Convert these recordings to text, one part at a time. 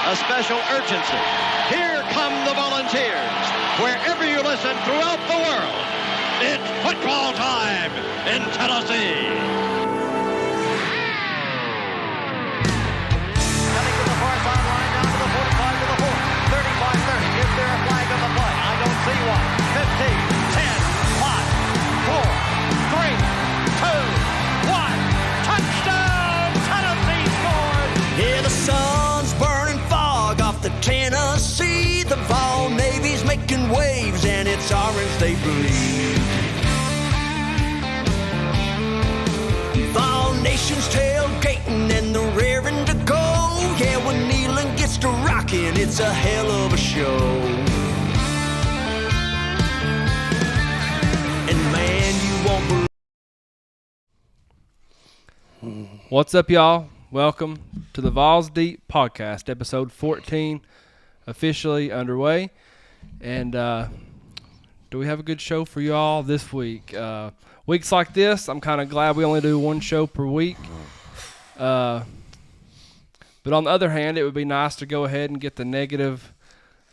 a special urgency. Here come the Volunteers. Wherever you listen throughout the world, it's football time in Tennessee. Coming to the far sideline, down to the 45 to the 40, 35-30. Is there a flag on the play? I don't see one. 15, 10, 5, 4, 3, 2, 1. Touchdown! Tennessee scores! Yeah, the sun's burning fog off the Tennessee. The Vawl Navy's making waves, and it's orange they bleed. Vawl Nation's tailgating, and they're raring to go. Yeah, when Neyland gets to rocking, it's a hell of a show. And man, you won't believe. What's up, y'all? Welcome to the Vawls Deep Podcast, episode 14, officially underway. And do we have a good show for y'all this week? Weeks like this, I'm kind of glad we only do one show per week. But on the other hand, it would be nice to go ahead and get the negative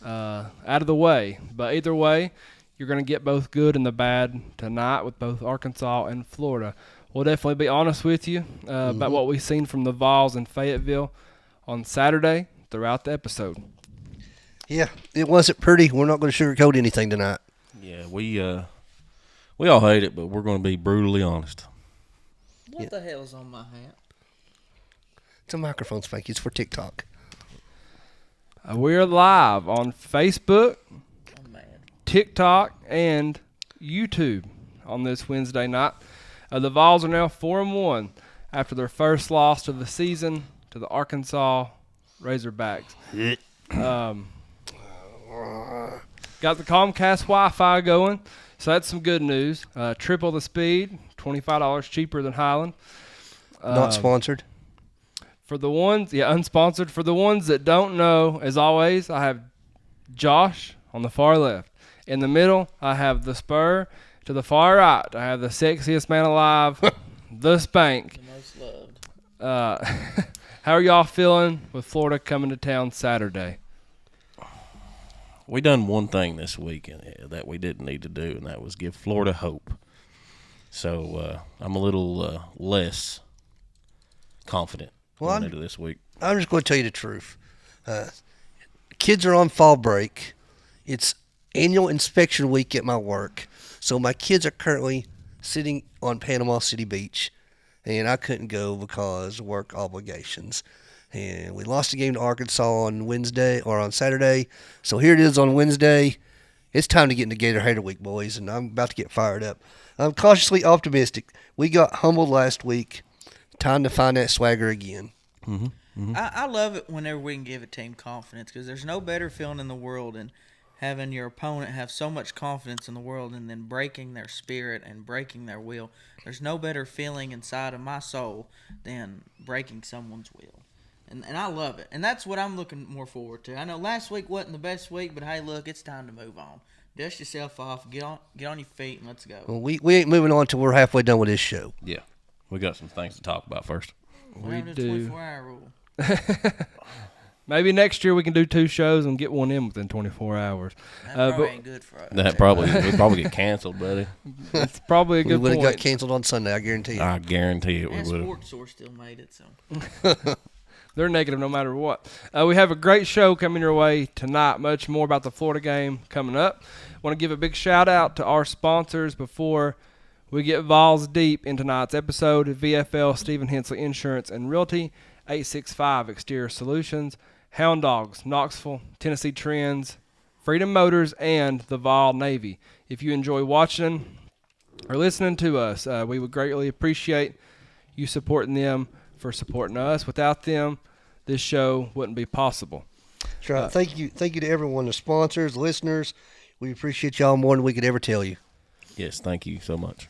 out of the way. But either way, you're going to get both good and the bad tonight with both Arkansas and Florida. We'll definitely be honest with you about what we've seen from the Vawls in Fayetteville on Saturday throughout the episode. Yeah, it wasn't pretty. We're not going to sugarcoat anything tonight. Yeah, we all hate it, but we're going to be brutally honest. What the hell's on my hat? It's a microphone, Spanky. It's for TikTok. We're live on Facebook, I'm mad. TikTok, and YouTube on this Wednesday night. The Vawls are now 4-1 after their first loss of the season to the Arkansas Razorbacks. Got the Comcast Wi-Fi going, so that's some good news. Triple the speed, $25 cheaper than Highland. Not sponsored. For the ones, unsponsored. For the ones that don't know, as always, I have Josh on the far left. In the middle, I have the Spur. To the far right, I have the sexiest man alive, the Spank. The most loved. How are y'all feeling with Florida coming to town Saturday? We done one thing this week that we didn't need to do, and that was give Florida hope. So I'm a little less confident going into this week. I'm just going to tell you the truth. Kids are on fall break. It's annual inspection week at my work. So my kids are currently sitting on Panama City Beach, and I couldn't go because of work obligations. And we lost the game to Arkansas on Wednesday or on Saturday. So here it is on Wednesday. It's time to get into Gator Hater Week, boys, and I'm about to get fired up. I'm cautiously optimistic. We got humbled last week. Time to find that swagger again. Mm-hmm. Mm-hmm. I love it whenever we can give a team confidence, because there's no better feeling in the world than having your opponent have so much confidence in the world and then breaking their spirit and breaking their will. There's no better feeling inside of my soul than breaking someone's will. And I love it. And that's what I'm looking more forward to. I know last week wasn't the best week, but hey, look, it's time to move on. Dust yourself off, get on your feet, and let's go. Well, we ain't moving on until we're halfway done with this show. Yeah, we got some things to talk about first. We do. do. 24-hour rule. Maybe next year we can do 2 shows and get one in within 24 hours. That probably ain't good for us. That we'd probably get canceled, buddy. It's probably a We good would have point. got canceled on Sunday, I guarantee you. I guarantee it. And We would have. Sports Source still made it, so. They're negative no matter what. We have a great show coming your way tonight. Much more about the Florida game coming up. Want to give a big shout out to our sponsors before we get Vawls deep in tonight's episode. VFL Stephen Hensley Insurance and Realty, 865 Exterior Solutions, Hound Dogs, Knoxville, Tennessee Trends, Freedom Motors, and the Vawl Navy. If you enjoy watching or listening to us, we would greatly appreciate you supporting them for supporting us. Without them, this show wouldn't be possible. That's right. Thank you to everyone, the sponsors, listeners. We appreciate y'all more than we could ever tell you. Yes, thank you so much.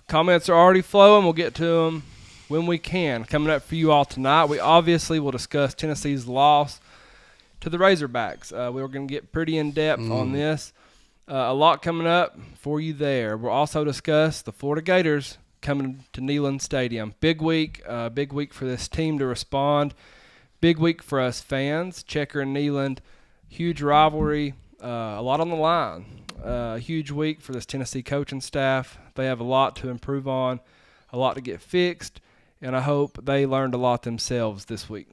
Comments are already flowing. We'll get to them when we can. Coming up for you all tonight, we obviously will discuss Tennessee's loss to the Razorbacks. We're going to get pretty in-depth on this. A lot coming up for you there. We'll also discuss the Florida Gators coming to Neyland Stadium. Big week for this team to respond big week for us fans. Checker and Neyland, huge rivalry, a lot on the line. Huge week for this Tennessee coaching staff. They have a lot to improve on, a lot to get fixed, and I hope they learned a lot themselves this week.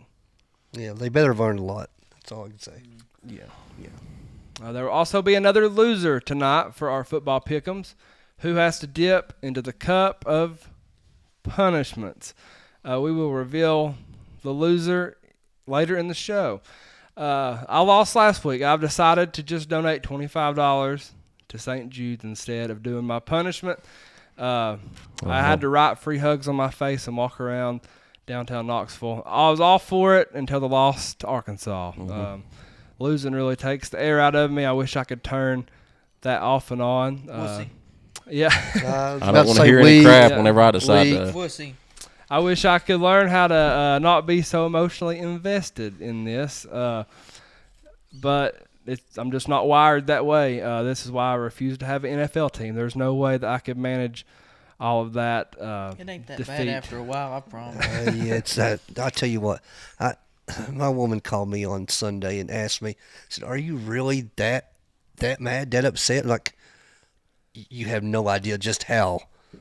Yeah, they better have learned a lot. That's all I can say. Yeah. There will also be another loser tonight for our football pick'ems, who has to dip into the cup of punishments. We will reveal the loser later in the show. I lost last week. I've decided to just donate $25 to St. Jude's instead of doing my punishment. I had to write free hugs on my face and walk around downtown Knoxville. I was all for it until the loss to Arkansas. Losing really takes the air out of me. I wish I could turn that off and on. Yeah. I don't want to hear any crap whenever I decide to. Wussy. I wish I could learn how to not be so emotionally invested in this, but I'm just not wired that way. This is why I refuse to have an NFL team. There's no way that I could manage all of that It ain't that defeat. bad after a while, I promise. Yeah, it's that. I'll tell you what. My woman called me on Sunday and asked me, said, "Are you really that mad, that upset?" Like, you have no idea just how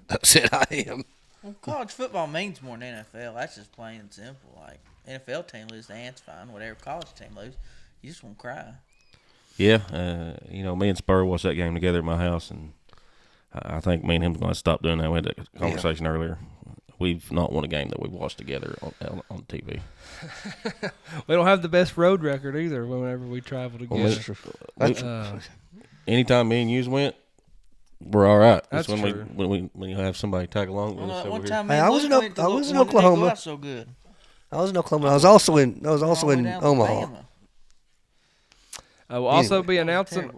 upset I am. Well, college football means more than NFL. That's just plain and simple. Like, NFL team lose, the ant's fine. Whatever college team lose, you just won't cry. Yeah, me and Spur watched that game together at my house, and I think me and him are going to stop doing that. We had that conversation earlier. We've not won a game that we've watched together on TV. We don't have the best road record either whenever we travel together. Anytime me and you went, we're all right. That's when true. when you have somebody tag along with us over One here. time, Hey, I was in Oklahoma. So good. I was in Oklahoma. I was also in Omaha. Alabama. We'll also be announcing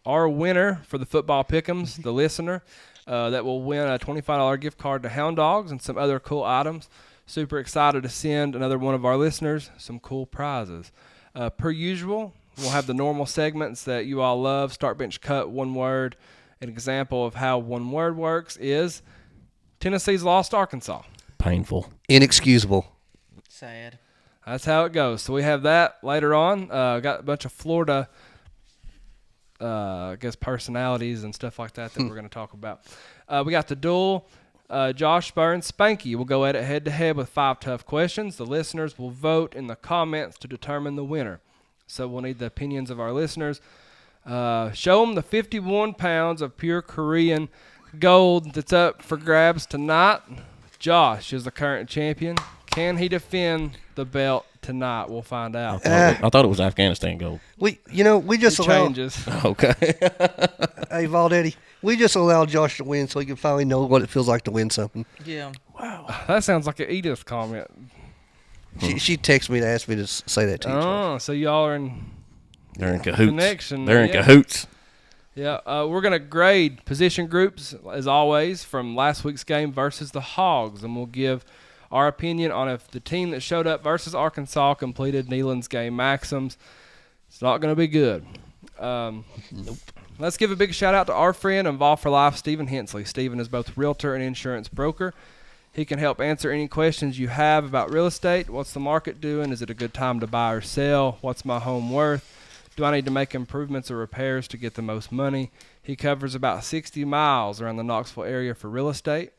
our winner for the football pick'ems, the listener, that will win a $25 gift card to Hound Dogs and some other cool items. Super excited to send another one of our listeners some cool prizes. Per usual, we'll have the normal segments that you all love. Start, bench, cut, one word. An example of how one word works is Tennessee's lost to Arkansas. Painful. Inexcusable. Sad. That's how it goes. So we have that later on. Got a bunch of Florida, personalities and stuff like that we're going to talk about. We got the duel. Josh, Spur, and Spanky will go at it head-to-head with 5 tough questions. The listeners will vote in the comments to determine the winner. So we'll need the opinions of our listeners. Show them the 51 pounds of pure Korean gold that's up for grabs tonight. Josh is the current champion. Can he defend the belt tonight? We'll find out. I thought it was Afghanistan gold. We just It allowed. changes. Okay. Hey, Valdetti, we just allowed Josh to win so he can finally know what it feels like to win something. Yeah. That sounds like an Edith comment. She texted me to ask me to say that to you. Oh, so y'all are in. They're in cahoots. Connection, They're in yeah. cahoots. Yeah, we're going to grade position groups, as always, from last week's game versus the Hogs, and we'll give our opinion on if the team that showed up versus Arkansas completed Neyland's game maxims. It's not going to be good. Nope. Let's give a big shout-out to our friend and Vawl for Life, Stephen Hensley. Stephen is both realtor and insurance broker. He can help answer any questions you have about real estate. What's the market doing? Is it a good time to buy or sell? What's my home worth? Do I need to make improvements or repairs to get the most money? He covers about 60 miles around the Knoxville area for real estate.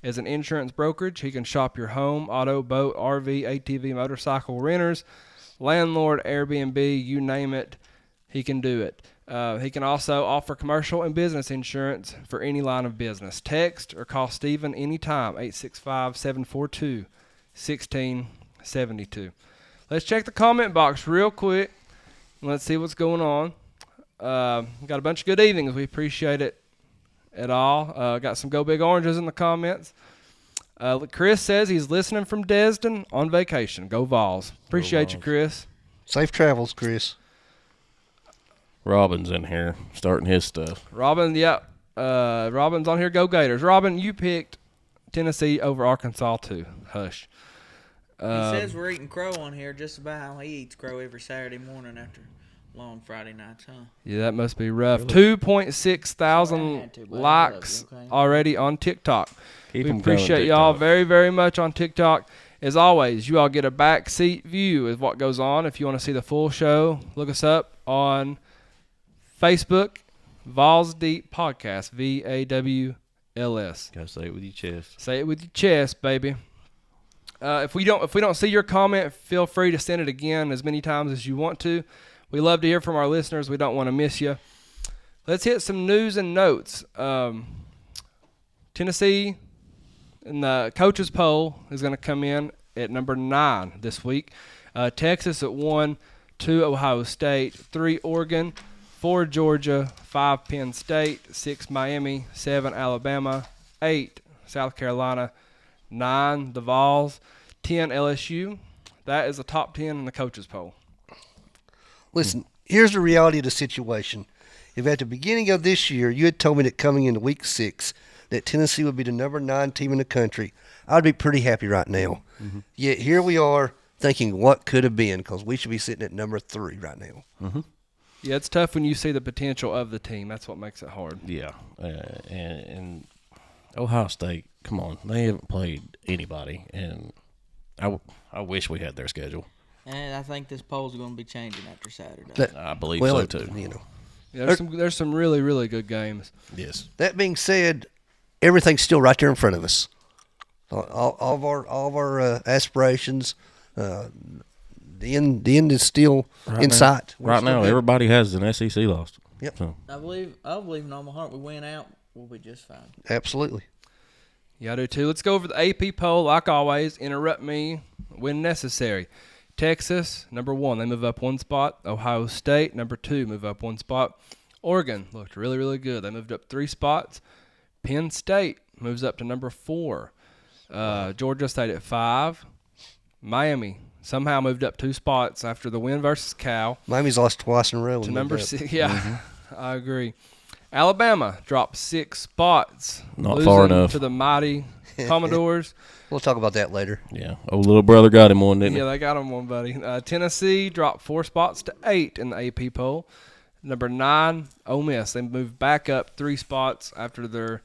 As an insurance brokerage, he can shop your home, auto, boat, RV, ATV, motorcycle renters, landlord, Airbnb, you name it, he can do it. He can also offer commercial and business insurance for any line of business. Text or call Stephen anytime, 865-742-1672. Let's check the comment box real quick. Let's see what's going on. Got a bunch of good evenings. We appreciate it at all. Got some Go Big Oranges in the comments. Chris says he's listening from Desden on vacation. Go Vawls. Appreciate you, Chris. Safe travels, Chris. Robin's in here starting his stuff. Robin, yeah. Robin's on here. Go Gators. Robin, you picked Tennessee over Arkansas too. Hush. He says we're eating crow on here just about how he eats crow every Saturday morning after long Friday nights, huh? Yeah, that must be rough. 2.6 thousand likes already on TikTok. Keep We 'em coming, appreciate y'all TikTok. very, very much on TikTok. As always, you all get a backseat view of what goes on. If you want to see the full show, look us up on Facebook, Vawls Deep Podcast, VAWLS. Gotta say it with your chest. Say it with your chest, baby. If we don't see your comment, feel free to send it again as many times as you want to. We love to hear from our listeners. We don't want to miss you. Let's hit some news and notes. Tennessee in the coaches poll is going to come in at number 9 this week. Texas at 1, 2 Ohio State, 3 Oregon, 4 Georgia, 5 Penn State, 6 Miami, 7 Alabama, 8 South Carolina, 9 the Vawls, 10 LSU. That is the top 10 in the coaches poll. Listen, here's the reality of the situation. If at the beginning of this year you had told me that coming into week 6 that Tennessee would be the number 9 team in the country, I'd be pretty happy right now. Mm-hmm. Yet here we are thinking what could have been, because we should be sitting at number 3 right now. Mm-hmm. Yeah, it's tough when you see the potential of the team. That's what makes it hard. Yeah, and Ohio State, come on, they haven't played anybody, and I wish we had their schedule. And I think this poll's going to be changing after Saturday. I believe so too. Yeah, there's some really, really good games. Yes. That being said, everything's still right there in front of us. All of our aspirations, the end is still in sight. Right now, everybody has an SEC loss. Yep. So. I believe in all my heart we win out, we'll be just fine. Absolutely. Yeah, I do too. Let's go over the AP poll. Like always, interrupt me when necessary. Texas, number 1, they move up 1 spot. Ohio State, number 2, move up 1 spot. Oregon looked really, really good. They moved up 3 spots. Penn State moves up to number 4. Georgia State at 5. Miami somehow moved up 2 spots after the win versus Cal. Miami's lost twice in a row. To number 6. Yeah, I agree. Alabama dropped 6 spots. Not far enough. To the mighty Commodores. We'll talk about that later. Yeah. Old little brother got him one, didn't he? Yeah, they got him one, buddy. Tennessee dropped 4 spots to 8 in the AP poll. Number 9, Ole Miss. They moved back up 3 spots after their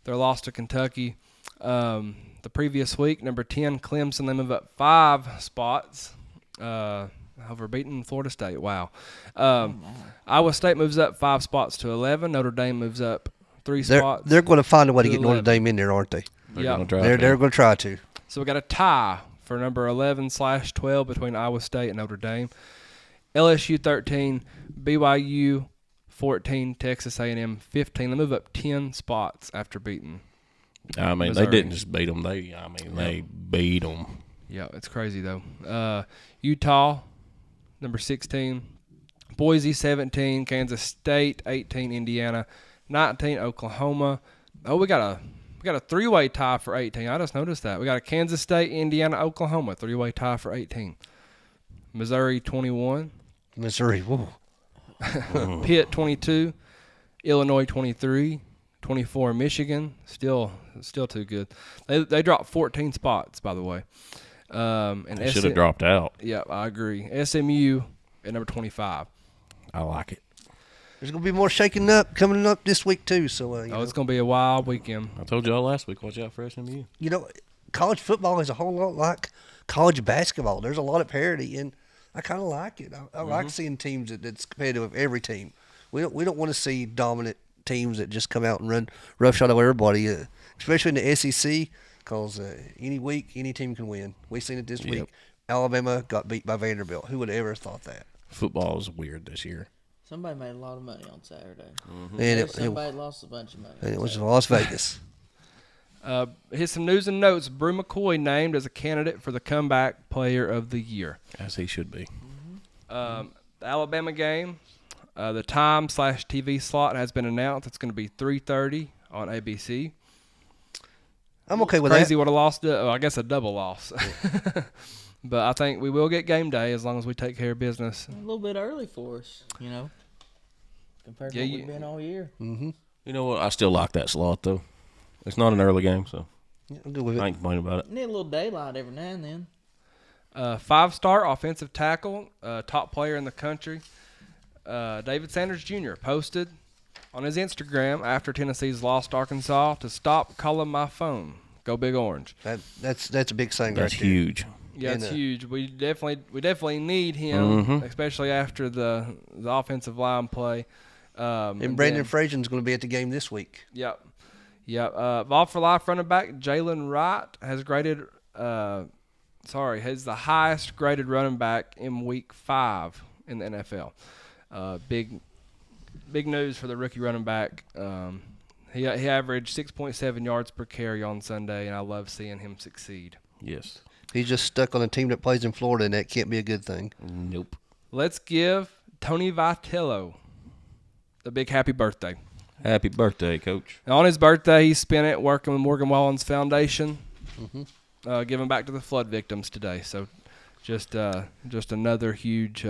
loss to Kentucky the previous week. Number 10, Clemson. They move up 5 spots over beating Florida State. Wow. Iowa State moves up 5 spots to 11. Notre Dame moves up 3 spots. They're going to find a way to get Notre Dame in there, aren't they? Yeah, they're going to try to. So we got a tie for number 11/12 between Iowa State and Notre Dame. LSU 13, BYU 14, Texas A&M 15. They move up 10 spots after beating. I mean, Missouri. they didn't just beat them. They beat them. Yeah, it's crazy though. Utah, number 16, Boise 17, Kansas State 18, Indiana 19, Oklahoma. Oh, we got a 3-way tie for 18. I just noticed that. We got a Kansas State, Indiana, Oklahoma 3-way tie for 18. Missouri 21. Missouri, whoa. Pitt 22, Illinois 23, 24 Michigan, still too good. They dropped 14 spots, by the way. And They should have dropped out. Yeah, I agree. SMU at number 25. I like it. There's going to be more shaking up coming up this week too. So it's going to be a wild weekend. I told y'all last week, watch out for SMU. You know, college football is a whole lot like college basketball. There's a lot of parity, and I kind of like it. I like seeing teams that's competitive with every team. We don't want to see dominant teams that just come out and run roughshod over everybody, especially in the SEC, because any week any team can win. We've seen it this week. Alabama got beat by Vanderbilt. Who would have ever thought that? Football is weird this year. Somebody made a lot of money on Saturday. And somebody lost a bunch of money. And it was Las Vegas. Here's some news and notes. Brew McCoy named as a candidate for the Comeback Player of the Year. As he should be. The Alabama game, the time/TV slot has been announced. It's going to be 3:30 on ABC. I'm okay with Crazy that. what a loss did. I guess a double loss. But I think we will get game day as long as we take care of business. A little bit early for us, compared to what we've been all year. Mm-hmm. You know what? I still like that slot, though. It's not an early game, so Yeah, I'm good with it. I ain't complaining about it. Need a little daylight every now and then. 5-star offensive tackle, top player in the country. David Sanders Jr. posted on his Instagram after Tennessee's lost to Arkansas to stop calling my phone. Go Big Orange. That's a big thing. That's right there. huge. Yeah, And, it's huge. We definitely need him, Mhm. especially after the offensive line play. And Brandon Frazian's going to be at the game this week. Yep. Vault for Life running back Jalen Wright has has the highest graded running back in Week 5 in the NFL. Big news for the rookie running back. He averaged 6.7 yards per carry on Sunday, and I love seeing him succeed. Yes. He's just stuck on a team that plays in Florida, and that can't be a good thing. Nope. Let's give Tony Vitello a big happy birthday. Happy birthday, Coach. And on his birthday, he spent it working with Morgan Wallen's Foundation, giving back to the flood victims today. So just another huge,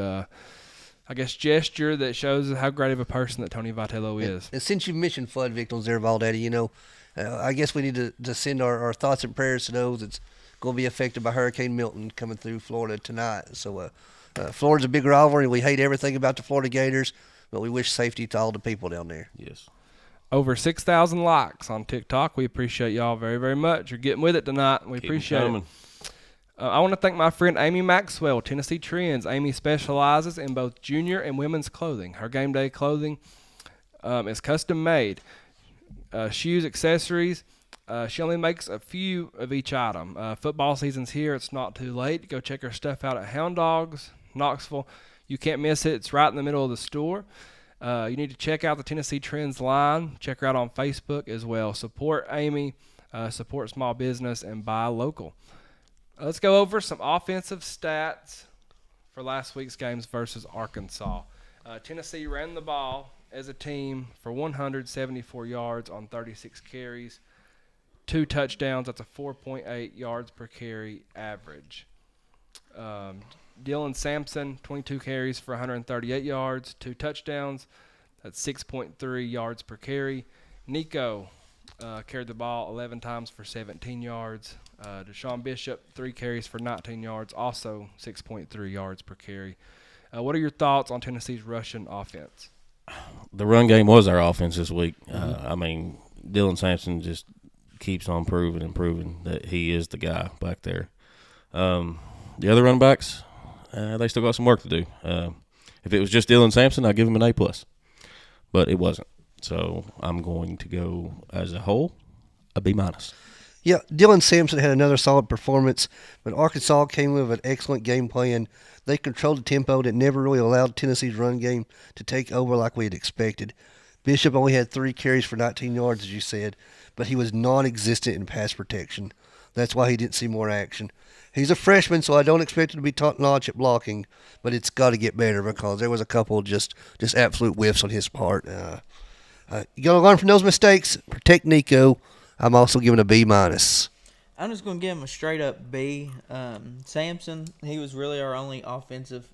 gesture that shows how great of a person that Tony Vitello is. And since you mentioned flood victims there, Valdaddy, I guess we need to send our thoughts and prayers to those that's going to be affected by Hurricane Milton coming through Florida tonight. So Florida's a big rivalry. We hate everything about the Florida Gators, but we wish safety to all the people down there. Yes. Over 6,000 likes on TikTok. We appreciate y'all very, very much. You're getting with it tonight. We appreciate it. I want to thank my friend Amy Maxwell, Tennessee Trends. Amy specializes in both junior and women's clothing. Her game day clothing is custom made. Shoes, accessories. She only makes a few of each item. Football season's here. It's not too late. Go check her stuff out at Hound Dogs, Knoxville. You can't miss it. It's right in the middle of the store. You need to check out the Tennessee Trends line. Check her out on Facebook as well. Support Amy, support small business, and buy local. Let's go over some offensive stats for last week's games versus Arkansas. Tennessee ran the ball as a team for 174 yards on 36 carries. 2 touchdowns. That's a 4.8 yards per carry average. Dylan Sampson, 22 carries for 138 yards, 2 touchdowns. That's 6.3 yards per carry. Nico carried the ball 11 times for 17 yards. Deshaun Bishop, 3 carries for 19 yards, also 6.3 yards per carry. What are your thoughts on Tennessee's rushing offense? The run game was our offense this week. Dylan Sampson just keeps on proving that he is the guy back there. The other run backs, they still got some work to do. If it was just Dylan Sampson, I'd give him an A+. But it wasn't. So I'm going to go, as a whole, a B-. Yeah, Dylan Sampson had another solid performance, but Arkansas came with an excellent game plan. They controlled the tempo that never really allowed Tennessee's run game to take over like we had expected. Bishop only had 3 carries for 19 yards, as you said, but he was non-existent in pass protection. That's why he didn't see more action. He's a freshman, so I don't expect him to be top-notch at blocking, but it's got to get better because there was a couple just absolute whiffs on his part. You got to learn from those mistakes. Protect Nico. I'm also giving a B-. I'm just going to give him a straight-up B. Sampson, he was really our only offensive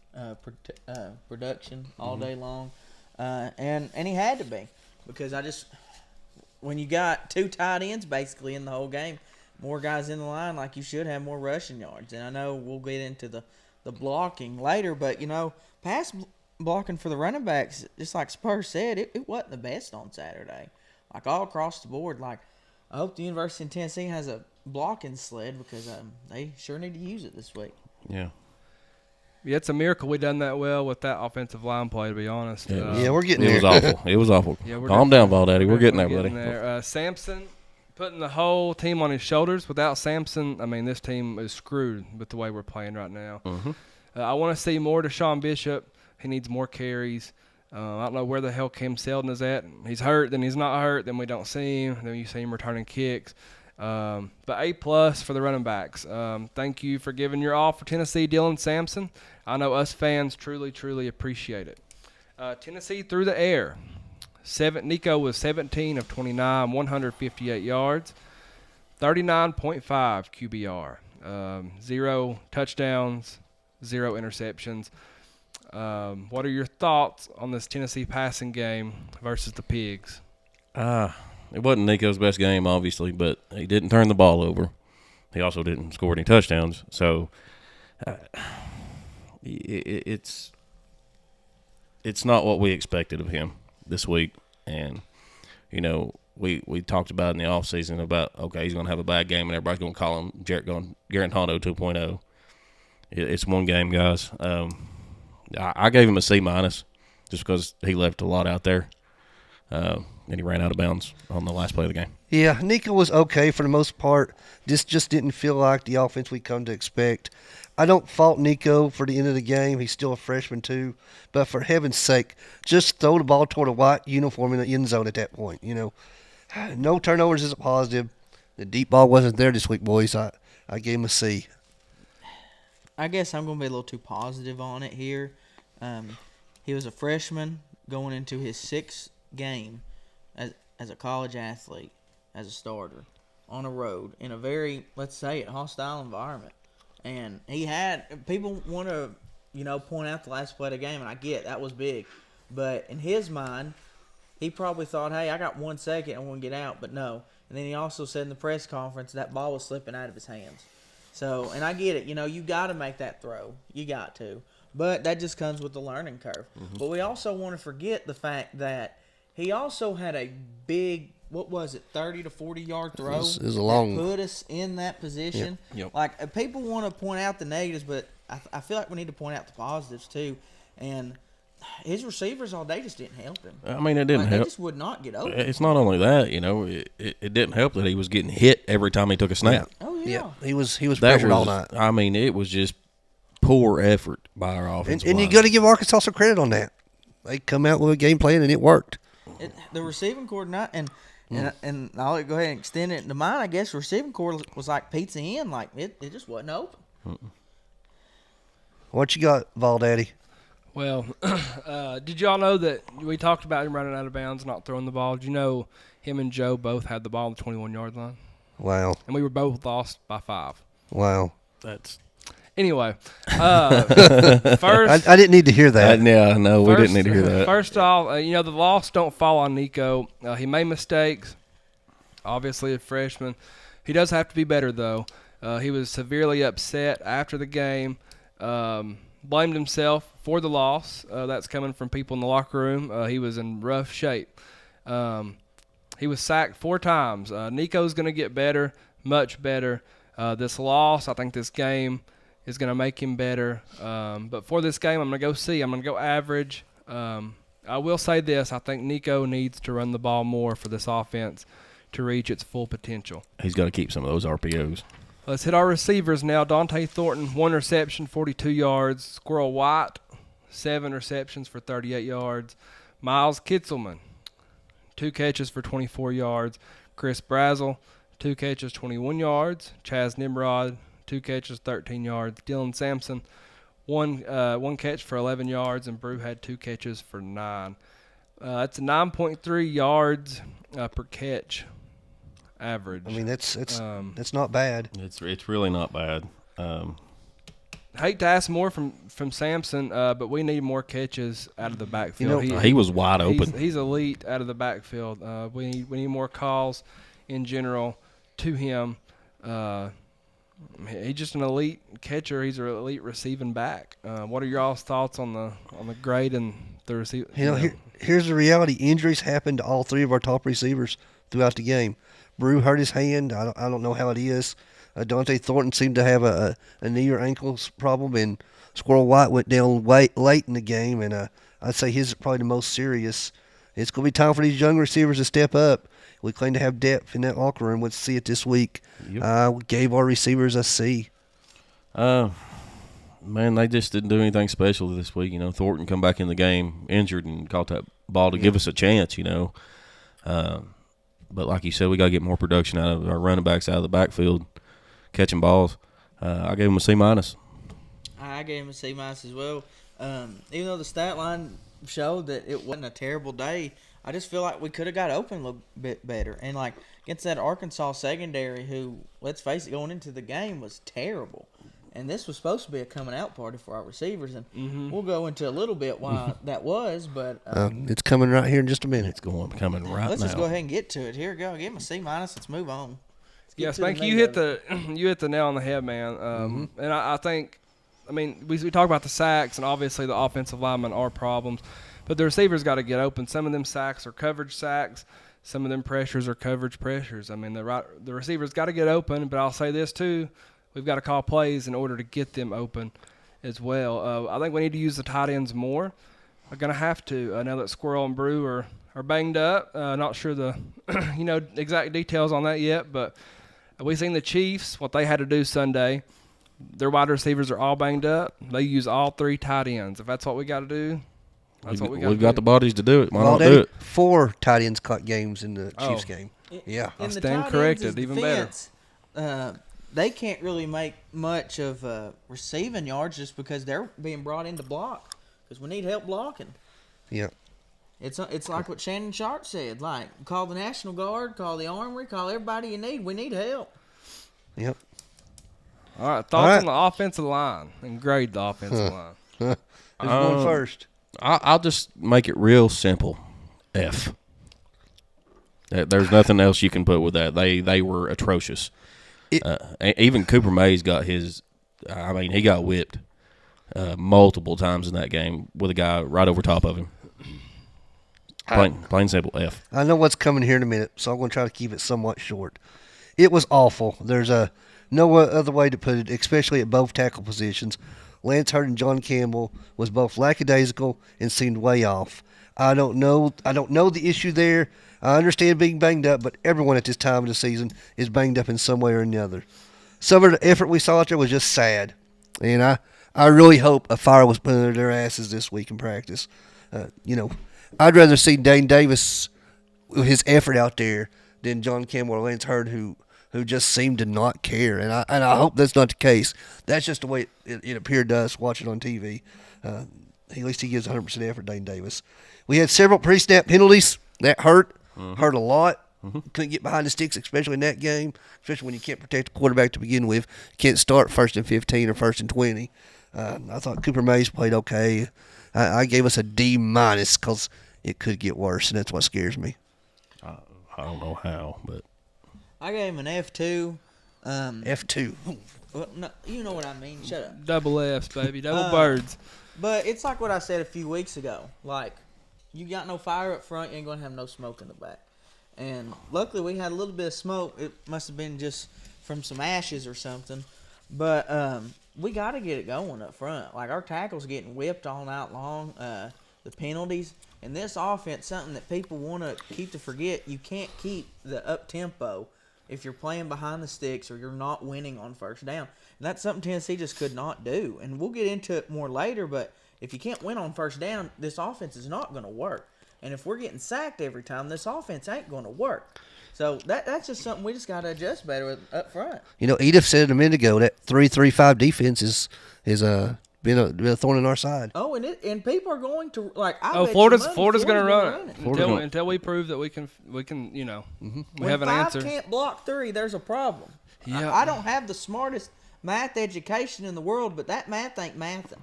production all day long, and he had to be because when you got 2 tight ends basically in the whole game, more guys in the line, like you should have more rushing yards. And I know we'll get into the blocking later, but, pass blocking for the running backs, just like Spur said, it wasn't the best on Saturday. Like, all across the board. Like, I hope the University of Tennessee has a blocking sled because they sure need to use it this week. Yeah. Yeah, it's a miracle we done that well with that offensive line play, to be honest. Yeah, we're getting there. It was awful. Yeah, Calm down, Ball Daddy. We're getting there, buddy. Sampson putting the whole team on his shoulders. Without Sampson, this team is screwed with the way we're playing right now. I want to see more Deshaun Bishop. He needs more carries. I don't know where the hell Cam Seldon is at. He's hurt, then he's not hurt, then we don't see him, then you see him returning kicks. But A+ for the running backs. Thank you for giving your all for Tennessee, Dylan Sampson. I know us fans truly, truly appreciate it. Tennessee through the air. Nico was 17 of 29, 158 yards, 39.5 QBR, 0 touchdowns, 0 interceptions. What are your thoughts on this Tennessee passing game versus the Pigs? It wasn't Nico's best game, obviously, but he didn't turn the ball over. He also didn't score any touchdowns. So it's not what we expected of him this week. And, we talked about in the offseason about, okay, he's going to have a bad game and everybody's going to call him Garrett Hondo 2.0. It's one game, guys. I gave him a C- just because he left a lot out there. And he ran out of bounds on the last play of the game. Yeah, Nico was okay for the most part. This just didn't feel like the offense we come to expect. I don't fault Nico for the end of the game. He's still a freshman too. But for heaven's sake, just throw the ball toward a white uniform in the end zone at that point. No turnovers is a positive. The deep ball wasn't there this week, boys. I gave him a C. I guess I'm going to be a little too positive on it here. He was a freshman going into his 6th game as a college athlete, as a starter, on a road, in a very, let's say it, hostile environment. And he had, people want to, point out the last play of the game, and I get that was big. But in his mind, he probably thought, hey, I got 1 second, I want to get out, but no. And then he also said in the press conference that ball was slipping out of his hands. So, and I get it, you got to make that throw. You got to. But that just comes with the learning curve. Mm-hmm. But we also want to forget the fact that he also had a big, 30 to 40-yard throw? It was a long that put us in that position. Yep. Like, people want to point out the negatives, but I feel like we need to point out the positives too. And his receivers all day just didn't help him. I mean, it didn't help. They just would not get open. It's not only that, it didn't help that he was getting hit every time he took a snap. Oh, yeah. He was pressured all night. I mean, it was just poor effort by our offense. And you got to give Arkansas some credit on that. They come out with a game plan, and it worked. The receiving core, and I'll go ahead and extend it to mine. I guess receiving core was like pizza in, like it just wasn't open. What you got, Vawl Daddy? Well, did y'all know that we talked about him running out of bounds, not throwing the ball? Did you know him and Joe both had the ball on the 21-yard line? Wow. And we were both lost by 5. Wow. Anyway, first I didn't need to hear that. We didn't need to hear that. First off, the loss don't fall on Nico. He made mistakes. Obviously, a freshman. He does have to be better, though. He was severely upset after the game. Blamed himself for the loss. That's coming from people in the locker room. He was in rough shape. He was sacked 4 times. Nico's going to get better, much better. This loss, I think this game is going to make him better. But for this game, I'm going to go C. I'm going to go average. I will say this. I think Nico needs to run the ball more for this offense to reach its full potential. He's got to keep some of those RPOs. Let's hit our receivers now. Dante Thornton, 1 reception, 42 yards. Squirrel White, 7 receptions for 38 yards. Miles Kitzelman, 2 catches for 24 yards. Chris Brazel, 2 catches, 21 yards. Chaz Nimrod, 2 catches, 13 yards. Dylan Sampson, one catch for 11 yards, and Brew had 2 catches for 9. That's 9.3 yards per catch average. I mean, that's not bad. It's really not bad. Hate to ask more from Sampson, but we need more catches out of the backfield. He was wide open. He's elite out of the backfield. We need more calls in general to him. He's just an elite catcher. He's an elite receiving back. What are your all's thoughts on the grade and the receiver? Here's the reality: injuries happened to all 3 of our top receivers throughout the game. Brew hurt his hand. I don't know how it is. Dante Thornton seemed to have a knee or ankles problem, and Squirrel White went down late in the game, and I'd say his is probably the most serious. It's going to be time for these young receivers to step up. We claim to have depth in that locker room. Let's see it this week. Yep. We gave our receivers a C. Man, they just didn't do anything special this week. Thornton come back in the game injured and caught that ball to give us a chance, But like you said, we got to get more production out of our running backs out of the backfield, catching balls. I gave him a C-. I gave him a C- as well. Even though the stat line showed that it wasn't a terrible day, I just feel like we could have got open a little bit better. And, like, against that Arkansas secondary who, let's face it, going into the game was terrible. And this was supposed to be a coming-out party for our receivers. And we'll go into a little bit why that was. But it's coming right here in just a minute. It's coming right now. Let's just go ahead and get to it. Here we go. Give him a C-. Let's move on. Yeah, Spanky, you hit the nail on the head, man. And I think, we talk about the sacks, and obviously the offensive linemen are problems. But the receivers got to get open. Some of them sacks are coverage sacks. some of them pressures are coverage pressures. I mean, the receivers got to get open, but I'll say this too. We've got to call plays in order to get them open as well. I think we need to use the tight ends more. We're going to have to now that Squirrel and Brew are banged up. Not sure the exact details on that yet, but we've seen the Chiefs, what they had to do Sunday. Their wide receivers are all banged up. They use all 3 tight ends. If that's what we got to do, that's what we got to do. We've got the bodies to do it. Why Well, not do it? 4 tight ends caught games in the Chiefs game. Yeah. I In the stand tight corrected, ends' even defense, they can't really make much of receiving yards just because they're being brought in to block because we need help blocking. Yeah. It's like what Shannon Sharp said. Like, call the National Guard, call the Armory, call everybody you need. We need help. Yep. All right, thoughts on the offensive line and grade the offensive line. Who's going first? I'll just make it real simple. F. There's nothing else you can put with that. They were atrocious. Even Cooper Mays got his. I mean, he got whipped multiple times in that game with a guy right over top of him. Plain simple F. I know what's coming here in a minute, so I'm going to try to keep it somewhat short. It was awful. There's no other way to put it, especially at both tackle positions. Lance Hurd and John Campbell was both lackadaisical and seemed way off. I don't know the issue there. I understand being banged up, but everyone at this time of the season is banged up in some way or another. Some of the effort we saw out there was just sad, and I really hope a fire was put under their asses this week in practice. I'd rather see Dane Davis with his effort out there than John Campbell or Lance Hurd, who just seemed to not care. And I hope that's not the case. That's just the way it appeared to us watching on TV. At least he gives 100% effort, Dane Davis. We had several pre-snap penalties. That hurt. Hurt a lot. Couldn't get behind the sticks, especially in that game, especially when you can't protect the quarterback to begin with. You can't start 1st and 15 or 1st and 20. I thought Cooper Mays played okay. I gave us a D- because it could get worse, and that's what scares me. I don't know how, but I gave him an F2. F2. Well, no, you know what I mean. Shut up. Double Fs, baby. Double birds. But it's like what I said a few weeks ago. Like, you got no fire up front, you ain't going to have no smoke in the back. And luckily we had a little bit of smoke. It must have been just from some ashes or something. But we got to get it going up front. Like, our tackles getting whipped all night long. The penalties. And this offense, something that people want to keep to forget, you can't keep the up-tempo if you're playing behind the sticks or you're not winning on first down. And that's something Tennessee just could not do. And we'll get into it more later, but if you can't win on first down, this offense is not going to work. And if we're getting sacked every time, this offense ain't going to work. So that's just something we just got to adjust better with up front. Edith said a minute ago that 3-3-5 defense is been a thorn in our side. Oh, and people are going to Florida's going to run it Florida's until we prove that we can we when have an answer. 5 can't block 3, there's a problem. Yeah. I don't have the smartest math education in the world, but that math ain't mathing.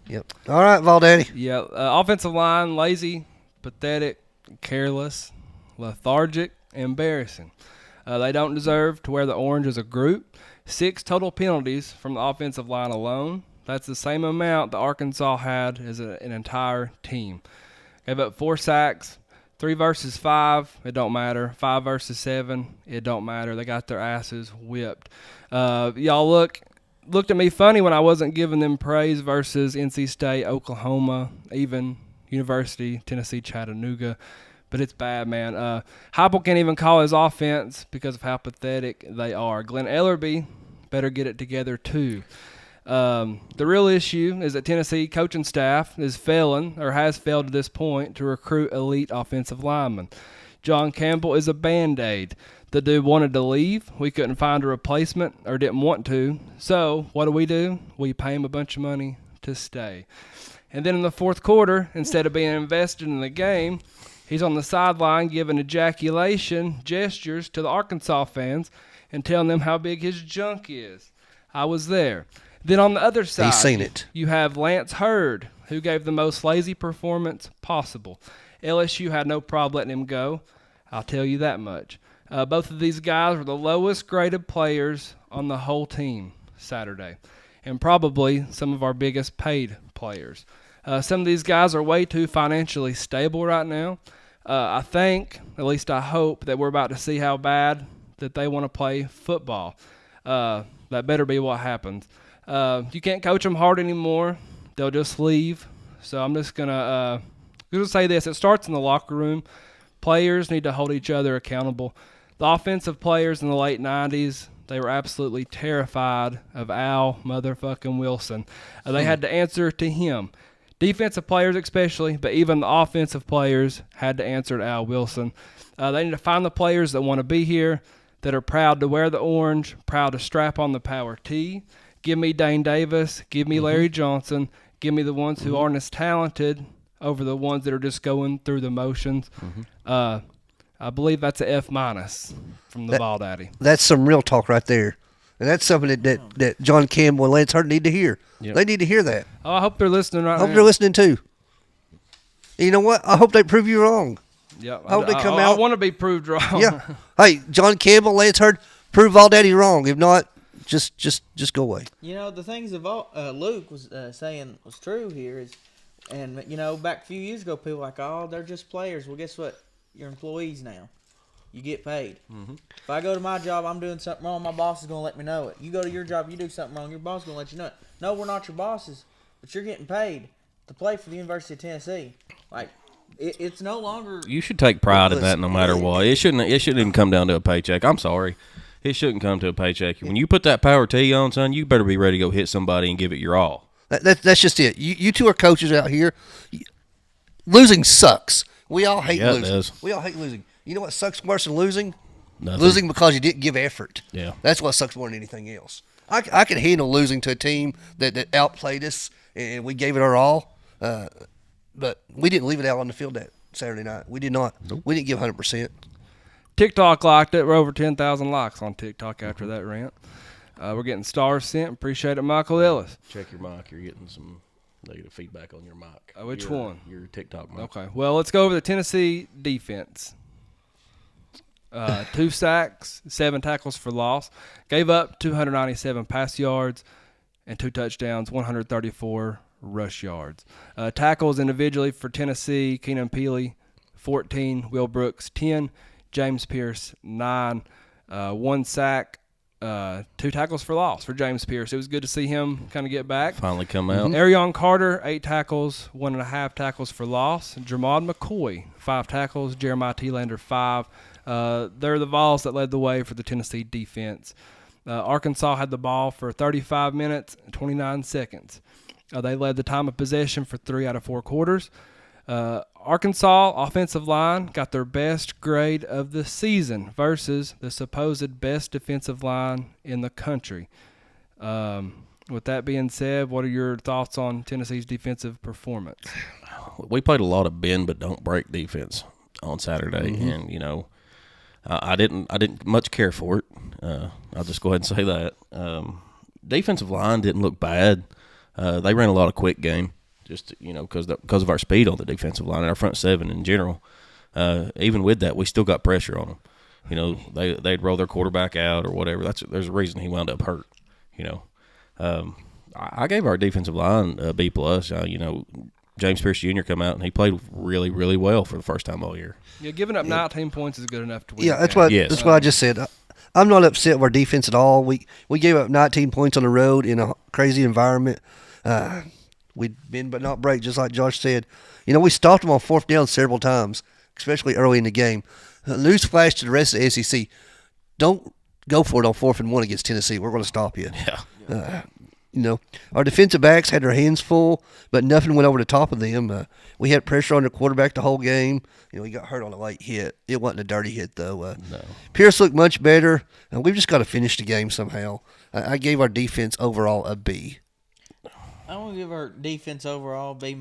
Yep. All right, Vawl Daddy. Yeah, offensive line, lazy, pathetic, careless, lethargic, embarrassing. They don't deserve to wear the orange as a group. 6 total penalties from the offensive line alone. That's the same amount the Arkansas had as an entire team. Gave up 4 sacks, 3 versus 5, it don't matter. 5 versus 7, it don't matter. They got their asses whipped. Y'all looked at me funny when I wasn't giving them praise versus NC State, Oklahoma, even University, Tennessee, Chattanooga. But it's bad, man. Heupel can't even call his offense because of how pathetic they are. Glenn Ellerby better get it together too. The real issue is that Tennessee coaching staff is failing or has failed to this point to recruit elite offensive linemen. John Campbell is a Band-Aid. The dude wanted to leave. We couldn't find a replacement or didn't want to. So what do? We pay him a bunch of money to stay. And then in the fourth quarter, instead of being invested in the game, he's on the sideline giving ejaculation gestures to the Arkansas fans and telling them how big his junk is. I was there. Then on the other side, He's seen it. You have Lance Hurd, who gave the most lazy performance possible. LSU had no problem letting him go. I'll tell you that much. Both of these guys were the lowest graded players on the whole team Saturday, and probably some of our biggest paid players. Some of these guys are way too financially stable right now. I think, at least I hope, that we're about to see how bad that they want to play football. That better be what happens. You can't coach them hard anymore. They'll just leave. So I'm just going to say this. It starts in the locker room. Players need to hold each other accountable. The offensive players in the late 90s, they were absolutely terrified of Al motherfucking Wilson. They had to answer to him. Defensive players especially, but even the offensive players had to answer to Al Wilson. They need to find the players that want to be here, that are proud to wear the orange, proud to strap on the power tee. Give me Dane Davis. Give me Larry Johnson. Give me the ones who aren't as talented over the ones that are just going through the motions. I believe that's a F- from the Ball Daddy. That's some real talk right there. And that's something that John Campbell and Lance Hurd need to hear. Yep. They need to hear that. Oh, I hope they're listening right I now. hope they're listening too. And you know what? I hope they prove you wrong. Yeah, I hope they come I out. want to be proved wrong. Yeah. Hey, John Campbell, Lance Hurd, prove All Daddy wrong. If not, just go away. You know, the things that Luke was saying was true here is, and, you know, back a few years ago, people were like, oh, they're just players. Well, guess what? You're employees now. You get paid. If I go to my job, I'm doing something wrong, my boss is going to let me know it. You go to your job, you do something wrong, your boss is going to let you know it. No, we're not your bosses, but you're getting paid to play for the University of Tennessee. Like, it's no longer... You should take pride in that no matter what. It shouldn't even come down to a paycheck. I'm sorry. It shouldn't come to a paycheck. When you put that power tee on, son, you better be ready to go hit somebody and give it your all. That's just it. You two are coaches out here. Losing sucks. We all hate losing. It does. We all hate losing. You know what sucks worse than losing? Nothing. Losing because you didn't give effort. Yeah. That's what sucks more than anything else. I can handle losing to a team that outplayed us and we gave it our all. But we didn't leave it out on the field that Saturday night. We did not. Nope. We didn't give 100%. TikTok liked it. We're over 10,000 likes on TikTok after that rant. We're getting stars sent. Appreciate it, Michael Ellis. Check your mic. You're getting some negative feedback on your mic. Which one? Your TikTok mic. Okay. Well, let's go over the Tennessee defense. 2 sacks, 7 tackles for loss. Gave up 297 pass yards and 2 touchdowns, 134 rush yards. Tackles individually for Tennessee, Keenan Peely, 14. Will Brooks, 10. James Pierce, 9. 1 sack, 2 tackles for loss for James Pierce. It was good to see him kind of get back. Finally come out. Arion Carter, 8 tackles, 1.5 tackles for loss. Jermod McCoy, 5 tackles. Jeremiah Thielander, 5. They're the Vawls that led the way for the Tennessee defense. Arkansas had the ball for 35 minutes and 29 seconds. They led the time of possession for 3 out of 4 quarters. Arkansas offensive line got their best grade of the season versus the supposed best defensive line in the country. With that being said, what are your thoughts on Tennessee's defensive performance? We played a lot of bend but don't break defense on Saturday, and you know, I didn't much care for it. I'll just go ahead and say that. Defensive line didn't look bad. They ran a lot of quick game, just because of our speed on the defensive line and our front 7 in general. Even with that, we still got pressure on them. You know, they'd roll their quarterback out or whatever. There's a reason he wound up hurt. I gave our defensive line a B+. James Pierce Jr. come out and he played really, really well for the first time all year. Yeah, giving up 19 points is good enough to win. Yeah, that's what I just said. I'm not upset with our defense at all. We gave up 19 points on the road in a crazy environment. We'd bend but not break, just like Josh said. We stopped them on 4th down several times, especially early in the game. Newsflash to the rest of the SEC: don't go for it on 4th and 1 against Tennessee. We're going to stop you. Yeah. Our defensive backs had their hands full, but nothing went over the top of them. We had pressure on the quarterback the whole game. He got hurt on a late hit. It wasn't a dirty hit, though. No. Pierce looked much better. We've just got to finish the game somehow. I gave our defense overall a B. I'm going to give our defense overall B-.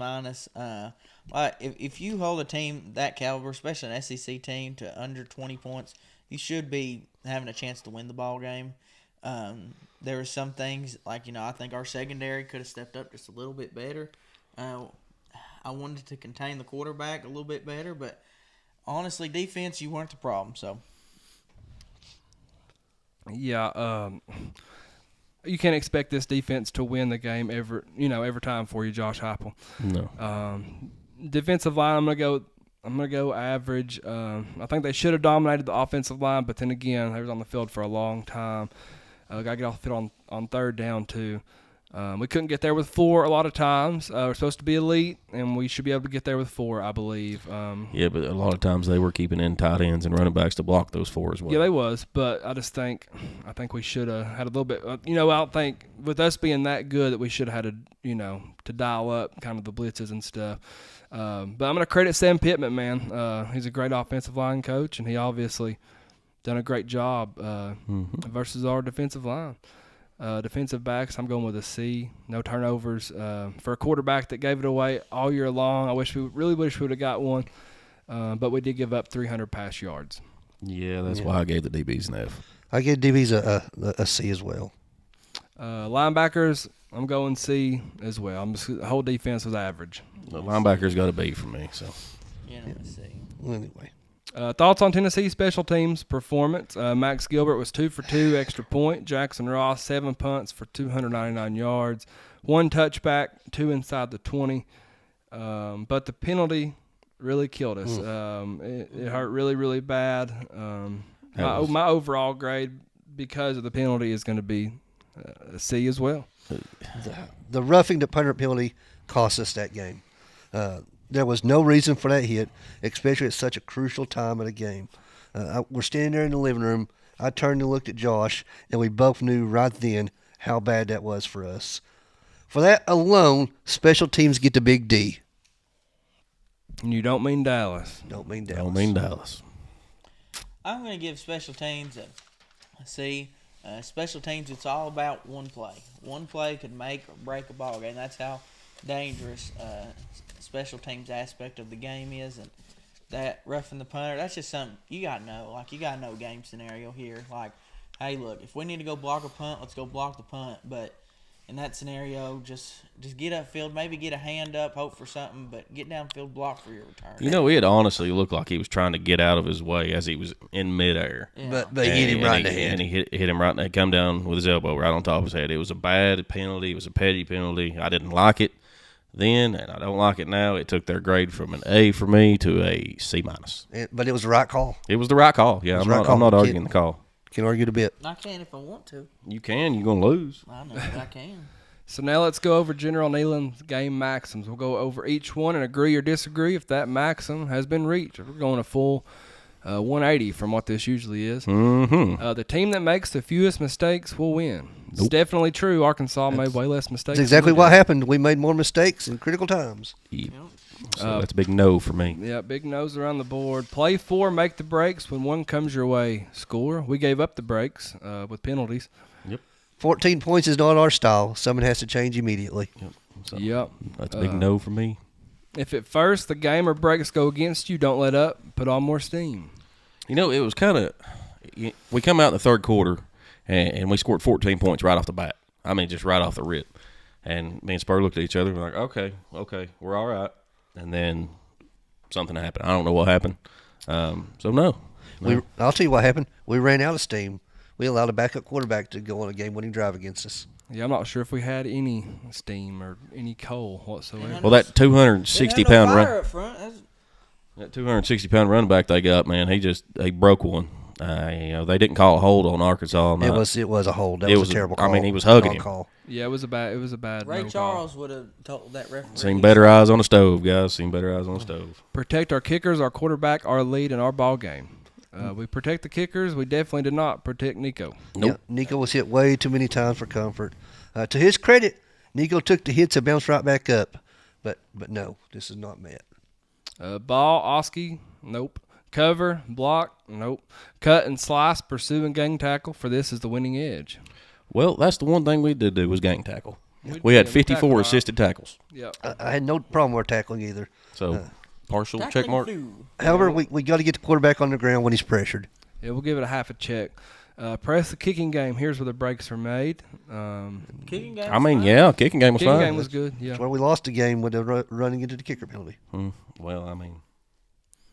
If you hold a team that caliber, especially an SEC team, to under 20 points, you should be having a chance to win the ball game. There were some things, like, I think our secondary could have stepped up just a little bit better. I wanted to contain the quarterback a little bit better, but honestly, defense, you weren't the problem. So, yeah, you can't expect this defense to win the game every time for you, Josh Heupel. No. Defensive line, I'm going to go I'm going to go average. I think they should have dominated the offensive line, but then again, they was on the field for a long time. Got to get off the field on third down, too. We couldn't get there with 4 a lot of times. We're supposed to be elite, and we should be able to get there with 4, I believe. Yeah, but a lot of times they were keeping in tight ends and running backs to block those 4 as well. Yeah, they was, but I think we should have had a little bit. I don't think with us being that good that we should have had to dial up kind of the blitzes and stuff. But I'm going to credit Sam Pittman, man. He's a great offensive line coach, and he obviously done a great job versus our defensive line. Defensive backs, I'm going with a C. No turnovers. For a quarterback that gave it away all year long, I really wish we would have got one. But we did give up 300 pass yards. Yeah, that's why I gave the DBs an F. I gave DBs a C as well. Linebackers, I'm going C as well. The whole defense was average. The linebackers got a B for me. So. Yeah, C. Well, anyway. Thoughts on Tennessee special teams performance? Max Gilbert was 2 for 2, extra point. Jackson Ross, 7 punts for 299 yards. 1 touchback, 2 inside the 20. But the penalty really killed us. It hurt really, really bad. My overall grade because of the penalty is going to be a C as well. The roughing the punter penalty cost us that game. There was no reason for that hit, especially at such a crucial time of the game. We're standing there in the living room. I turned and looked at Josh, and we both knew right then how bad that was for us. For that alone, special teams get the big D. And you don't mean Dallas. Don't mean Dallas. Don't mean Dallas. I'm going to give special teams a C. Special teams, it's all about one play. One play could make or break a ball game. That's how dangerous special teams aspect of the game is, and that roughing the punter, that's just something you got to know. Like, you got to know game scenario here. Like, hey, look, if we need to go block a punt, let's go block the punt. But in that scenario, just get upfield, maybe get a hand up, hope for something, but get downfield, block for your return. It honestly looked like he was trying to get out of his way as he was in midair. Yeah. But he hit him right in the head. And he hit him right in the head, come down with his elbow right on top of his head. It was a bad penalty. It was a petty penalty. I didn't like it then, and I don't like it now. It took their grade from an A for me to a C minus. But it was the right call. It was the right call. Yeah, I'm not arguing the call. Can argue it a bit. I can if I want to. You can. You're going to lose. I know, but I can. So now let's go over General Neyland's game maxims. We'll go over each one and agree or disagree if that maxim has been reached. We're going a full 180 from what this usually is. Mm-hmm. The team that makes the fewest mistakes will win. It's definitely true. Arkansas made way less mistakes. That's exactly what happened. We made more mistakes in critical times. Yeah. So that's a big no for me. Yeah, big no's around the board. Play 4, make the breaks when one comes your way. Score. We gave up the breaks with penalties. Yep. 14 points is not our style. Someone has to change immediately. Yep. So Yep. That's a big no for me. If at first the game or breaks go against you, don't let up. Put on more steam. It was kind of – we come out in the third quarter, and we scored 14 points right off the bat. I mean, just right off the rip. And me and Spur looked at each other and were like, okay, we're all right. And then something happened. I don't know what happened. So, no. I'll tell you what happened. We ran out of steam. We allowed a backup quarterback to go on a game-winning drive against us. Yeah, I'm not sure if we had any steam or any coal whatsoever. Well, that 260-pound fire run. up front. That 260-pound running back they got, man, he broke one. They didn't call a hold on Arkansas. It was a hold. That was a terrible call. I mean, he was hugging him. Call. Yeah, it was a bad. Ray no Charles call. would have told that referee. Seen better eyes on the stove, guys. Seen better eyes on the stove. Protect our kickers, our quarterback, our lead, and our ball game. We protect the kickers. We definitely did not protect Nico. Nope. Yeah, Nico was hit way too many times for comfort. To his credit, Nico took the hits and bounced right back up. But no, this is not met. Ball, Oski, nope. Cover, block, nope. Cut and slice, pursue, and gang tackle. For this is the winning edge. Well, that's the one thing we did do was gang tackle. We had 54 assisted tackles. Yep. I had no problem with tackling either. So, partial check mark. However, we got to get the quarterback on the ground when he's pressured. Yeah, we'll give it a half a check. Press the kicking game. Here's where the breaks are made. Kicking game. I mean, yeah, kicking game was Kicking fine. game was good. Yeah. That's where we lost the game with the running into the kicker penalty. Well, I mean,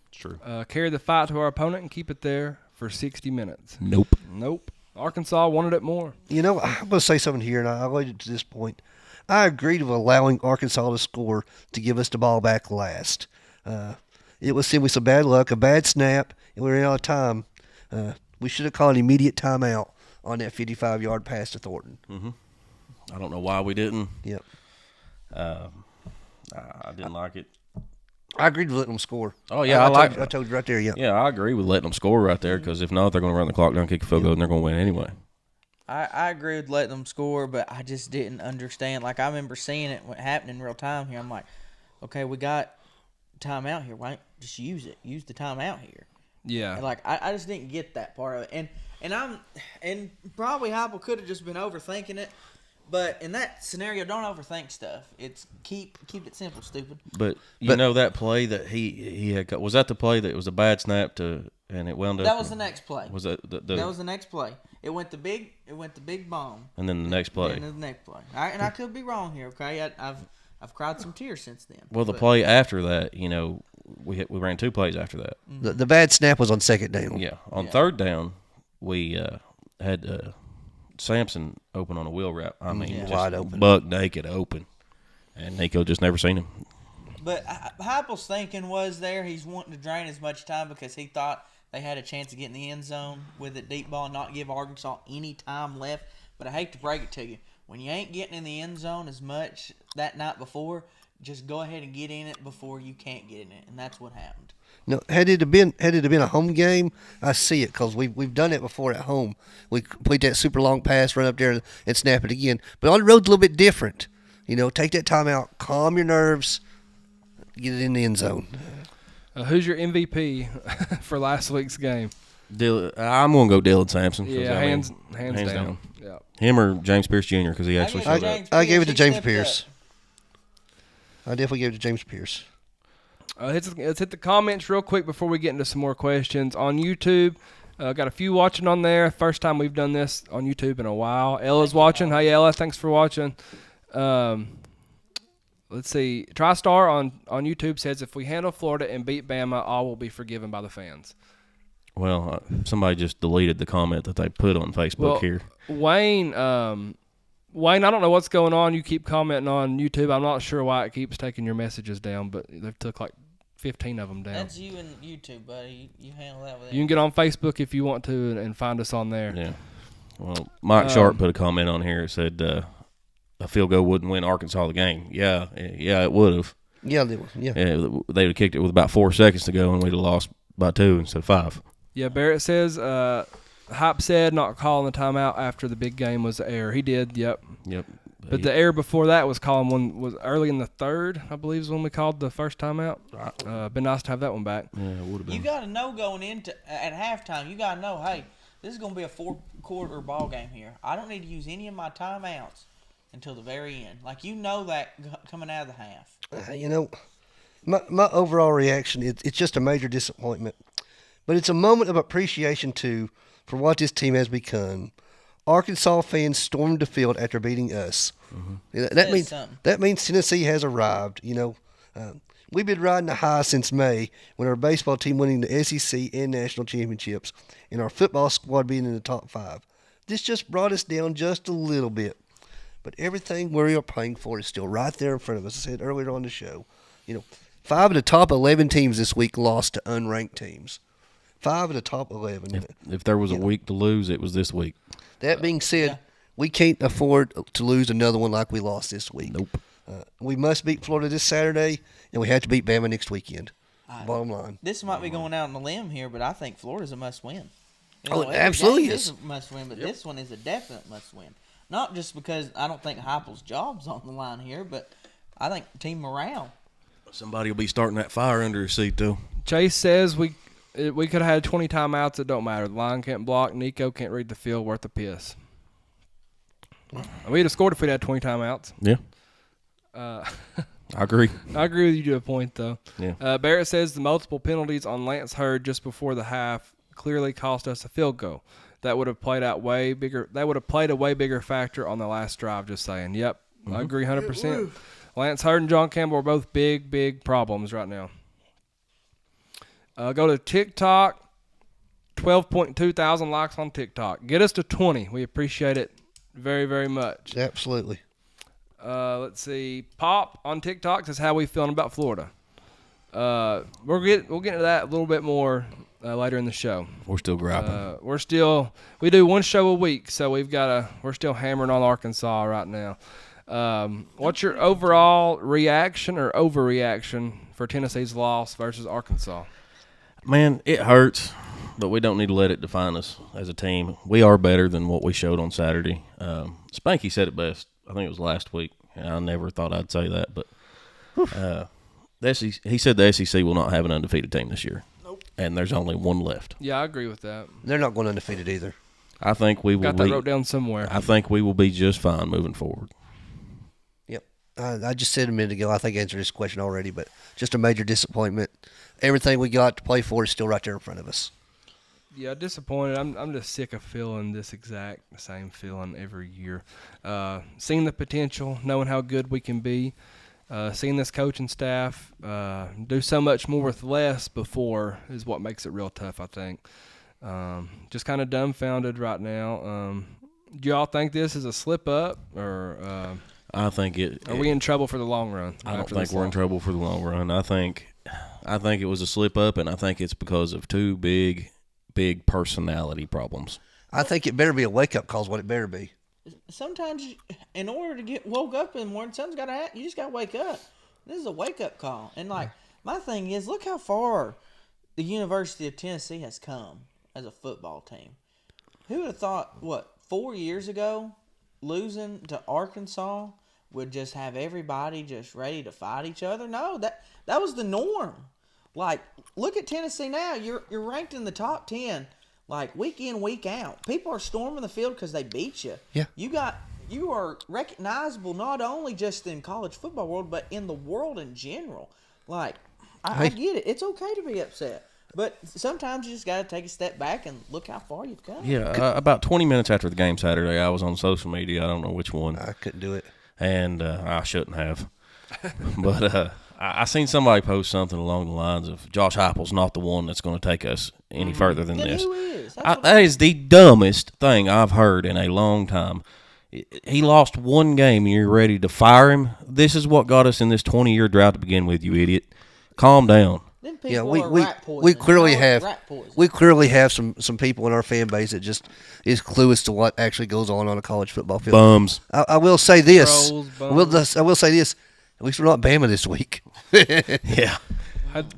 it's true. Carry the fight to our opponent and keep it there for 60 minutes. Nope. Arkansas wanted it more. I'm going to say something here, and I alluded to this point. I agreed with allowing Arkansas to score to give us the ball back last. it was simply some bad luck, a bad snap, and we ran out of time. We should have called an immediate timeout on that 55-yard pass to Thornton. Mm-hmm. I don't know why we didn't. Yep. I didn't like it. I agreed with letting them score. Oh, yeah, I told you right there, yeah. Yeah, I agree with letting them score right there because if not, they're going to run the clock down, kick a field goal, and they're going to win anyway. I agree with letting them score, but I just didn't understand. Like, I remember seeing it happen in real time here. I'm like, okay, we got timeout here. Why don't you just use it? Use the timeout here. Yeah. And like, I just didn't get that part of it. And probably Heupel could have just been overthinking it. But in that scenario, don't overthink stuff. It's keep it simple, stupid. But you know that play that he had, was that the play that was a bad snap and it wound up? That was the next play. Was that that was the next play? It went the big bomb. And then the next play. And then the next play. And I could be wrong here. Okay, I've cried some tears since then. Well, the play after that, we ran 2 plays after that. Mm-hmm. The bad snap was on second down. Yeah, on third down, we had Sampson open on a wheel route. I mean, just wide open, buck naked open, and Nico just never seen him. But Heupel's thinking was there he's wanting to drain as much time because he thought they had a chance of getting the end zone with a deep ball and not give Arkansas any time left. But I hate to break it to you, when you ain't getting in the end zone as much that night before, just go ahead and get in it before you can't get in it, and that's what happened. No, had it have been a home game, I see it because we've done it before at home. We complete that super long pass, run up there and snap it again. But on the road's a little bit different. Take that time out, calm your nerves, get it in the end zone. Who's your MVP for last week's game? I'm going to go Dylan Sampson. Yeah, hands down. Yeah. Him or James Pierce Jr. because he actually showed up. I gave it to James Pierce. I definitely gave it to James Pierce. Let's hit the comments real quick before we get into some more questions. On YouTube, got a few watching on there. First time we've done this on YouTube in a while. Ella's watching. Hey, Ella, thanks for watching. Let's see. TriStar on YouTube says, if we handle Florida and beat Bama, all will be forgiven by the fans. Well, somebody just deleted the comment that they put on Facebook here. Wayne, I don't know what's going on. You keep commenting on YouTube. I'm not sure why it keeps taking your messages down, but they've took like 15 of them down. That's you and YouTube, buddy. You handle that with You can get on Facebook if you want to and find us on there. Yeah. Well, Mike Sharp put a comment on here. It said a field goal wouldn't win Arkansas the game. Yeah, it would have. Yeah, they would. Yeah. They would have kicked it with about 4 seconds to go, and we'd have lost by 2 instead of 5. Yeah, Barrett says, Hype said not calling the timeout after the big game was the error. He did, yep. But the error before that was early in the third, I believe, is when we called the first timeout. Been nice to have that one back. Yeah, it would have been. You got to know going into at halftime. You got to know, hey, this is going to be a 4-quarter ball game here. I don't need to use any of my timeouts until the very end. Like, that coming out of the half. My overall reaction it's just a major disappointment, but it's a moment of appreciation too for what this team has become. Arkansas fans stormed the field after beating us. Mm-hmm. That means Tennessee has arrived. We've been riding the high since May when our baseball team winning the SEC and national championships, and our football squad being in the top 5. This just brought us down just a little bit, but everything we are playing for is still right there in front of us. I said earlier on the show, 5 of the top 11 teams this week lost to unranked teams. 5 of the top 11. If there was a week to lose, it was this week. That being said, we can't afford to lose another one like we lost this week. Nope. We must beat Florida this Saturday, and we have to beat Bama next weekend. Bottom line. This might be going out on a limb here, but I think Florida's a must-win. It absolutely is. A must-win, but this one is a definite must-win. Not just because I don't think Heupel's job's on the line here, but I think team morale. Somebody will be starting that fire under his seat, though. Chase says we could have had 20 timeouts. It don't matter. The line can't block. Nico can't read the field. Worth a piss. We'd have scored if we'd had 20 timeouts. Yeah. I agree. I agree with you to a point, though. Yeah. Barrett says the multiple penalties on Lance Hurd just before the half clearly cost us a field goal. That would have played out way bigger. That would have played a way bigger factor on the last drive. Just saying. Yep. Mm-hmm. I agree 100%. Lance Hurd and John Campbell are both big problems right now. Go to TikTok. 12.2 thousand likes on TikTok. Get us to 20. We appreciate it very, very much. Absolutely. Let's see. Pop on TikTok says, how we feeling about Florida? We'll get into that a little bit more later in the show. We're still griping. We do one show a week, so we're still hammering on Arkansas right now. What's your overall reaction or overreaction for Tennessee's loss versus Arkansas? Man, it hurts, but we don't need to let it define us as a team. We are better than what we showed on Saturday. Spanky said it best. I think it was last week. I never thought I'd say that, but he said the SEC will not have an undefeated team this year. Nope. And there's only one left. Yeah, I agree with that. They're not going undefeated either. I think we will. Got that wrote down somewhere. I think we will be just fine moving forward. Yep. I just said a minute ago, I think I answered this question already, but just a major disappointment. Everything we got to play for is still right there in front of us. Yeah, disappointed. I'm just sick of feeling this exact same feeling every year. Seeing the potential, knowing how good we can be, seeing this coaching staff do so much more with less before is what makes it real tough, I think. Just kind of dumbfounded right now. Do y'all think this is a slip up, or I think are we in trouble for the long run? I don't think we're in trouble for the long run. I think it was a slip up, and I think it's because of two big personality problems. I think it better be a wake up call. Is what it better be. Sometimes, in order to get woke up in the morning, something's got to happen. You just got to wake up. This is a wake up call. And my thing is, look how far the University of Tennessee has come as a football team. Who would have thought, 4 years ago, losing to Arkansas would just have everybody just ready to fight each other? No, that was the norm. Look at Tennessee now. You're ranked in the top 10, week in, week out. People are storming the field because they beat you. Yeah. You are recognizable not only just in college football world, but in the world in general. I get it. It's okay to be upset. But sometimes you just got to take a step back and look how far you've come. Yeah, about 20 minutes after the game Saturday, I was on social media. I don't know which one. I couldn't do it. And I shouldn't have. But I seen somebody post something along the lines of Josh Heupel's not the one that's going to take us any further than this. Who is? That is the dumbest thing I've heard in a long time. He lost one game and you're ready to fire him? This is what got us in this 20-year drought to begin with, you idiot. Calm down. Yeah, we clearly have some people in our fan base that just is clueless to what actually goes on a college football field. Bums. I will say this. Trolls, I will say this. At least we're not Bama this week. Yeah.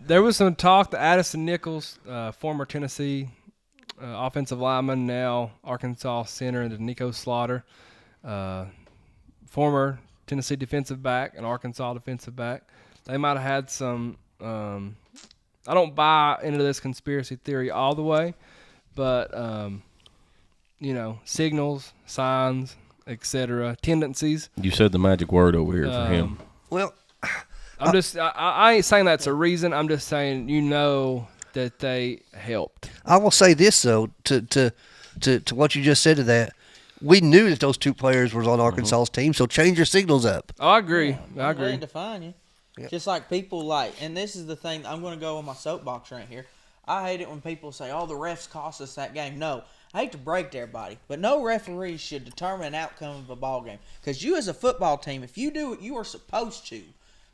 There was some talk that Addison Nichols, former Tennessee offensive lineman, now Arkansas center, and Nico Slaughter, former Tennessee defensive back and Arkansas defensive back. They might have had some I don't buy into this conspiracy theory all the way, but signals, signs, etc., tendencies. You said the magic word over here for him. Well, I ain't saying that's a reason. I'm just saying that they helped. I will say this though, to what you just said to that, we knew that those two players were on Arkansas's team, so change your signals up. Oh, I agree. Yeah, I agree. To define you. Yep. Just like people and this is the thing, I'm going to go on my soapbox right here. I hate it when people say, the refs cost us that game. No, I hate to break it to everybody, but no referee should determine an outcome of a ball game. Because you as a football team, if you do what you are supposed to,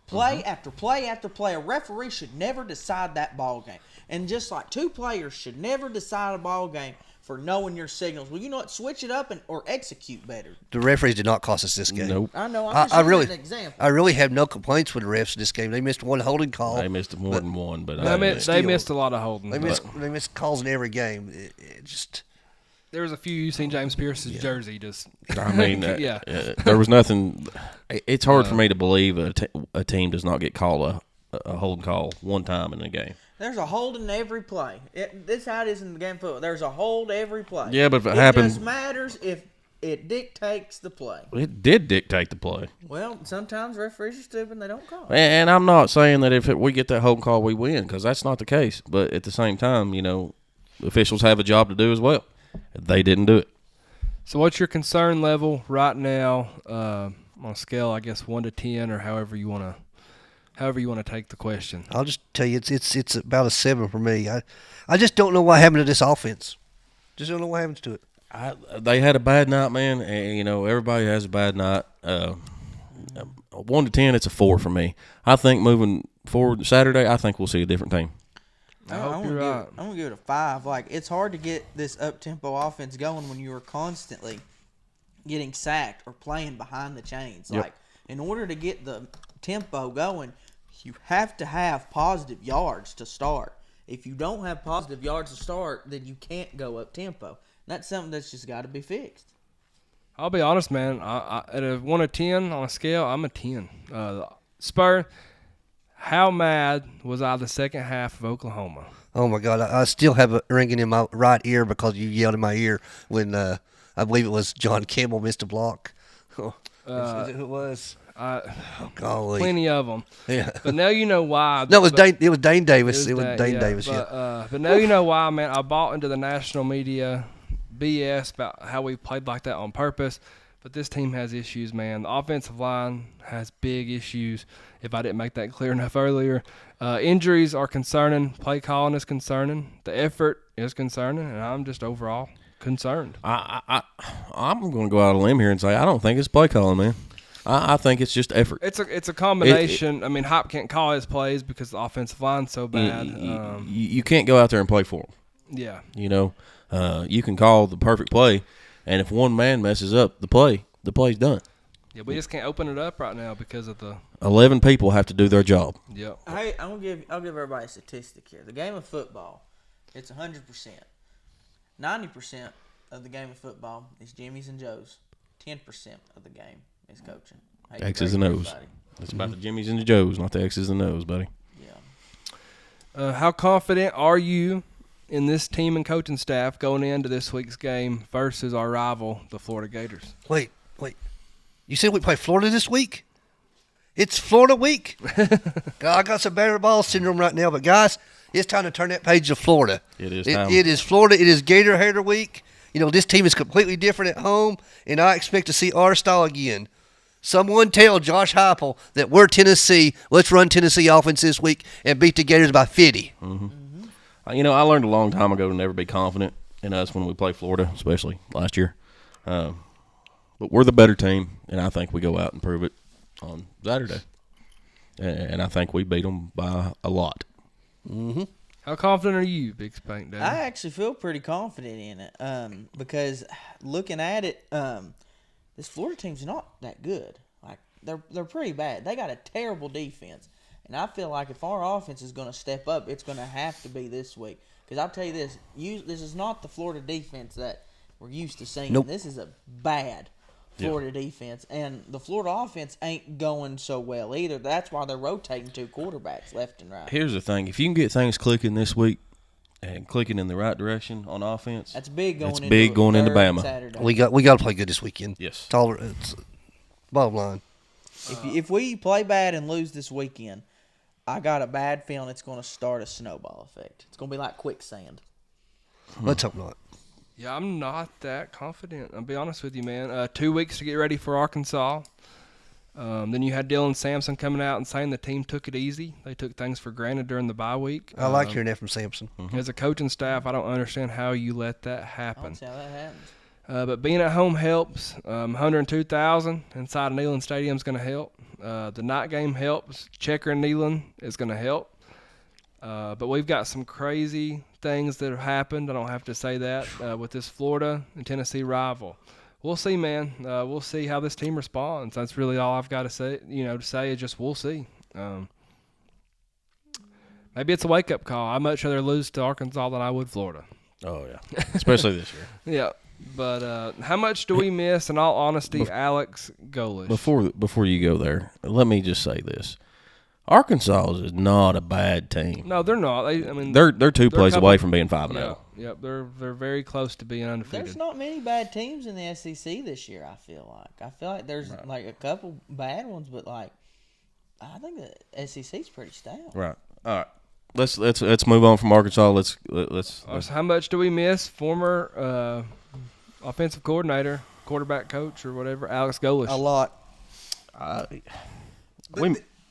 play after play after play, a referee should never decide that ball game. And just like two players should never decide a ball game for knowing your signals. Well, you know what? Switch it up or execute better. The referees did not cost us this game. Nope. I know. I'm just using an example. I really have no complaints with the refs in this game. They missed one holding call. They missed more than one, but they missed a lot of holding. They missed calls in every game. It just. There was a few you seen James Pierce's jersey just. I mean, yeah. There was nothing. It's hard for me to believe a team does not get called a holding call one time in a game. There's a hold in every play. This is how it is in the game of football. There's a hold every play. Yeah, but if it happens, just matters if it dictates the play. It did dictate the play. Well, sometimes referees are stupid and they don't call. And I'm not saying that if we get that holding call, we win, because that's not the case. But at the same time, officials have a job to do as well. They didn't do it. So what's your concern level right now on a scale, I guess, 1 to 10, or however you want to take the question? I'll just tell you, it's about a 7 for me. I just don't know what happened to this offense. Just don't know what happens to it. They had a bad night, man. And, everybody has a bad night. 1 to 10, it's a 4 for me. I think moving for Saturday, I think we'll see a different team. I hope you're right. I'm gonna give it a 5. Like, it's hard to get this up tempo offense going when you are constantly getting sacked or playing behind the chains. Yep. Like, in order to get the tempo going, you have to have positive yards to start. If you don't have positive yards to start, then you can't go up tempo. That's something that's just got to be fixed. I'll be honest, man. At a 1 to 10 on a scale, I'm a 10. Spur, how mad was I the second half of Oklahoma? Oh, my God. I still have it ringing in my right ear because you yelled in my ear when I believe it was John Campbell missed a block. Is it who it was? Golly. Plenty of them. Yeah. But now you know why. No, it was Dane Davis. It was Dane Davis, But now you know why, man. I bought into the national media BS about how we played like that on purpose. But this team has issues, man. The offensive line has big issues, if I didn't make that clear enough earlier. Injuries are concerning. Play calling is concerning. The effort is concerning. And I'm just overall concerned. I'm going to go out on a limb here and say I don't think it's play calling, man. I think it's just effort. It's a combination. I mean, Hop can't call his plays because the offensive line's so bad. You can't go out there and play for him. Yeah. You know, you can call the perfect play, and if one man messes up the play's done. Yeah, we just can't open it up right now because of the 11 people have to do their job. Yep. Hey, I'll give everybody a statistic here. The game of football, it's 100%. 90% of the game of football is Jimmy's and Joe's. 10% of the game is coaching. Hey, X's and O's. It's about the Jimmys and the Joes, not the X's and O's, buddy. Yeah. How confident are you in this team and coaching staff going into this week's game versus our rival, the Florida Gators? Wait. You said we play Florida this week? It's Florida week. God, I got some battered ball syndrome right now, but guys, it's time to turn that page to Florida. It is time. It is Florida. It is Gator Hater week. You know, this team is completely different at home, and I expect to see our style again. Someone tell Josh Heupel that we're Tennessee. Let's run Tennessee offense this week and beat the Gators by 50. Mm-hmm. You know, I learned a long time ago to never be confident in us when we play Florida, especially last year. But we're the better team, and I think we go out and prove it on Saturday. And I think we beat them by a lot. Mm-hmm. How confident are you, Big Spank Daddy? I actually feel pretty confident in it because looking at it, this Florida team's not that good. Like they're pretty bad. They got a terrible defense, and I feel like if our offense is going to step up, it's going to have to be this week. Because I'll tell you this: this is not the Florida defense that we're used to seeing. Nope. This is a bad Florida defense, and the Florida offense ain't going so well either. That's why they're rotating 2 quarterbacks left and right. Here's the thing. If you can get things clicking this week and clicking in the right direction on offense, That's big going. into Bama. Saturday. We got to play good this weekend. Yes. It's bottom line. If we play bad and lose this weekend, I got a bad feeling it's going to start a snowball effect. It's going to be like quicksand. Let's hope not. Yeah, I'm not that confident. I'll be honest with you, man. 2 weeks to get ready for Arkansas. Then you had Dylan Sampson coming out and saying the team took it easy. They took things for granted during the bye week. I like hearing that from Sampson. As a coaching staff, I don't understand how you let that I happen. don't see how that happens. But being at home helps. 102,000 inside of Neyland Stadium is going to help. The night game helps. Checker and Neyland is going to help. But we've got some crazy things that have happened. I don't have to say that with this Florida and Tennessee rival. We'll see, man. We'll see how this team responds. That's really all I've got to say. To say is just we'll see. Maybe it's a wake-up call. I'd much rather lose to Arkansas than I would Florida. Oh, yeah. Especially this year. Yeah. But how much do we miss, in all honesty, Alex Golish? Before you go there, let me just say this. Arkansas is not a bad team. No, they're not. They're 2 plays away from being 5-0. Yep, they're very close to being undefeated. There's not many bad teams in the SEC this year, I feel like there's like a couple bad ones, but like I think the SEC's pretty stout. Right. All right. Let's move on from Arkansas. Let's So how much do we miss former offensive coordinator, quarterback coach, or whatever, Alex Golish? A lot.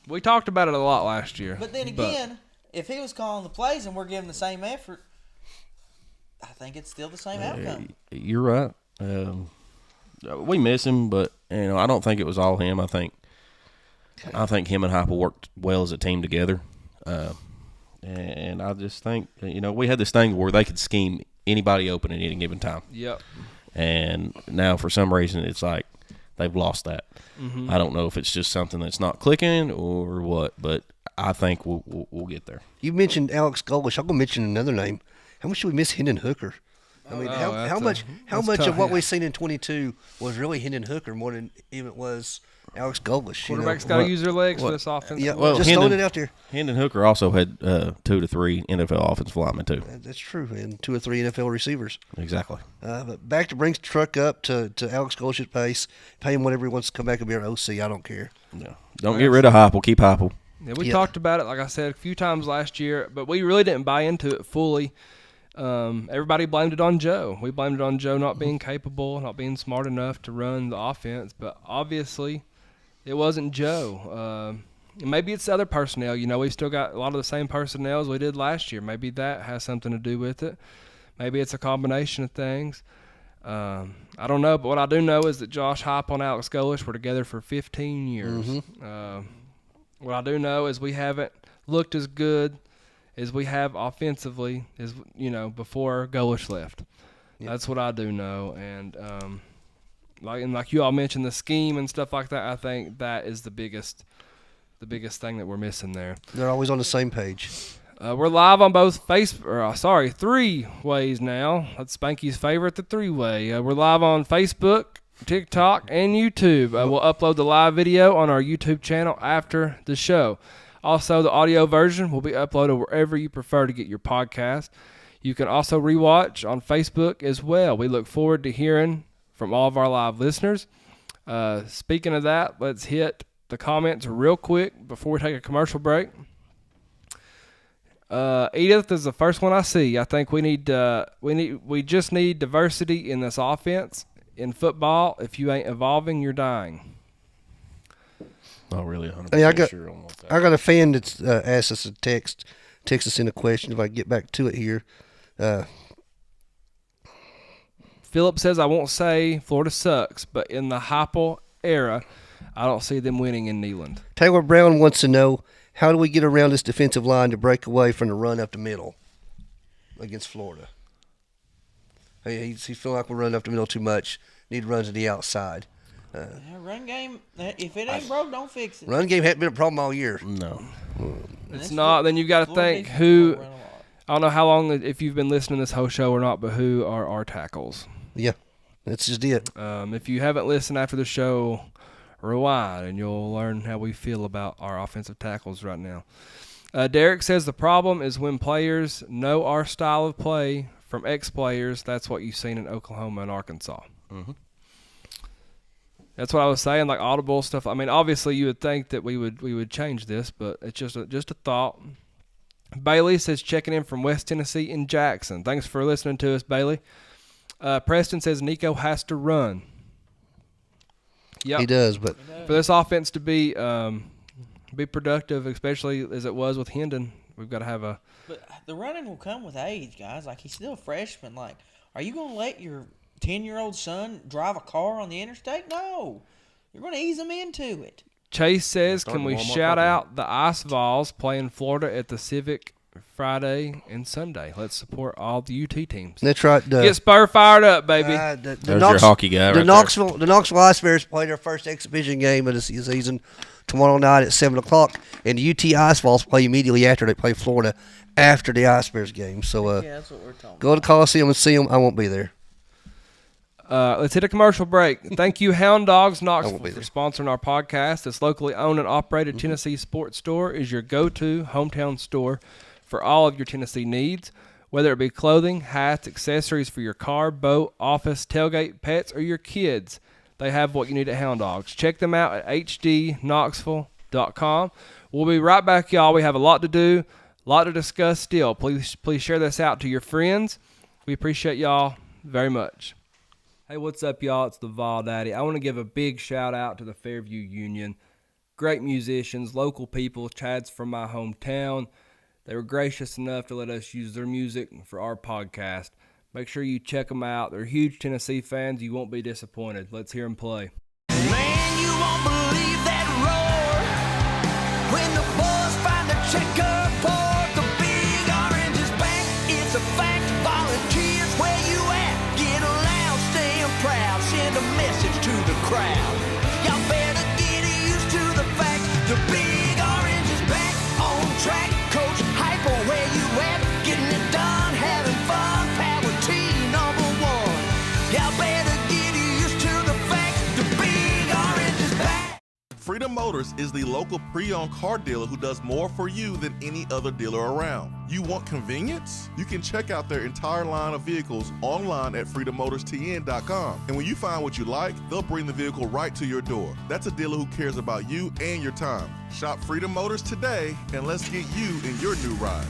We talked about it a lot last year. But then again, if he was calling the plays and we're giving the same effort, I think it's still the same outcome. You're right. We miss him, but I don't think it was all him. I think I think him and Heupel worked well as a team together. And I just think, we had this thing where they could scheme anybody open at any given time. Yep. And now for some reason it's like they've lost that. Mm-hmm. I don't know if it's just something that's not clicking or what, but I think we'll get there. You mentioned Alex Golesh. I'm going to mention another name. How much should we miss Hendon Hooker? I mean, how much tough, of what we've seen in 22 was really Hendon Hooker more than even it was Alex Golesh? Quarterbacks got to use their legs for this offense. Yeah, just throwing it out there. Hendon Hooker also had 2 to 3 NFL offensive linemen too. That's true, and 2 or 3 NFL receivers. Exactly. But back to bring the truck up to Alex Golesh's pace, pay him whatever he wants to come back and be our OC. I don't care. No, don't get rid of Heupel. Keep Heupel. Yeah, we talked about it, like I said, a few times last year, but we really didn't buy into it fully. Everybody blamed it on Joe. We blamed it on Joe not being capable, not being smart enough to run the offense. But obviously, it wasn't Joe. Maybe it's other personnel. We've still got a lot of the same personnel as we did last year. Maybe that has something to do with it. Maybe it's a combination of things. I don't know, but what I do know is that Josh Heupel and Alex Golesh were together for 15 years. Mm-hmm. What I do know is we haven't looked as good as we have offensively as before Golesh left. Yep. That's what I do know, and like you all mentioned, the scheme and stuff like that. I think that is the biggest thing that we're missing there. They're always on the same page. We're live on both three ways now. That's Spanky's favorite, the 3-way. We're live on Facebook, TikTok, and YouTube. We'll upload the live video on our YouTube channel after the show. Also, the audio version will be uploaded wherever you prefer to get your podcast. You can also rewatch on Facebook as well. We look forward to hearing from all of our live listeners. Speaking of that, let's hit the comments real quick before we take a commercial break. Edith is the first one I see. I think we just need diversity in this offense. In football, if you ain't evolving, you're dying. Not really 100% sure on what that. I got a fan that's asked us to text us in a question. If I get back to it here. Philip says, I won't say Florida sucks, but in the Heupel era, I don't see them winning in Neyland. Taylor Brown wants to know, how do we get around this defensive line to break away from the run up the middle against Florida? He's feeling like we're running up the middle too much. Need to run to the outside. Run game, if it ain't broke, don't fix it. Run game hasn't been a problem all year. No. It's not. Then you've got to think who – I don't know how long, if you've been listening to this whole show or not, but who are our tackles? Yeah, that's just it. If you haven't listened after the show, rewind, and you'll learn how we feel about our offensive tackles right now. Derek says the problem is when players know our style of play from ex-players. That's what you've seen in Oklahoma and Arkansas. Mm-hmm. That's what I was saying, like audible stuff. I mean, obviously you would think that we would change this, but it's just a thought. Bailey says checking in from West Tennessee in Jackson. Thanks for listening to us, Bailey. Preston says Nico has to run. Yep. He does, but for this offense to be productive, especially as it was with Hendon, we've got to have a. But the running will come with age, guys. Like, he's still a freshman. Like, are you going to let your 10-year-old son drive a car on the interstate? No. You're going to ease him into it. Chase says, can we shout out the Ice Vawls playing Florida at the Civic Friday and Sunday? Let's support all the UT teams. That's right. Get Spur fired up, baby. There's your hockey guy right there. The Knoxville Ice Bears play their first exhibition game of the season tomorrow night at 7 o'clock, and the UT Ice Balls play immediately after they play Florida after the Ice Bears game. So that's what we're talking go to the Coliseum and see them. I won't be there. Let's hit a commercial break. Thank you, Hound Dogs Knoxville, for sponsoring our podcast. This locally owned and operated Tennessee sports store is your go-to hometown store for all of your Tennessee needs, whether it be clothing, hats, accessories for your car, boat, office, tailgate, pets, or your kids. They have what you need at Hound Dogs. Check them out at hdknoxville.com. We'll be right back, y'all. We have a lot to do, a lot to discuss still. Please share this out to your friends. We appreciate y'all very much. Hey, what's up, y'all? It's the Vawl Daddy. I want to give a big shout-out to the Fairview Union. Great musicians, local people, Chad's from my hometown. They were gracious enough to let us use their music for our podcast. Make sure you check them out. They're huge Tennessee fans. You won't be disappointed. Let's hear them play. Man, you won't believe that roar. When the boys find the checkerboard, the big orange is back. It's a fact. Volunteers, where you at? Get loud, staying proud. Send a message to the crowd. Y'all better get used to the fact. The big orange is back on track. Coach Hyper, where you at? Getting it done, having fun. Power team #1. Y'all better get used to the fact. The big orange is back. Freedom Motors is the local pre-owned car dealer who does more for you than any other dealer around. You want convenience? You can check out their entire line of vehicles online at freedommotors.tn.com. And when you find what you like, they'll bring the vehicle right to your door. That's a dealer who cares about you and your time. Shop Freedom Motors today, and let's get you in your new ride.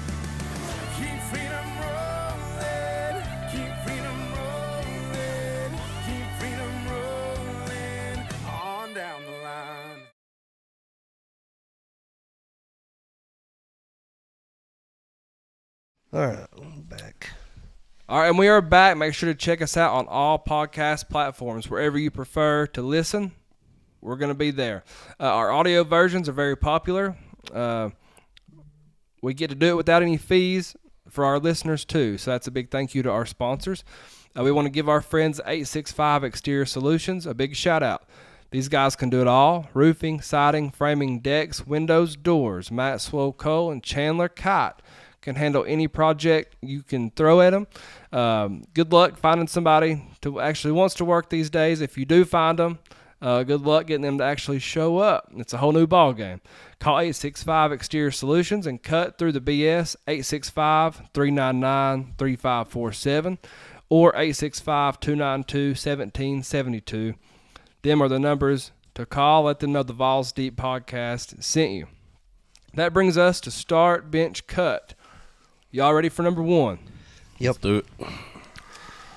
Keep freedom rolling, keep freedom rolling, keep freedom rolling on down the line. All right, I'm back. All right, and we are back. Make sure to check us out on all podcast platforms. Wherever you prefer to listen, we're going to be there. Our audio versions are very popular. We get to do it without any fees for our listeners, too. So that's a big thank you to our sponsors. We want to give our friends 865 Exterior Solutions a big shout-out. These guys can do it all: roofing, siding, framing, decks, windows, doors. Maxwell Cole and Chandler Kite can handle any project you can throw at them. Good luck finding somebody who actually wants to work these days. If you do find them, good luck getting them to actually show up. It's a whole new ball game. Call 865 Exterior Solutions and cut through the BS. 865-399-3547 or 865-292-1772. Them are the numbers to call. Let them know the Vawls Deep Podcast sent you. That brings us to start, bench, cut. Y'all ready for number one? Yep. Let's do it.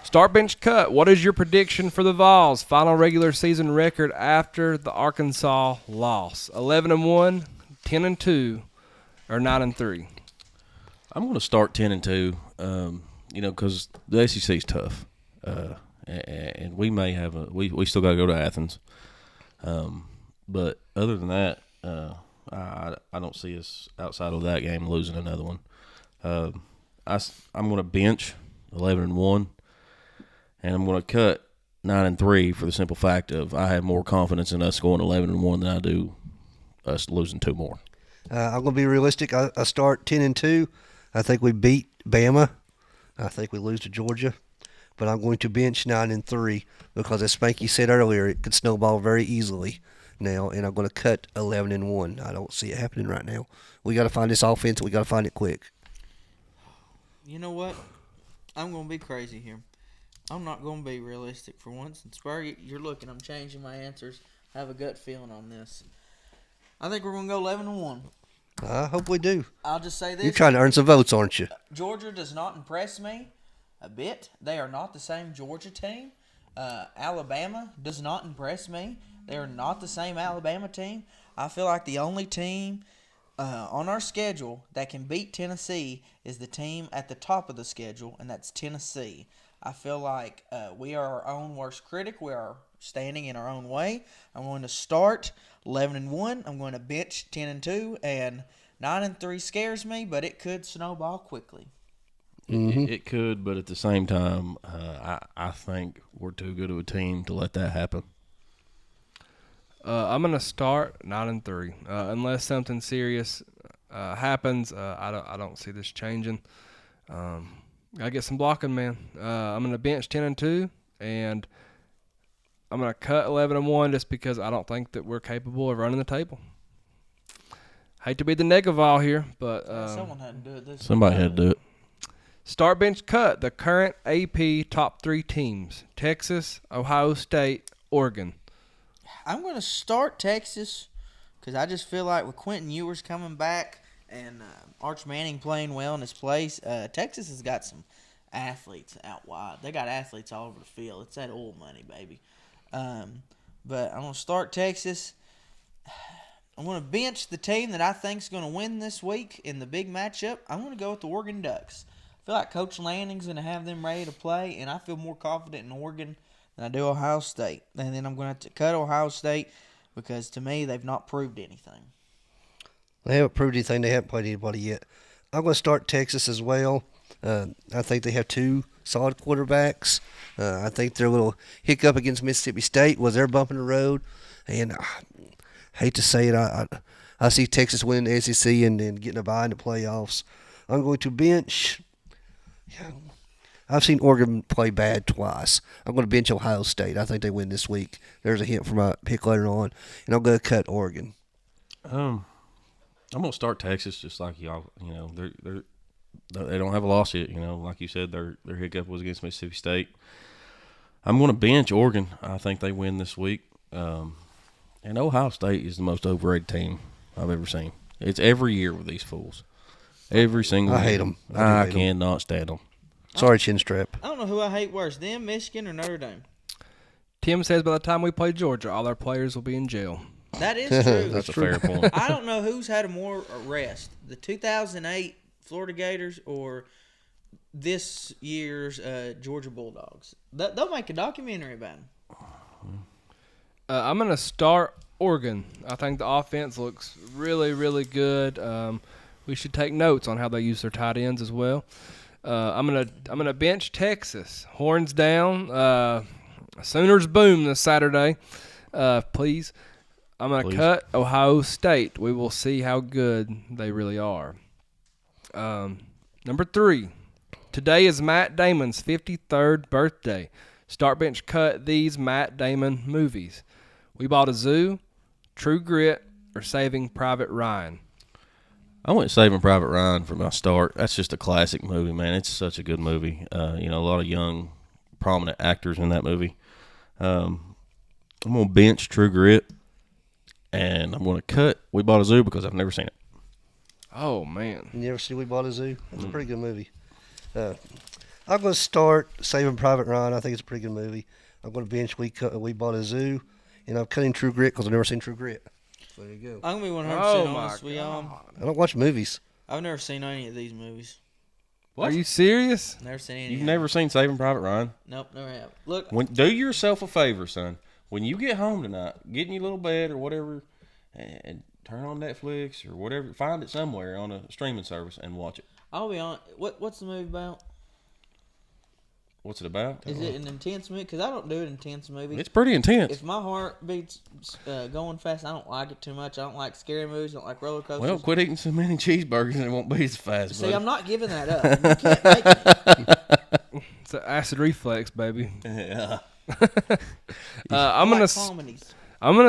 Start, bench, cut. What is your prediction for the Vawls' final regular season record after the Arkansas loss? 11-1, 10-2, or 9-3? I'm going to start 10-2. Because the SEC is tough, and we may have we still got to go to Athens. But other than that, I don't see us outside of that game losing another one. I'm going to bench 11-1, and I'm going to cut 9-3 for the simple fact of I have more confidence in us going 11-1 than I do us losing two more. I'm going to be realistic. I start 10-2. I think we beat Bama. I think we lose to Georgia. But I'm going to bench 9-3 because, as Spanky said earlier, it could snowball very easily now, and I'm going to cut 11-1. I don't see it happening right now. We got to find this offense. We got to find it quick. You know what? I'm going to be crazy here. I'm not going to be realistic for once. And Spur, you're looking. I'm changing my answers. I have a gut feeling on this. I think we're going to go 11-1. I hope we do. I'll just say this. You're trying to earn some votes, aren't you? Georgia does not impress me a bit. They are not the same Georgia team. Alabama does not impress me. They are not the same Alabama team. I feel like the only team on our schedule that can beat Tennessee is the team at the top of the schedule, and that's Tennessee. I feel like we are our own worst critic. We are standing in our own way. I'm going to start 11-1. I'm going to bench 10-2, and 9-3 scares me, but it could snowball quickly. Mm-hmm. It could, but at the same time, I think we're too good of a team to let that happen. I'm going to start 9-3. Unless something serious happens, I don't see this changing. Gotta get some blocking, man. I'm going to bench 10-2, and I'm going to cut 11-1 just because I don't think that we're capable of running the table. Hate to be the negaval here, but someone had to do it this somebody had to do it. Start, bench, cut. The current AP top three teams: Texas, Ohio State, Oregon. I'm going to start Texas because I just feel like with Quentin Ewers coming back and Arch Manning playing well in his place, Texas has got some athletes out wide. They got athletes all over the field. It's that oil money, baby. But I'm going to start Texas. I'm going to bench the team that I think is going to win this week in the big matchup. I'm going to go with the Oregon Ducks. I feel like Coach Lanning's going to have them ready to play, and I feel more confident in Oregon than I do Ohio State. And then I'm going to have to cut Ohio State because, to me, they've not proved anything. They haven't proved anything. They haven't played anybody yet. I'm going to start Texas as well. I think they have 2 solid quarterbacks. I think their little hiccup against Mississippi State was their bump in the road. And I hate to say it, I see Texas winning the SEC and then getting a bye in the playoffs. I'm going to bench. I've seen Oregon play bad twice. I'm going to bench Ohio State. I think they win this week. There's a hint for my pick later on. And I'm going to cut Oregon. I'm gonna start Texas just like y'all. You know, they don't have a loss yet. You know, like you said, their hiccup was against Mississippi State. I'm gonna bench Oregon. I think they win this week. And Ohio State is the most overrated team I've ever seen. It's every year with these fools. Every single year. I hate them. I cannot stand them. Sorry, Chinstrap. I don't know who I hate worse, them, Michigan, or Notre Dame. Tim says by the time we play Georgia, all our players will be in jail. That is true. That's a fair point. I don't know who's had a more arrest, the 2008 Florida Gators or this year's Georgia Bulldogs. They'll make a documentary about them. I'm going to start Oregon. I think the offense looks really, really good. We should take notes on how they use their tight ends as well. I'm gonna bench Texas. Horns down. Sooners boom this Saturday. Please. I'm going to cut Ohio State. We will see how good they really are. Number 3. Today is Matt Damon's 53rd birthday. Start bench cut these Matt Damon movies. We Bought a Zoo, True Grit, or Saving Private Ryan. I went Saving Private Ryan for my start. That's just a classic movie, man. It's such a good movie. A lot of young, prominent actors in that movie. I'm going to bench True Grit. And I'm going to cut We Bought a Zoo because I've never seen it. Oh, man. You ever see We Bought a Zoo? That's a pretty good movie. I'm going to start Saving Private Ryan. I think it's a pretty good movie. I'm going to bench We Bought a Zoo. And I'm cutting True Grit because I've never seen True Grit. So there you go. I'm going to be 100% honest with y'all. I don't watch movies. I've never seen any of these movies. What? Are you serious? Never seen any. You've never seen Saving Private Ryan? Nope, never have. Look. Do yourself a favor, son. When you get home tonight, get in your little bed or whatever, and turn on Netflix or whatever, find it somewhere on a streaming service and watch it. I'll be honest. What's the movie about? What's it about? Is it an intense movie? Because I don't do an intense movie. It's pretty intense. If my heart beats going fast, I don't like it too much. I don't like scary movies. I don't like roller coasters. Well, quit eating so many cheeseburgers and it won't be as fast. See, buddy. I'm not giving that up. You can't make me. It's an acid reflex, baby. Yeah. I'm gonna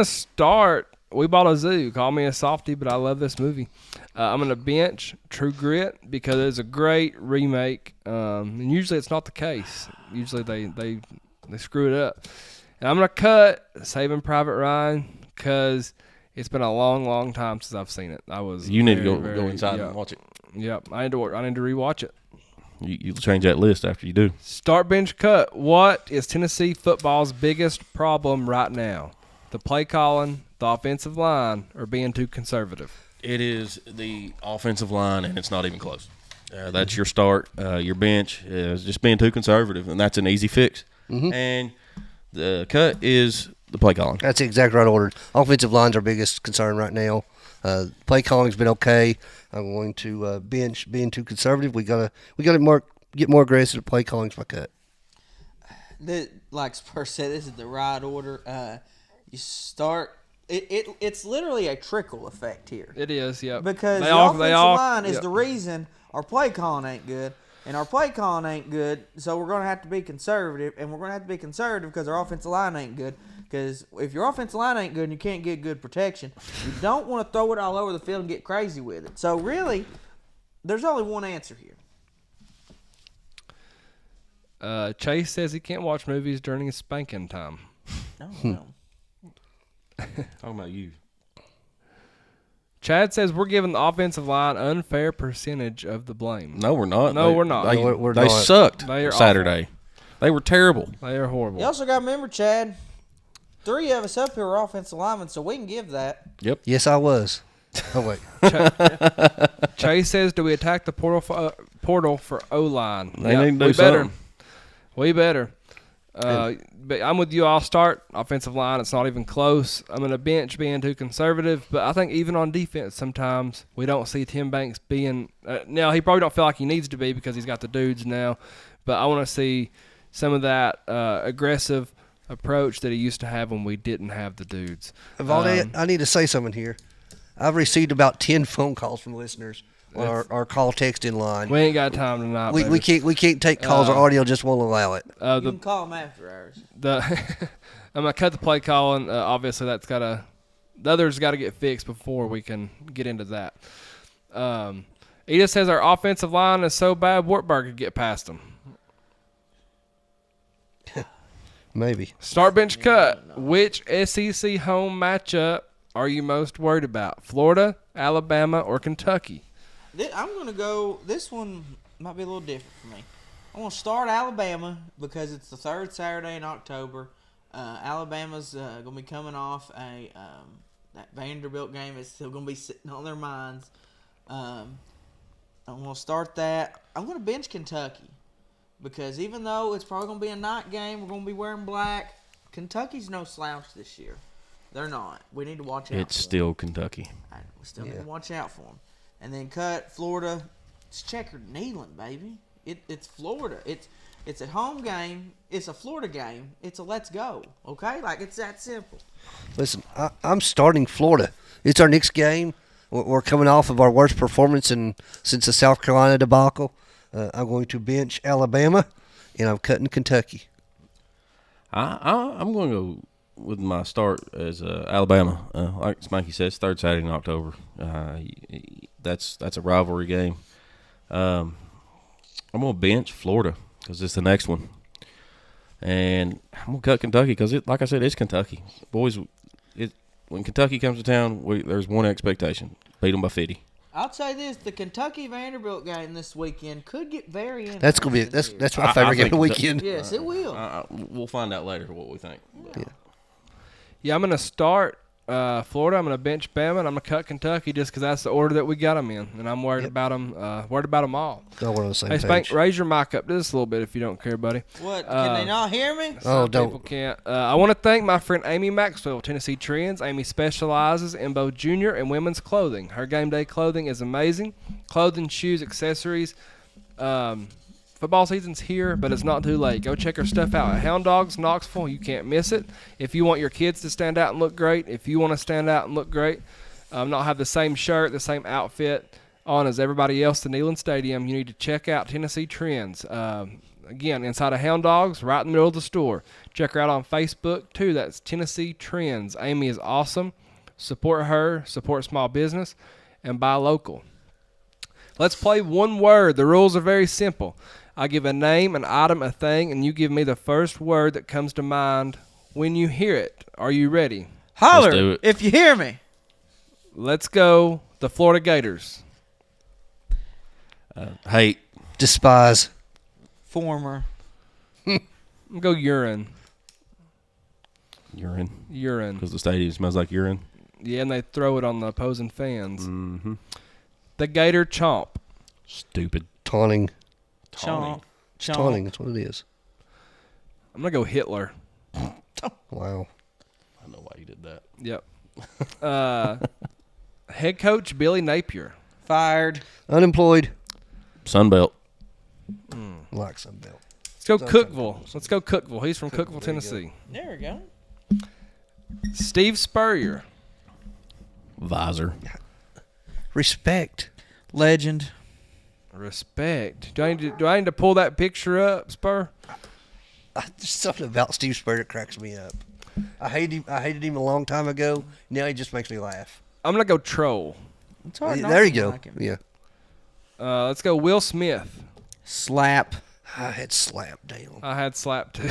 start We Bought a Zoo. Call me a softie, but I love this movie. I'm gonna bench True Grit because it's a great remake. And usually it's not the case. Usually they screw it up. And I'm gonna cut Saving Private Ryan because it's been a long, long time since I've seen it. You need to go inside and watch it. Yep, I need to rewatch it. You'll change that list after you do. Start bench cut. What is Tennessee football's biggest problem right now? The play calling, the offensive line, or being too conservative? It is the offensive line, and it's not even close. That's your start. Your bench is just being too conservative, and that's an easy fix. Mm-hmm. And the cut is the play calling. That's the exact right order. Offensive line's our biggest concern right now. Play calling's been okay. I'm going to bench being too conservative. We gotta get more aggressive at play calling's my cut. Like Spur said, this is the right order. You start. It's literally a trickle effect here. It is, yeah. Because the offensive line is the reason our play calling ain't good, and our play calling ain't good. So we're going to have to be conservative, and we're going to have to be conservative because our offensive line ain't good. Because if your offensive line ain't good and you can't get good protection, you don't want to throw it all over the field and get crazy with it. So really, there's only one answer here. Chase says he can't watch movies during his spanking time. No. Talking about you. Chad says we're giving the offensive line unfair percentage of the blame. No, we're not. We're not. They sucked They are Saturday. awful. They were terrible. They are horrible. You also got to remember, Chad, 3 of us up here are offensive linemen, so we can give that. Yep. Yes, I was. Oh, wait. Chase says, do we attack the portal for O-line? They need to do something. We better. But I'm with you. I'll start offensive line. It's not even close. I'm going to bench being too conservative. But I think even on defense, sometimes we don't see Tim Banks being now, he probably don't feel like he needs to be because he's got the dudes now. But I want to see some of that aggressive approach that he used to have when we didn't have the dudes. Valde, I need to say something here. I've received about 10 phone calls from listeners on our call text in line. We ain't got time tonight. We can't take calls. Our audio just won't allow it. You can call them after hours. I'm gonna cut the play calling. Obviously, the others got to get fixed before we can get into that. Edith says our offensive line is so bad, Wartburg could get past them. Maybe. Start bench cut. Which SEC home matchup are you most worried about? Florida, Alabama, or Kentucky? I'm going to go – this one might be a little different for me. I'm going to start Alabama because it's the third Saturday in October. Alabama's going to be coming off that Vanderbilt game. It's still going to be sitting on their minds. I'm going to start that. I'm going to bench Kentucky because even though it's probably going to be a night game, we're going to be wearing black, Kentucky's no slouch this year. They're not. We need to watch out It's for still Kentucky. We still need to watch out for them. And then cut Florida. It's checkered kneeling, baby. It's Florida. It's a home game. It's a Florida game. It's a let's go. Okay, like it's that simple. Listen, I'm starting Florida. It's our next game. We're coming off of our worst performance since the South Carolina debacle. I'm going to bench Alabama, and I'm cutting Kentucky. I'm going to go with my start as Alabama. Like Spanky says, third Saturday in October. That's a rivalry game. I'm going to bench Florida because it's the next one. And I'm going to cut Kentucky because, like I said, it's Kentucky. Boys, when Kentucky comes to town, there's one expectation. Beat them by 50. I'll say this: the Kentucky Vanderbilt game this weekend could get very interesting. That's gonna be that's my favorite game of the weekend. Yes, it will. We'll find out later what we think. Yeah, I'm going to start Florida. I'm going to bench Bama, and I'm going to cut Kentucky just because that's the order that we got them in, and I'm worried about them. Worried about them all. All on the same hey, page. Spank, raise your mic up just a little bit if you don't care, buddy. What? Can they not hear me? Oh, People don't. can't. I want to thank my friend Amy Maxwell, Tennessee Trends. Amy specializes in both junior and women's clothing. Her game day clothing is amazing. Clothing, shoes, accessories. Football season's here, but it's not too late. Go check her stuff out at Hound Dogs, Knoxville. You can't miss it. If you want your kids to stand out and look great, if you want to stand out and look great, not have the same shirt, the same outfit on as everybody else at Neyland Stadium, you need to check out Tennessee Trends. Again, inside of Hound Dogs, right in the middle of the store. Check her out on Facebook, too. That's Tennessee Trends. Amy is awesome. Support her, support small business, and buy local. Let's play one word. The rules are very simple. I give a name, an item, a thing, and you give me the first word that comes to mind when you hear it. Are you ready? Holler Let's do it. if you hear me. Let's go the Florida Gators. Hate. Despise. Former. Go urine. Urine. Because the stadium smells like urine. Yeah, and they throw it on the opposing fans. Mm-hmm. The Gator Chomp. Stupid. Taunting. Chomp. Taunting. That's what it is. I'm going to go Hitler. Wow. I know why you did that. Yep. Head coach Billy Napier. Fired. Unemployed. Sunbelt. Like Sunbelt. Let's go Sounds Cookville. Let's go Cookville. He's from Cookville, there you go. Tennessee. There we go. Steve Spurrier. Visor. Respect. Legend. Respect. Do I need to pull that picture up, Spur? There's something about Steve Spur that cracks me up. I hated him a long time ago. Now he just makes me laugh. I'm going to go Troll. It's hard not There you to go. like him. Yeah. Let's go Will Smith. Slap. I had slapped down. I had Slap too.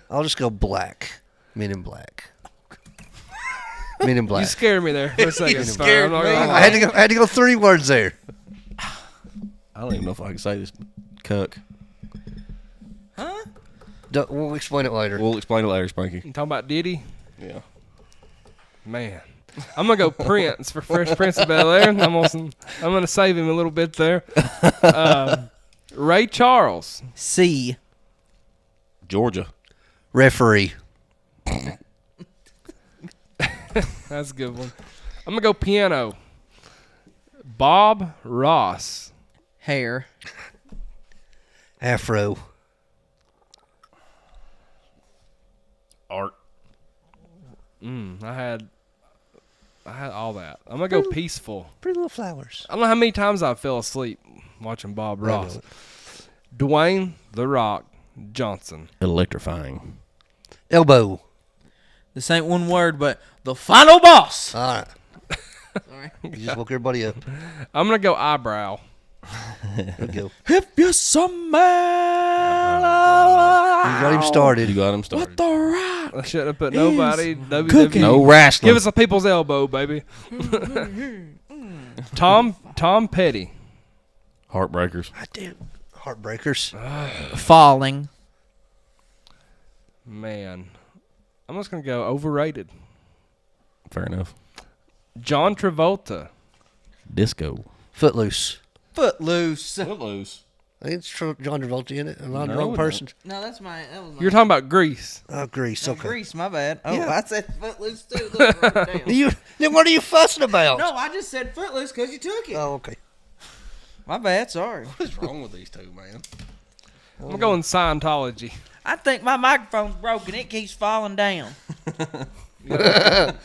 I'll just go black. Men in Black. Men in Black. You scared me there for a second. Spur. Scared I'm not me. gonna I lie. had to go 3 words there. I don't even know if I can say this. Cuck. We'll explain it later. We'll explain it later, Spanky. You talking about Diddy? Yeah. Man. I'm going to go Prince for Fresh Prince of Bel-Air. I'm going to save him a little bit there. Ray Charles. C. Georgia. Referee. That's a good one. I'm going to go piano. Bob Ross. Hair. Afro. Art. I had all that. I'm going to go peaceful. Pretty Little Flowers. I don't know how many times I fell asleep watching Bob Ross. Dwayne The Rock Johnson. Electrifying. Elbow. This ain't one word, but the final boss. All right. Sorry. You just woke everybody up. I'm going to go eyebrow. There we go. If you smell You got him started. You got him started. the rock. I shouldn't have put nobody. cooking. WWE. No wrestling. Give us a people's elbow, baby. Tom Petty. Heartbreakers. God damn. Heartbreakers. Falling. Man. I'm just going to go overrated. Fair enough. John Travolta. Disco. Footloose. Footloose. Footloose. I think it's John Travolta in it. I'm not the No, wrong no. person. No, that was my. You're talking about Grease. Oh, Grease. Okay. Grease, my bad. Oh, Yeah. I said Footloose too. Look, right down. Then what are you fussing about? No, I just said Footloose because you took it. Oh, okay. My bad, sorry. What's wrong with these two, man? I'm going Scientology. I think my microphone's broken. It keeps falling down. You got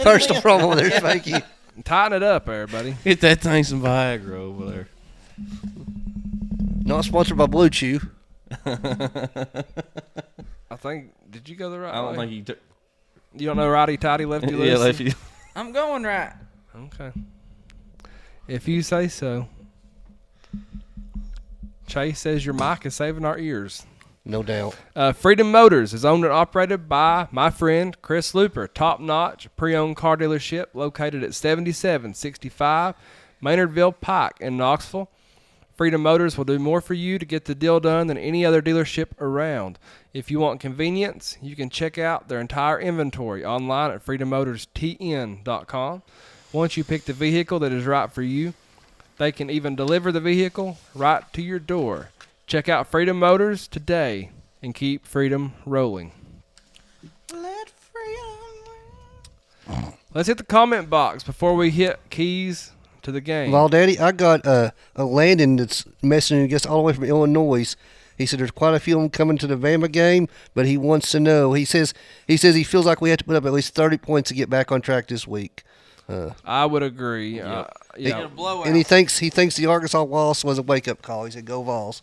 first promo there, Spanky. Tighten it up, everybody. Get that thing some Viagra over there. Not sponsored by Blue Chew. I think. Did you go the right I don't way? think he took. You don't know righty tighty, lefty loosey? Yeah, lefty. I'm going right. Okay. If you say so. Chase says your mic is saving our ears. No doubt. Freedom Motors is owned and operated by my friend Chris Looper. Top-notch pre-owned car dealership located at 7765 Maynardville Pike in Knoxville. Freedom Motors will do more for you to get the deal done than any other dealership around. If you want convenience, you can check out their entire inventory online at freedommotorstn.com. Once you pick the vehicle that is right for you, they can even deliver the vehicle right to your door. Check out Freedom Motors today and keep freedom rolling. Let freedom. Let's hit the comment box before we hit keys to the game. Well, Daddy, I got a Landon that's messaging us all the way from Illinois. He said there's quite a few of them coming to the Bama game, but he wants to know. He says he feels like we have to put up at least 30 points to get back on track this week. I would agree. Yeah. Get a blowout. And he thinks the Arkansas Walls was a wake-up call. He said, "Go Vols."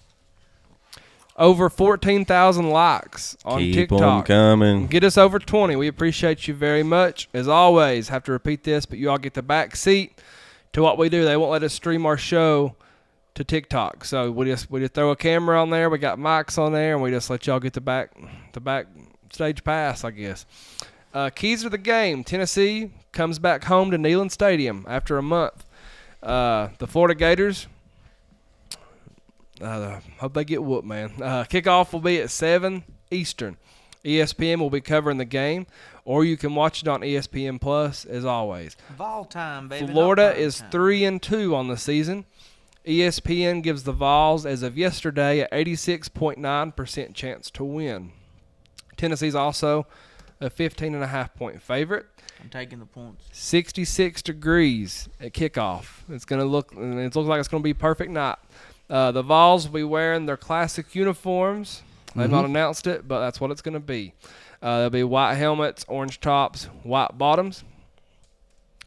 Over 14,000 likes on Keep 'em TikTok. coming. Get us over 20. We appreciate you very much. As always, have to repeat this, but you all get the back seat to what we do. They won't let us stream our show to TikTok. So we just throw a camera on there. We got mics on there, and we just let y'all get the back stage pass, I guess. Keys to the game. Tennessee comes back home to Neyland Stadium after a month. The Florida Gators, hope they get whooped, man. Kickoff will be at 7 Eastern. ESPN will be covering the game, or you can watch it on ESPN Plus as always. Vol time, baby. Florida not is time. 3-2 on the season. ESPN gives the Vawls, as of yesterday, an 86.9% chance to win. Tennessee's also a 15.5-point favorite. I'm taking the points. 66 degrees at kickoff. It looks like it's going to be a perfect night. The Vols will be wearing their classic uniforms. They've not announced it, but that's what it's going to be. There'll be white helmets, orange tops, white bottoms.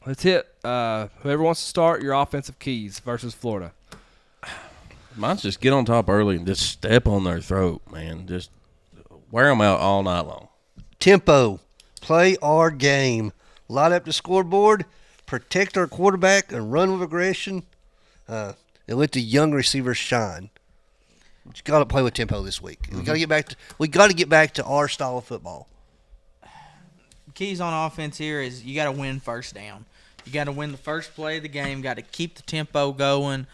Let's hit whoever wants to start your offensive keys versus Florida. Mine's just get on top early and just step on their throat, man. Just wear them out all night long. Tempo. Play our game. Light up the scoreboard. Protect our quarterback and run with aggression. And let the young receivers shine. You got to play with tempo this week. We got to get back to our style of football. Keys on offense here is you got to win first down. You got to win the first play of the game. Got to keep the tempo going.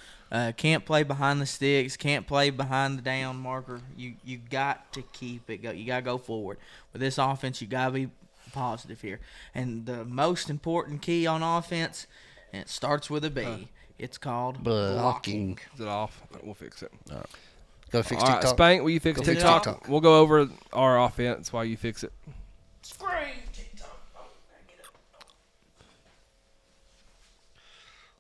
Can't play behind the sticks. Can't play behind the down marker. You got to keep it go. You got to go forward. With this offense, you got to be positive here. And the most important key on offense, and it starts with a B. It's called blocking. Blocking. Is it off? We'll fix it. Got to fix All right, TikTok. Spank, will you fix Go fix TikTok? TikTok. We'll go over our offense while you fix it.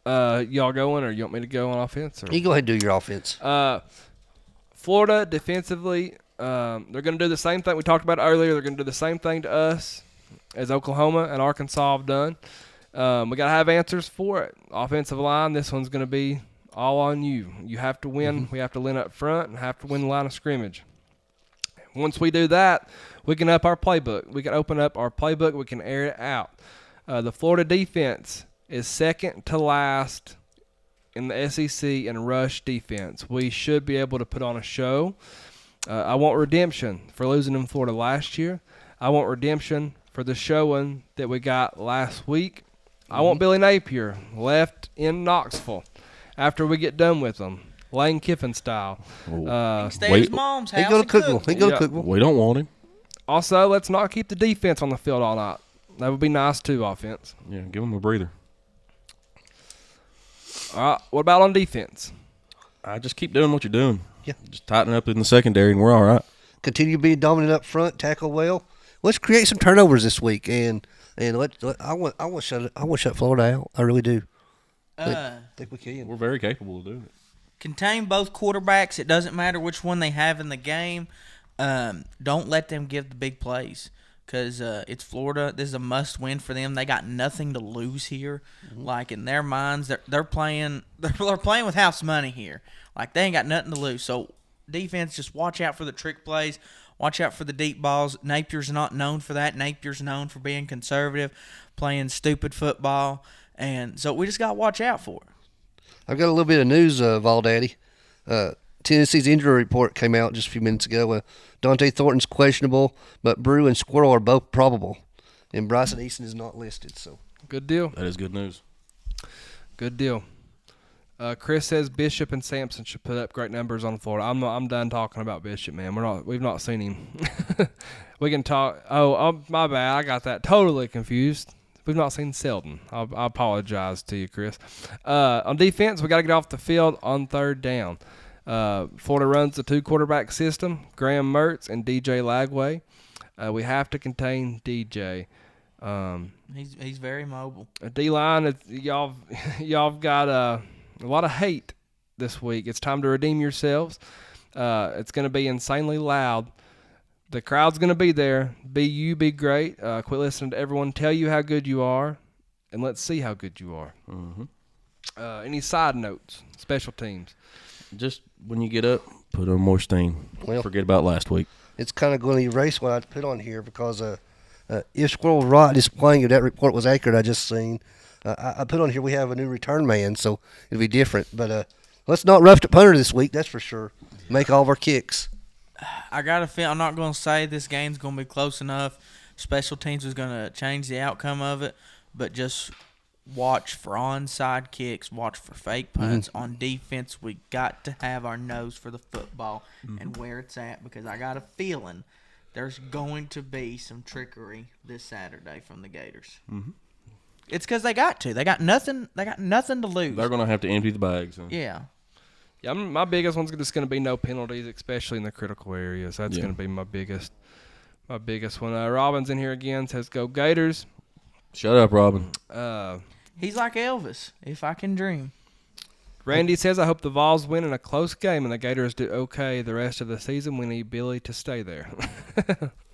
Y'all going, or you want me to go on offense? Or? You go ahead and do your offense. Florida defensively, they're going to do the same thing we talked about earlier. They're going to do the same thing to us as Oklahoma and Arkansas have done. We got to have answers for it. Offensive line, this one's going to be all on you. You have to win. We have to win up front and have to win the line of scrimmage. Once we do that, we can up our playbook. We can open up our playbook. We can air it out. The Florida defense is second to last in the SEC in rush defense. We should be able to put on a show. I want redemption for losing in Florida last year. I want redemption for the showing that we got last week. I want Billy Napier left in Knoxville after we get done with them, Lane Kiffin style. Stay at his mom's house. He go to and cook. Cookville. He go to Cookville. We don't want him. Also, let's not keep the defense on the field all night. That would be nice too, offense. Yeah, give him a breather. All right, what about on defense? I just keep doing what you're doing. Yeah. Just tighten up in the secondary, and we're all right. Continue being dominant up front. Tackle well. Let's create some turnovers this week, and I want to shut Florida out. I really do. Think we can. We're very capable of doing it. Contain both quarterbacks. It doesn't matter which one they have in the game. Don't let them give the big plays because it's Florida. This is a must-win for them. They got nothing to lose here. Like in their minds, they're playing. They're playing with house money here. Like they ain't got nothing to lose. So defense, just watch out for the trick plays. Watch out for the deep balls. Napier's not known for that. Napier's known for being conservative, playing stupid football, and so we just got to watch out for it. I've got a little bit of news, Vawl Daddy. Tennessee's injury report came out just a few minutes ago. Dante Thornton's questionable, but Brew and Squirrel are both probable, and Bryson Easton is not listed. So Good deal. That is good news. Good deal. Chris says Bishop and Sampson should put up great numbers on Florida. I'm done talking about Bishop, man. We've not seen him. We can talk. Oh, my bad. I got that totally confused. We've not seen Selden. I apologize to you, Chris. On defense, we got to get off the field on third down. Florida runs the 2-quarterback system, Graham Mertz and DJ Lagway. We have to contain DJ. He's very mobile. D-line, y'all got a lot of hate this week. It's time to redeem yourselves. It's going to be insanely loud. The crowd's going to be there. Be great. Quit listening to everyone tell you how good you are, and let's see how good you are. Any side notes? Special teams? Just when you get up, put on more steam. Well, Forget about last week. it's kind of going to erase what I put on here because if Squirrel was right displaying if that report was accurate I just seen, I put on here we have a new return man, so it'll be different. But let's not rough the punter this week, that's for sure. Make all of our kicks. I got a feel. I'm not going to say this game's going to be close enough. Special teams is going to change the outcome of it, but just watch for onside kicks, watch for fake punts. On defense, we got to have our nose for the football and where it's at because I got a feeling there's going to be some trickery this Saturday from the Gators. It's because they got to. They got nothing. They got nothing to lose. They're going to have to empty the bags. Yeah. Yeah, my biggest one's just going to be no penalties, especially in the critical areas. That's going to be my biggest one. Robin's in here again, says go Gators. Shut up, Robin. He's like Elvis, if I can dream. Randy says, I hope the Vols win in a close game and the Gators do okay the rest of the season. We need Billy to stay there.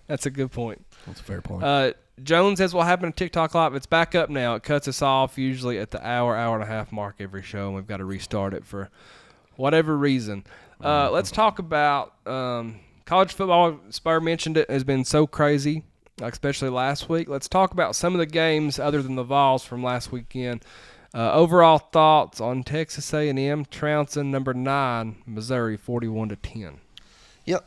That's a good point. That's a fair point. Jones says, what happened to TikTok Live? It's back up now. It cuts us off usually at the hour and a half mark every show, and we've got to restart it for whatever reason. Let's talk about college football. Spur mentioned it has been so crazy, especially last week. Let's talk about some of the games other than the Vawls from last weekend. Overall thoughts on Texas A&M trouncing number 9 Missouri 41-10. Yep.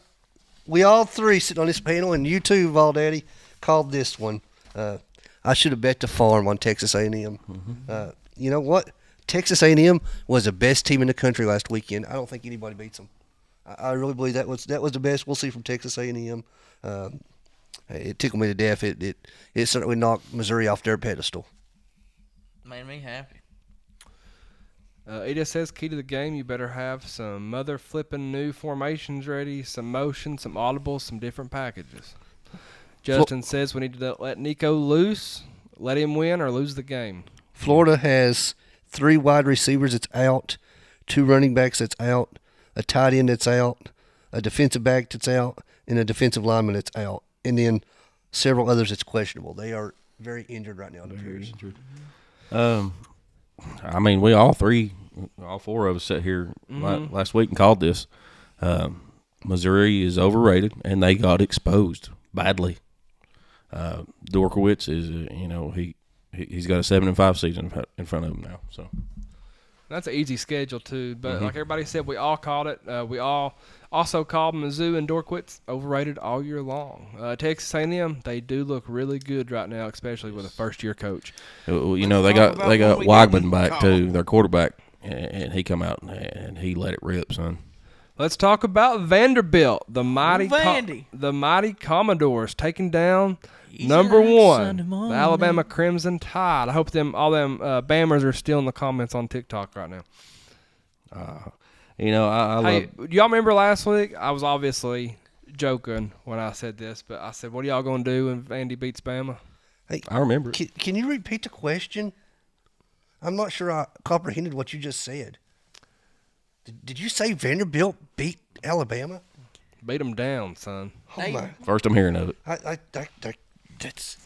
We all three sitting on this panel, and you too, Vawl Daddy, called this one. I should have bet the farm on Texas A&M. You know what? Texas A&M was the best team in the country last weekend. I don't think anybody beats them. I really believe that was the best we'll see from Texas A&M. It tickled me to death. It certainly knocked Missouri off their pedestal. Made me happy. Edith says, key to the game, you better have some mother flipping new formations ready, some motion, some audibles, some different packages. Justin says we need to let Nico loose, let him win or lose the game. Florida has 3 wide receivers that's out, 2 running backs that's out, a tight end that's out, a defensive back that's out, and a defensive lineman that's out, and then several others that's questionable. They are very injured right now, it appears. I mean, we all 4 of us sat here last week and called this. Missouri is overrated, and they got exposed badly. Dorkowitz is, he's got a 7-5 season in front of him now. So that's an easy schedule too. But like everybody said, we all called it. We all also called Mizzou and Dorkowitz overrated all year long. Texas A&M, they do look really good right now, especially with a first-year coach. They got Weigman back too, their quarterback, and he come out and he let it rip, son. Let's talk about Vanderbilt, the mighty Commodores taking down number 1, the Alabama Crimson Tide. I hope all them Bammers are still in the comments on TikTok right now. I hey, y'all remember last week? I was obviously joking when I said this, but I said, what are y'all going to do when Vandy beats Bama? Hey, I remember it. Can you repeat the question? I'm not sure I comprehended what you just said. Did you say Vanderbilt beat Alabama? Beat them down, son. Oh my! First I'm hearing of it. That's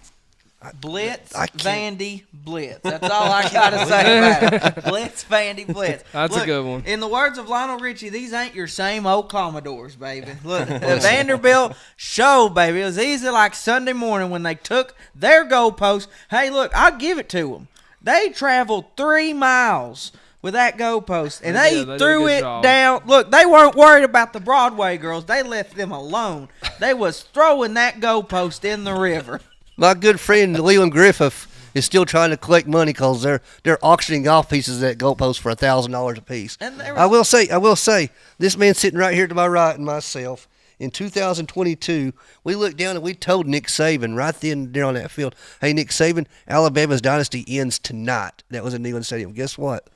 Blitz, Vandy, Blitz. That's all I got to say about it. Blitz, Vandy, Blitz. That's a good one. In the words of Lionel Richie, these ain't your same old Commodores, baby. Look, the Vanderbilt show, baby. It was easy like Sunday morning when they took their goalpost. Hey, look, I'll give it to them. They traveled 3 miles with that goalpost, and they threw it down. Look, they weren't worried about the Broadway girls. They left them alone. They was throwing that goalpost in the river. My good friend Leland Griffith is still trying to collect money because they're auctioning off pieces of that goalpost for $1,000 a piece. And I will say, this man sitting right here to my right and myself, in 2022, we looked down and we told Nick Saban right then there on that field, hey, Nick Saban, Alabama's dynasty ends tonight. That was in Neyland Stadium. Guess what?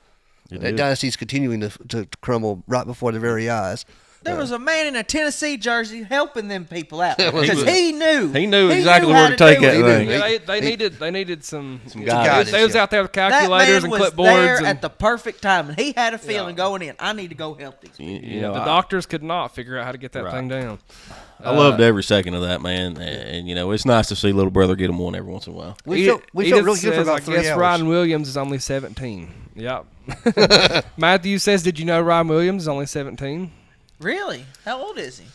That dynasty's continuing to crumble right before their very eyes. There was a man in a Tennessee jersey helping them people out because he knew. He knew exactly where to take that thing. Yeah, they needed some guys. They was out there with calculators and clipboards. That man was there at the perfect time, and he had a feeling going in, I need to go help these people. The doctors could not figure out how to get that thing down. I loved every second of that, man. And it's nice to see little brother get him one every once in a while. We felt really good for about 3 hours. I guess Ryan Williams is only 17. Yep. Matthew says, did you know Ryan Williams is only 17? Really? How old is he?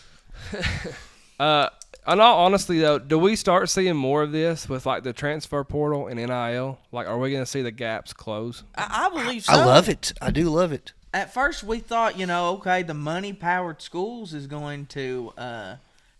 In all honesty, though, do we start seeing more of this with like the transfer portal and NIL? Like, are we going to see the gaps close? I believe so. I love it. I do love it. At first, we thought, okay, the money-powered schools is going to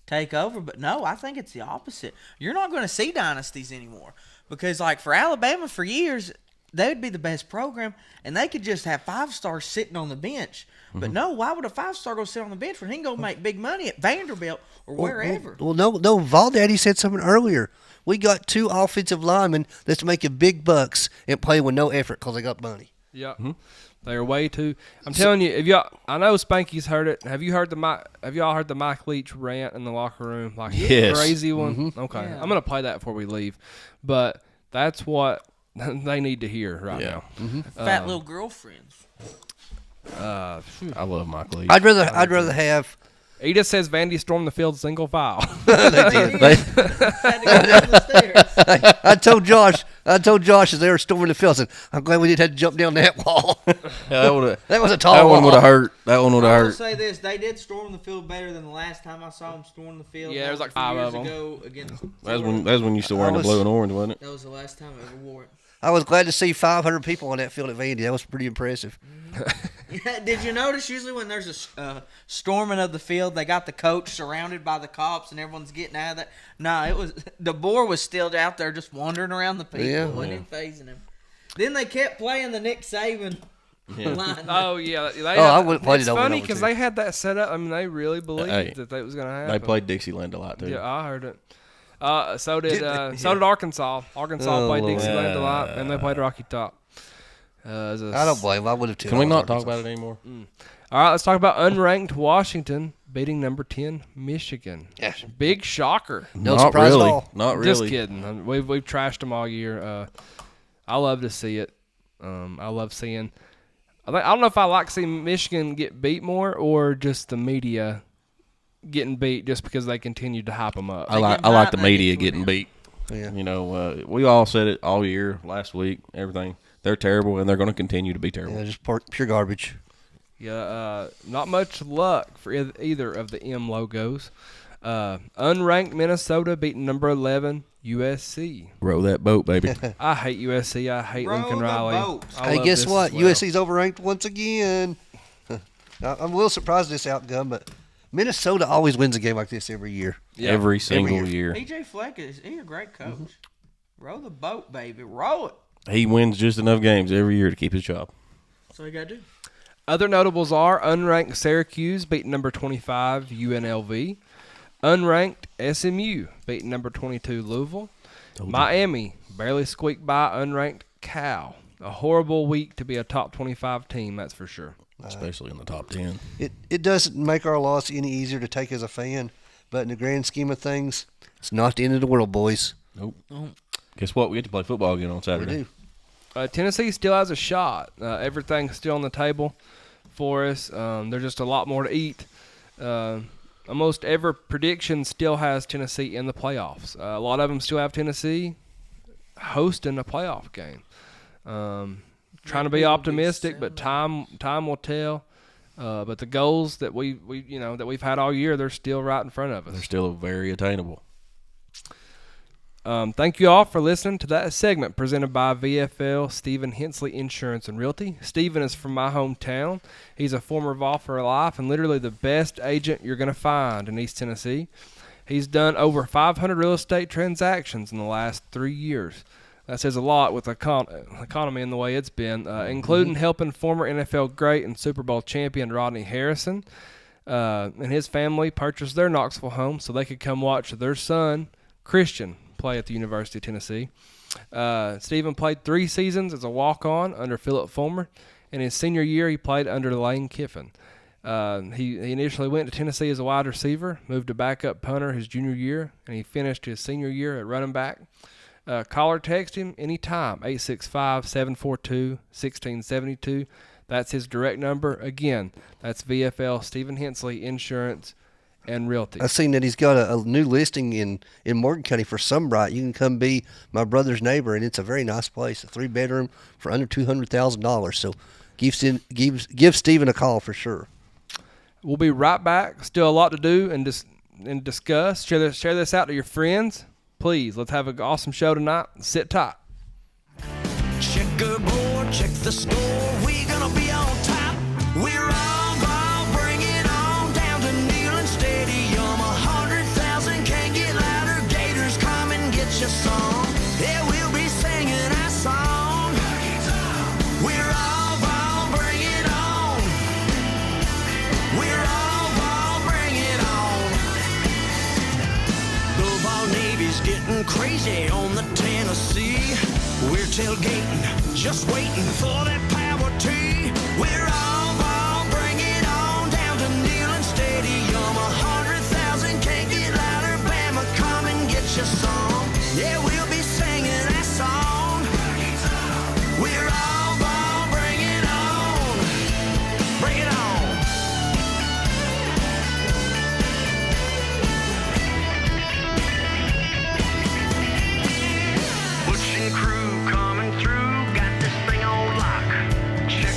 take over, but no, I think it's the opposite. You're not going to see dynasties anymore because, like, for Alabama, for years, they would be the best program, and they could just have 5-stars sitting on the bench. But no, why would a 5-star go sit on the bench when he can go make big money at Vanderbilt or wherever? Well, no. Vawl Daddy said something earlier. We got 2 offensive linemen that's making big bucks and playing with no effort because they got money. Yeah, they're way too. I'm telling you, I know Spanky's heard it. Have y'all heard the Mike Leach rant in the locker room? Like crazy one. Mm-hmm. Okay, yeah. I'm gonna play that before we leave, but that's what they need to hear right now. Mm-hmm. Fat little girlfriends. I love Mike Leach. I'd rather have. Edith says Vandy stormed the field single file. They did. I told Josh as they were storming the field, I said, I'm glad we didn't have to jump down that wall. That was a tall wall. That one would have hurt. I will say this. They did storm the field better than the last time I saw them storm the field. Yeah, there was like 5 of them. That's when you still wearing the blue and orange, wasn't it? That was the last time I ever wore it. I was glad to see 500 people on that field at Vandy. That was pretty impressive. Yeah, did you notice usually when there's a storming of the field, they got the coach surrounded by the cops and everyone's getting out of that? No, it was DeBoer was still out there just wandering around the people. Yeah. Wasn't even phasing him. Then they kept playing the Nick Saban line. Oh, yeah. I would have played it over. It's funny because they had that set up. I mean, they really believed that was going to happen. They played Dixieland a lot, too. Yeah, I heard it. So did Arkansas. Arkansas played Dixieland a lot, and they played Rocky Top. I don't blame him. I would have too. Can we not talk about it anymore? All right, let's talk about unranked Washington beating number 10 Michigan. Yeah. Big shocker. No Not surprise really. at all. Not really. Just kidding. We've trashed them all year. I love to see it. I love seeing. I don't know if I like seeing Michigan get beat more or just the media getting beat just because they continue to hype them up. I like the media getting beat. Yeah. You know, we all said it all year, last week, everything. They're terrible, and they're going to continue to be terrible. Yeah, just pure garbage. Yeah, not much luck for either of the M logos. Unranked Minnesota beating number 11 USC. Row that boat, baby. I hate USC. I hate Row Lincoln the Riley. boat. I Hey, love guess this what? as well. USC's overranked once again. I'm a little surprised at this outcome, but Minnesota always wins a game like this every year. Yeah. Every single year. year. PJ Fleck is a great coach. Row the boat, baby. Row it. He wins just enough games every year to keep his job. That's all you got to do. Other notables are unranked Syracuse beating number 25 UNLV. Unranked SMU beating number 22 Louisville. Miami barely squeaked by unranked Cal. A horrible week to be a top 25 team, that's for sure. Especially in the top 10. It doesn't make our loss any easier to take as a fan, but in the grand scheme of things, it's not the end of the world, boys. Nope. Guess what? We get to play football again on We Saturday. do. Tennessee still has a shot. Everything's still on the table for us. There's just a lot more to eat. Almost every prediction still has Tennessee in the playoffs. A lot of them still have Tennessee hosting a playoff game. Trying to be optimistic, but time will tell. But the goals that we've had all year, they're still right in front of us. They're still very attainable. Thank you all for listening to that segment presented by VFL Stephen Hensley Insurance and Realty. Stephen is from my hometown. He's a former Vawl for life and literally the best agent you're going to find in East Tennessee. He's done over 500 real estate transactions in the last 3 years. That says a lot with the economy and the way it's been, including helping former NFL great and Super Bowl champion Rodney Harrison and his family purchase their Knoxville home so they could come watch their son, Christian, play at the University of Tennessee. Stephen played 3 seasons as a walk-on under Philip Fulmer. In his senior year, he played under Lane Kiffin. He initially went to Tennessee as a wide receiver, moved to backup punter his junior year, and he finished his senior year at running back. Call or text him anytime, 865-742-1672. That's his direct number. Again, that's VFL Stephen Hensley Insurance and Realty. I've seen that he's got a new listing in Morgan County for Sunbright. You can come be my brother's neighbor, and it's a very nice place, a 3-bedroom for under $200,000. So give Stephen a call for sure. We'll be right back. Still a lot to do and discuss. Share this out to your friends. Please, let's have an awesome show tonight. Sit tight. Checkerboard, check the score. We gonna be on top. We're all ball, bring it on down to Neyland Stadium. 100,000 can't get louder. Gators come and get your song. Yeah, we'll be singing our song. We're all ball, bring it on. We're all ball, bring it on. The Vawl Navy's getting crazy on the Tennessee. We're tailgating, just waiting for that power tee. We're all ball, bring it on down to Neyland Stadium. 100,000 can't get louder. Bama, come and get your song. Yeah, we'll be singing that song. We're all ball, bring it on. Bring it on. Butch and crew coming through, got this thing on lock. Check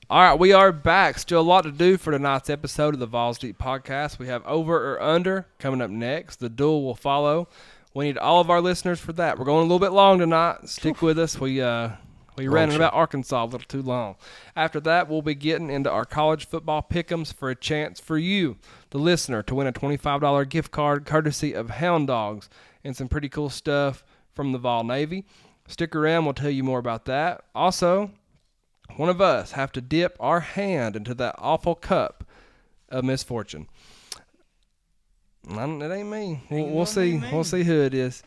All right, we are back. Still a lot to do for tonight's episode of the Vawls Deep Podcast. We have over or under coming up next. The duel will follow. We need all of our listeners for that. We're going a little bit long tonight. Stick with us. We ran about Arkansas a little too long. After that, we'll be getting into our college football pick'ems for a chance for you, the listener, to win a $25 gift card courtesy of Hound Dogs and some pretty cool stuff from the Vawl Navy. Stick around. We'll tell you more about that. Also, one of us have to dip our hand into that awful cup of misfortune. It ain't me. We'll see. We'll see who it is.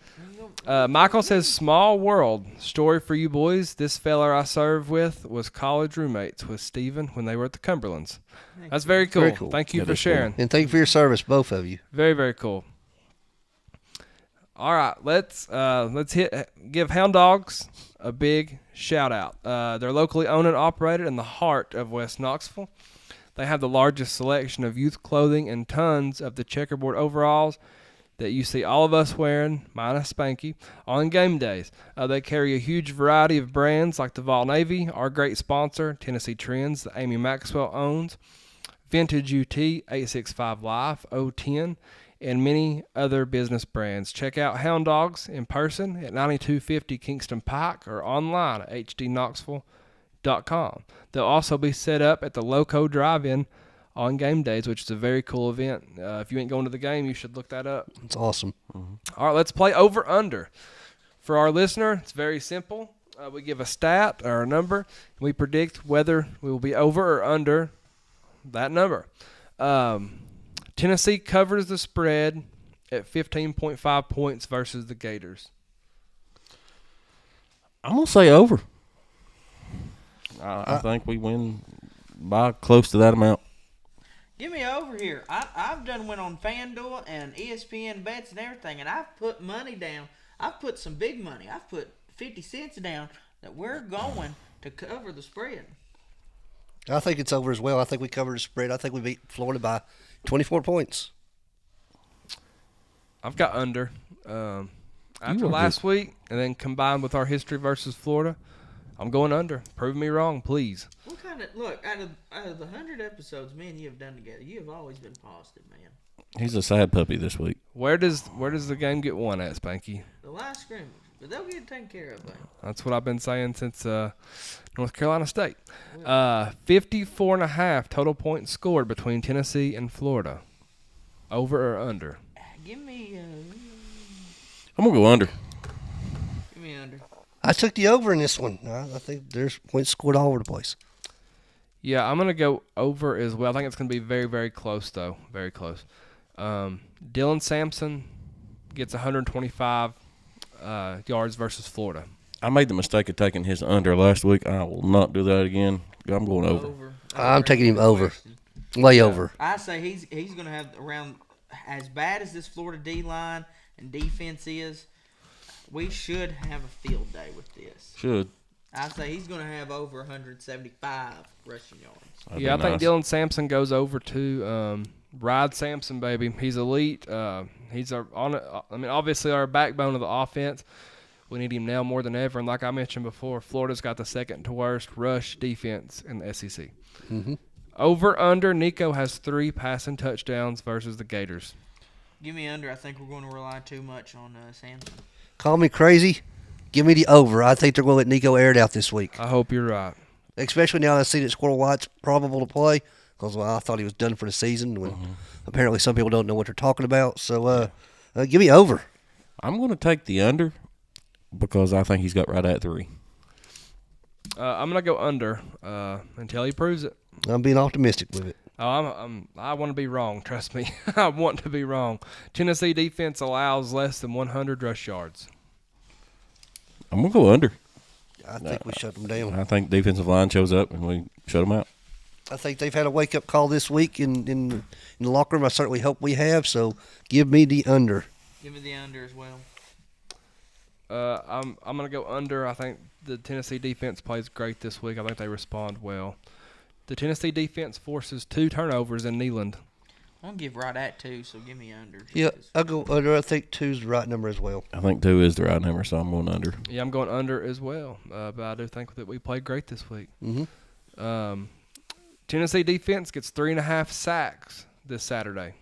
Michael says, small world. Story for you boys. This fella I served with was college roommates with Steven when they were at the Cumberlands. That's very cool. Very cool. Thank you for sharing. And thank you for your service, both of you. Very, very cool. All right, let's give Hound Dogs a big shout out. They're locally owned and operated in the heart of West Knoxville. They have the largest selection of youth clothing and tons of the checkerboard overalls that you see all of us wearing, minus Spanky, on game days. They carry a huge variety of brands like the Vawl Navy, our great sponsor, Tennessee Trends, that Amy Maxwell owns, Vintage UT, 865 Life, 010, and many other business brands. Check out Hound Dogs in person at 9250 Kingston Pike or online at hdknoxville.com. They'll also be set up at the Loco Drive-In on game days, which is a very cool event. If you ain't going to the game, you should look that up. It's awesome. Mm-hmm. All right, let's play over-under. For our listener, it's very simple. We give a stat or a number, and we predict whether we will be over or under that number. Tennessee covers the spread at 15.5 points versus the Gators. I'm going to say over. I think we win by close to that amount. Give me over here. I've done went on FanDuel and ESPN bets and everything, and I've put money down. I've put some big money. I've put 50 cents down that we're going to cover the spread. I think it's over as well. I think we covered the spread. I think we beat Florida by 24 points. I've got under. After last week, and then combined with our history versus Florida, I'm going under. Prove me wrong, please. What kind of look out of the 100 episodes me and you have done together? You have always been positive, man. He's a sad puppy this week. Where does the game get won at, Spanky? The last scrimmage, but they'll get it taken care of. That's what I've been saying since North Carolina State. 54.5 total points scored between Tennessee and Florida. Over or under? Give me. I'm gonna go under. Give me under. I took the over in this one. I think there's points scored all over the place. Yeah, I'm going to go over as well. I think it's going to be very, very close, though. Very close. Dylan Sampson gets 125 yards versus Florida. I made the mistake of taking his under last week. I will not do that again. I'm going over. I'm taking him over. Way over. I say he's going to have around as bad as this Florida D-line and defense is. We should have a field day with this. Should. I say he's going to have over 175 rushing yards. That'd I be think nice. Dylan Sampson goes over to Ride Sampson, baby. He's elite. He's obviously our backbone of the offense. We need him now more than ever. And like I mentioned before, Florida's got the second to worst rush defense in the SEC. Mm-hmm. Over under, Nico has 3 passing touchdowns versus the Gators. Give me under. I think we're going to rely too much on Sampson. Call me crazy. Give me the over. I think they're going to let Nico air it out this week. I hope you're right. Especially now that I see that Squirrel White's probable to play. Because I thought he was done for the season. When apparently some people don't know what they're talking about. So give me over. I'm going to take the under because I think he's got right at 3. I'm going to go under until he proves it. I'm being optimistic with it. I want to be wrong. Trust me. I want to be wrong. Tennessee defense allows less than 100 rush yards. I'm going to go under. I think we shut them down. I think defensive line shows up and we shut them out. I think they've had a wake-up call this week in the locker room. I certainly hope we have. So give me the under. Give me the under as well. I'm going to go under. I think the Tennessee defense plays great this week. I think they respond well. The Tennessee defense forces 2 turnovers in Neyland. I'm going to give right at 2, so give me under. Yeah, I'll go under. I think 2's the right number as well. I think 2 is the right number, so I'm going under. Yeah, I'm going under as well. But I do think that we played great this week. Mm-hmm. Tennessee defense gets 3.5 sacks this Saturday.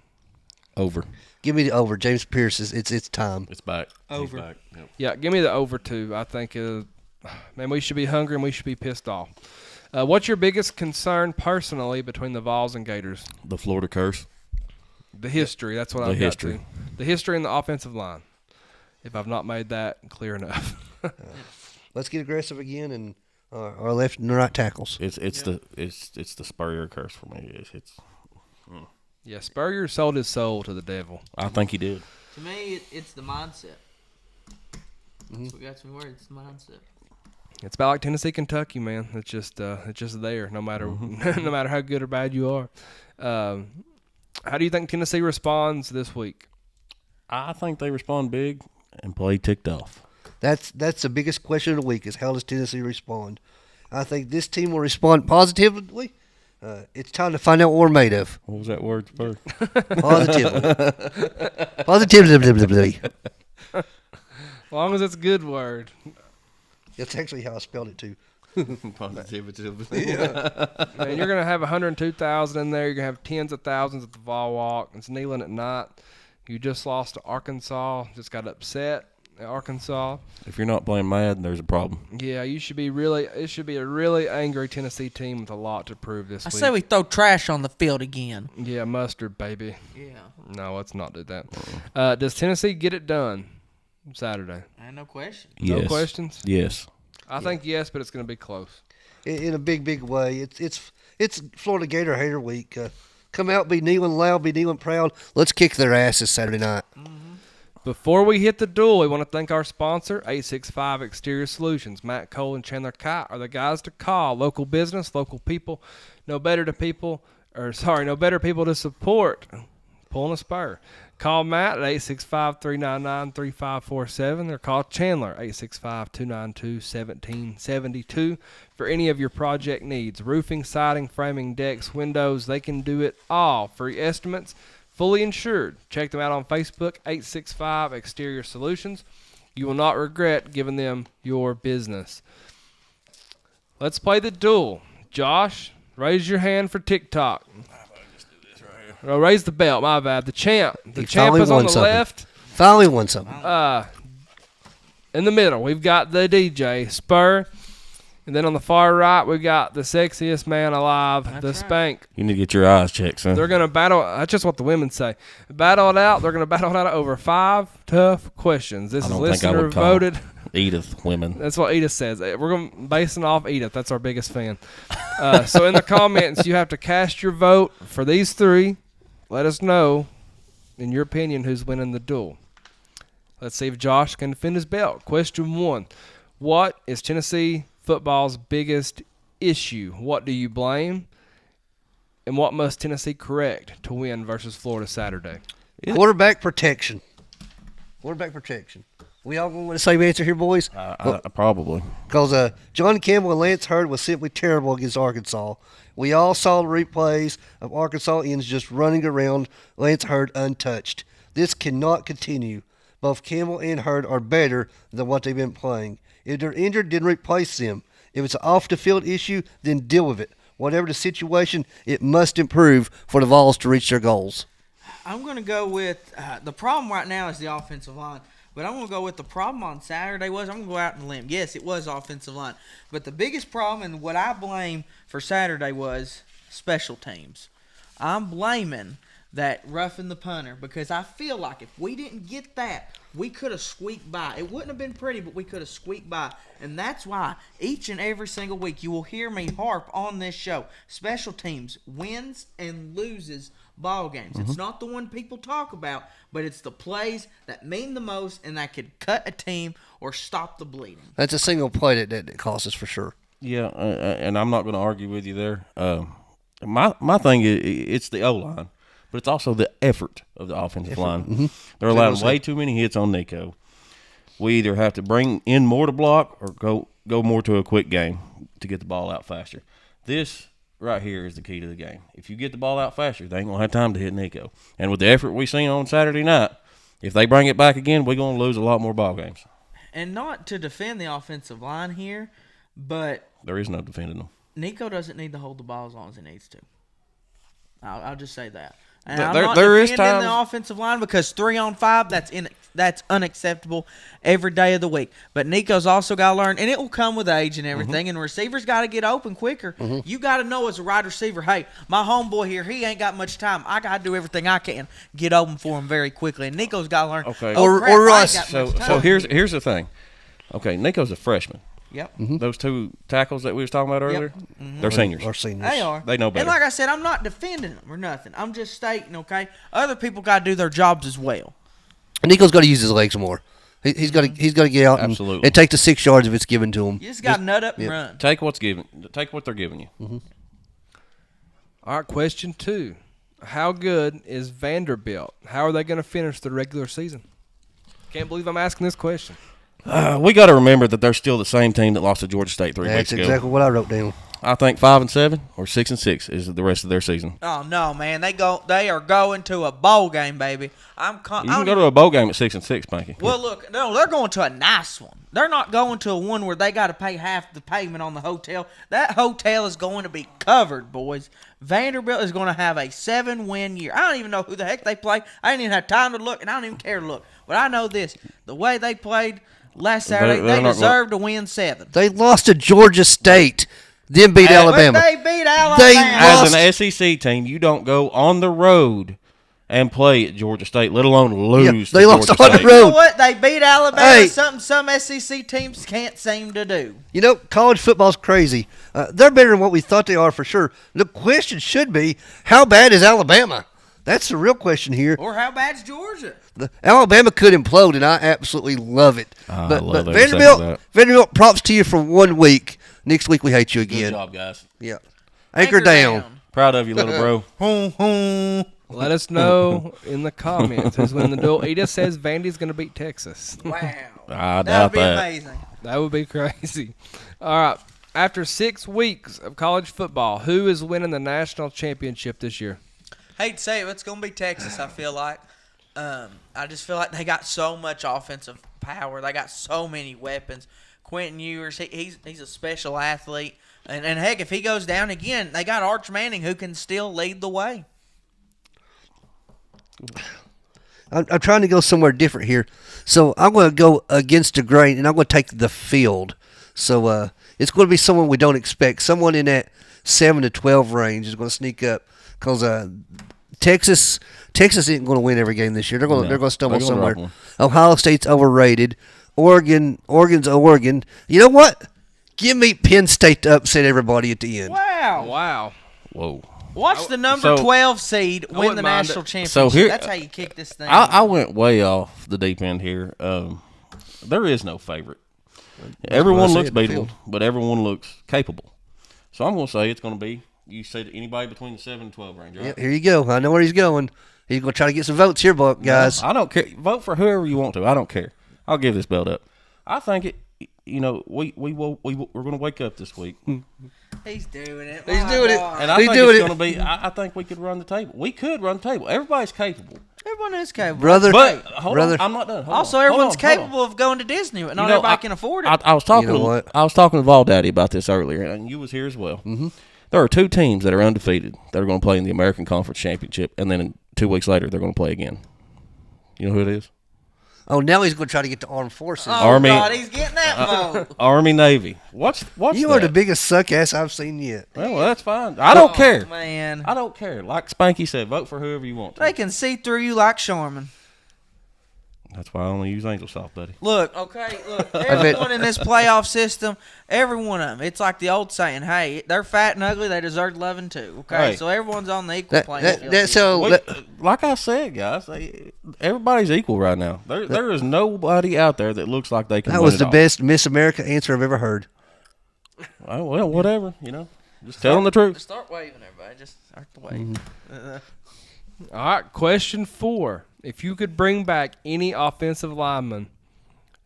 Over. Give me the over. James Pierce it's time. It's back. Over. He's back. Yep. Yeah, give me the over 2. I think, man, we should be hungry and we should be pissed off. What's your biggest concern personally between the Vols and Gators? The Florida curse. The history. That's what The I've history. got to. The history and the offensive line. If I've not made that clear enough. Let's get aggressive again and our left and right tackles. It's the Spurrier curse for me. Yeah, Spurrier sold his soul to the devil. I think he did. To me, it's the mindset. That's what got me worried. It's the mindset. It's about like Tennessee, Kentucky, man. It's just there, no matter no matter how good or bad you are. How do you think Tennessee responds this week? I think they respond big and play ticked off. That's the biggest question of the week is how does Tennessee respond? I think this team will respond positively. It's time to find out what we're made of. What was that word, Spur? Positively. Positively. As long as it's a good word. That's actually how I spelled it too. Positivity. Man, you're going to have 102,000 in there. You're going to have tens of thousands at the Vawl Walk. It's kneeling at night. You just lost to Arkansas. Just got upset at Arkansas. If you're not playing mad, there's a problem. Yeah, you should be really. It should be a really angry Tennessee team with a lot to prove this I week. say we throw trash on the field again. Yeah, mustard, baby. Yeah. No, let's not do that. Does Tennessee get it done Saturday? No question. No Yes. questions? Yes. I think yes, but it's going to be close. In a big way. It's Florida Gator Hater Week. Come out, be kneeling loud, be kneeling proud. Let's kick their asses Saturday night. Before we hit the duel, we want to thank our sponsor, 865 Exterior Solutions. Matt Cole and Chandler Kite are the guys to call. Local business, local people. No better people to support. Pulling a spur. Call Matt at 865-399-3547 or call Chandler 865-292-1772 for any of your project needs. Roofing, siding, framing, decks, windows, they can do it all. Free estimates, fully insured. Check them out on Facebook, 865 Exterior Solutions. You will not regret giving them your business. Let's play the duel. Josh, raise your hand for TikTok. Oh, raise the belt, my bad. The champ. The champ is on the left. Finally won something. In the middle, we've got the DJ, Spur. And then on the far right, we've got the sexiest man alive, the Spank. You need to get your eyes checked, son. They're going to battle. That's just what the women say. Battle it out. They're going to battle it out over 5 tough questions. This is listener voted. Edith women. That's what Edith says. We're going to basing off Edith. That's our biggest fan. So in the comments, you have to cast your vote for these 3. Let us know, in your opinion, who's winning the duel. Let's see if Josh can defend his belt. Question 1. What is Tennessee football's biggest issue? What do you blame? And what must Tennessee correct to win versus Florida Saturday? Quarterback protection. Quarterback protection. We all going with the same answer here, boys? Probably. Because John Campbell and Lance Hurd was simply terrible against Arkansas. We all saw the replays of Arkansas ends just running around Lance Hurd untouched. This cannot continue. Both Campbell and Hurd are better than what they've been playing. If they're injured, then replace them. If it's an off-the-field issue, then deal with it. Whatever the situation, it must improve for the Vols to reach their goals. I'm going to go with the problem right now is the offensive line. But I'm going to go with the problem on Saturday was, I'm going to go out on a limb. Yes, it was offensive line. But the biggest problem and what I blame for Saturday was special teams. I'm blaming that roughing the punter because I feel like if we didn't get that, we could have squeaked by. It wouldn't have been pretty, but we could have squeaked by. And that's why each and every single week you will hear me harp on this show. Special teams wins and loses ball games. It's not the one people talk about, but it's the plays that mean the most and that could cut a team or stop the bleeding. That's a single play that costs us for sure. Yeah, and I'm not going to argue with you there. My thing is it's the O-line, but it's also the effort of the offensive line. They're allowing way too many hits on Nico. We either have to bring in more to block or go more to a quick game to get the ball out faster. This right here is the key to the game. If you get the ball out faster, they ain't going to have time to hit Nico. And with the effort we seen on Saturday night, if they bring it back again, we're going to lose a lot more ball games. And not to defend the offensive line here, but there is no defending them. Nico doesn't need to hold the ball as long as he needs to. I'll just say that. And There- I'm not there is defending the times- offensive line because 3-on-5, that's unacceptable every day of the week. But Nico's also got to learn, and it will come with age and everything, and receivers got to get open quicker. You got to know as a wide receiver, hey, my homeboy here, he ain't got much time. I got to do everything I can get open for him very quickly. And Nico's got to learn, Okay. oh, crap, Or I ain't Russ. got So much time. so here's the thing. Okay, Nico's a freshman. Yep. Those two tackles that we was talking about earlier, they're seniors. Our seniors. They are. They know better. And like I said, I'm not defending them or nothing. I'm just stating, okay, other people got to do their jobs as well. And Nico's got to use his legs more. He's got to get out Absolutely. and take the 6 yards if it's given to him. You just got to nut up and run. Take what's given. Take what they're giving you. All right, question 2. How good is Vanderbilt? How are they going to finish the regular season? Can't believe I'm asking this question. We got to remember that they're still the same team that lost to Georgia State 3 That's weeks ago. exactly what I wrote down. I think 5-7 or 6-6 is the rest of their season. Oh no, man! They are going to a bowl game, baby. You can go to a bowl game at 6-6, Spanky. Well, look, no, they're going to a nice one. They're not going to a one where they got to pay half the payment on the hotel. That hotel is going to be covered, boys. Vanderbilt is going to have a 7-win year. I don't even know who the heck they play. I didn't even have time to look, and I don't even care to look. But I know this: the way they played last Saturday, They're they not deserve to win 7. They lost to Georgia State, then beat Alabama. But they beat Alabama. As an SEC team, you don't go on the road and play at Georgia State, let alone lose. they to lost Georgia on the State. road. You know what? They beat Alabama. Hey. Something some SEC teams can't seem to do. You know, college football's crazy. They're better than what we thought they are for sure. The question should be, how bad is Alabama? That's the real question here. Or how bad's Georgia? Alabama could implode, and I absolutely love it. I but love but every second of that. Vanderbilt, props to you for 1 week. Next week we hate you Good again. job, guys. Yeah, anchor down. Proud of you, little bro. Let us know in the comments. Who's winning the duel? Edith says Vandy's going to beat Texas. Wow. I That doubt would be that. amazing. That would be crazy. All right. After 6 weeks of college football, who is winning the national championship this year? Hate to say it, but it's going to be Texas, I feel like. I just feel like they got so much offensive power. They got so many weapons. Quentin Ewers, he's a special athlete. And heck, if he goes down again, they got Arch Manning who can still lead the way. I'm trying to go somewhere different here. So I'm going to go against the grain, and I'm going to take the field. So it's going to be someone we don't expect. Someone in that 7 to 12 range is going to sneak up because Texas isn't going to win every game this year. They're going to stumble They're gonna somewhere. drop Ohio State's overrated. Oregon's Oregon. You know what? Give me Penn State to upset everybody at the end. Wow. Wow. Whoa. Watch the number So- 12 seed win wouldn't the mind national it. championship. So here- That's how you kick this thing. I went way off the deep end here. There is no favorite. Everyone I looks said, the beatable, field. but everyone looks capable. So I'm going to say it's going to be, you said anybody between the 7 and 12 range, right? Yeah, here you go. I know where he's going. He's going to try to get some votes here, guys. I don't care. Vote for whoever you want to. I don't care. I'll give this belt up. I think it. You know, we're going to wake up this week, He's doing it. He's My doing it. God. and I He's think doing it's it. going to be. I think we could run the table. We could run the table. Everybody's capable. Everyone is capable. Brother, But hold brother. on, I'm not done. Hold Also, on, hold everyone's on, hold on. capable of going to Disney, but not You know, everybody can afford it. I was talking. You know what? I was talking to Vawl Daddy about this earlier, and you was here as well. Mm-hmm. There are 2 teams that are undefeated that are going to play in the American Conference Championship, and then 2 weeks later they're going to play again. You know who it is? Oh, now he's going to try to get to armed forces. oh, Army- God, he's getting that vote. Army Navy. What's You that? are the biggest suck ass I've seen yet. Well, that's fine. I don't care. Man. I don't care. Like Spanky said, vote for whoever you want to. They can see through you like Sharman. That's why I only use Angel Soft, buddy. Look, everyone in this playoff system, every one of them, it's like the old saying, hey, they're fat and ugly, they deserve loving too, okay? Hey. So everyone's on the equal playing field. That's so. Wait, like I said, guys, everybody's equal right now. There is nobody out there that looks like they can That win was it the all. best Miss America answer I've ever heard. Oh, well, whatever. You know, just tell them the truth. Start waving, everybody. Just start the wave. All right. Question 4. If you could bring back any offensive lineman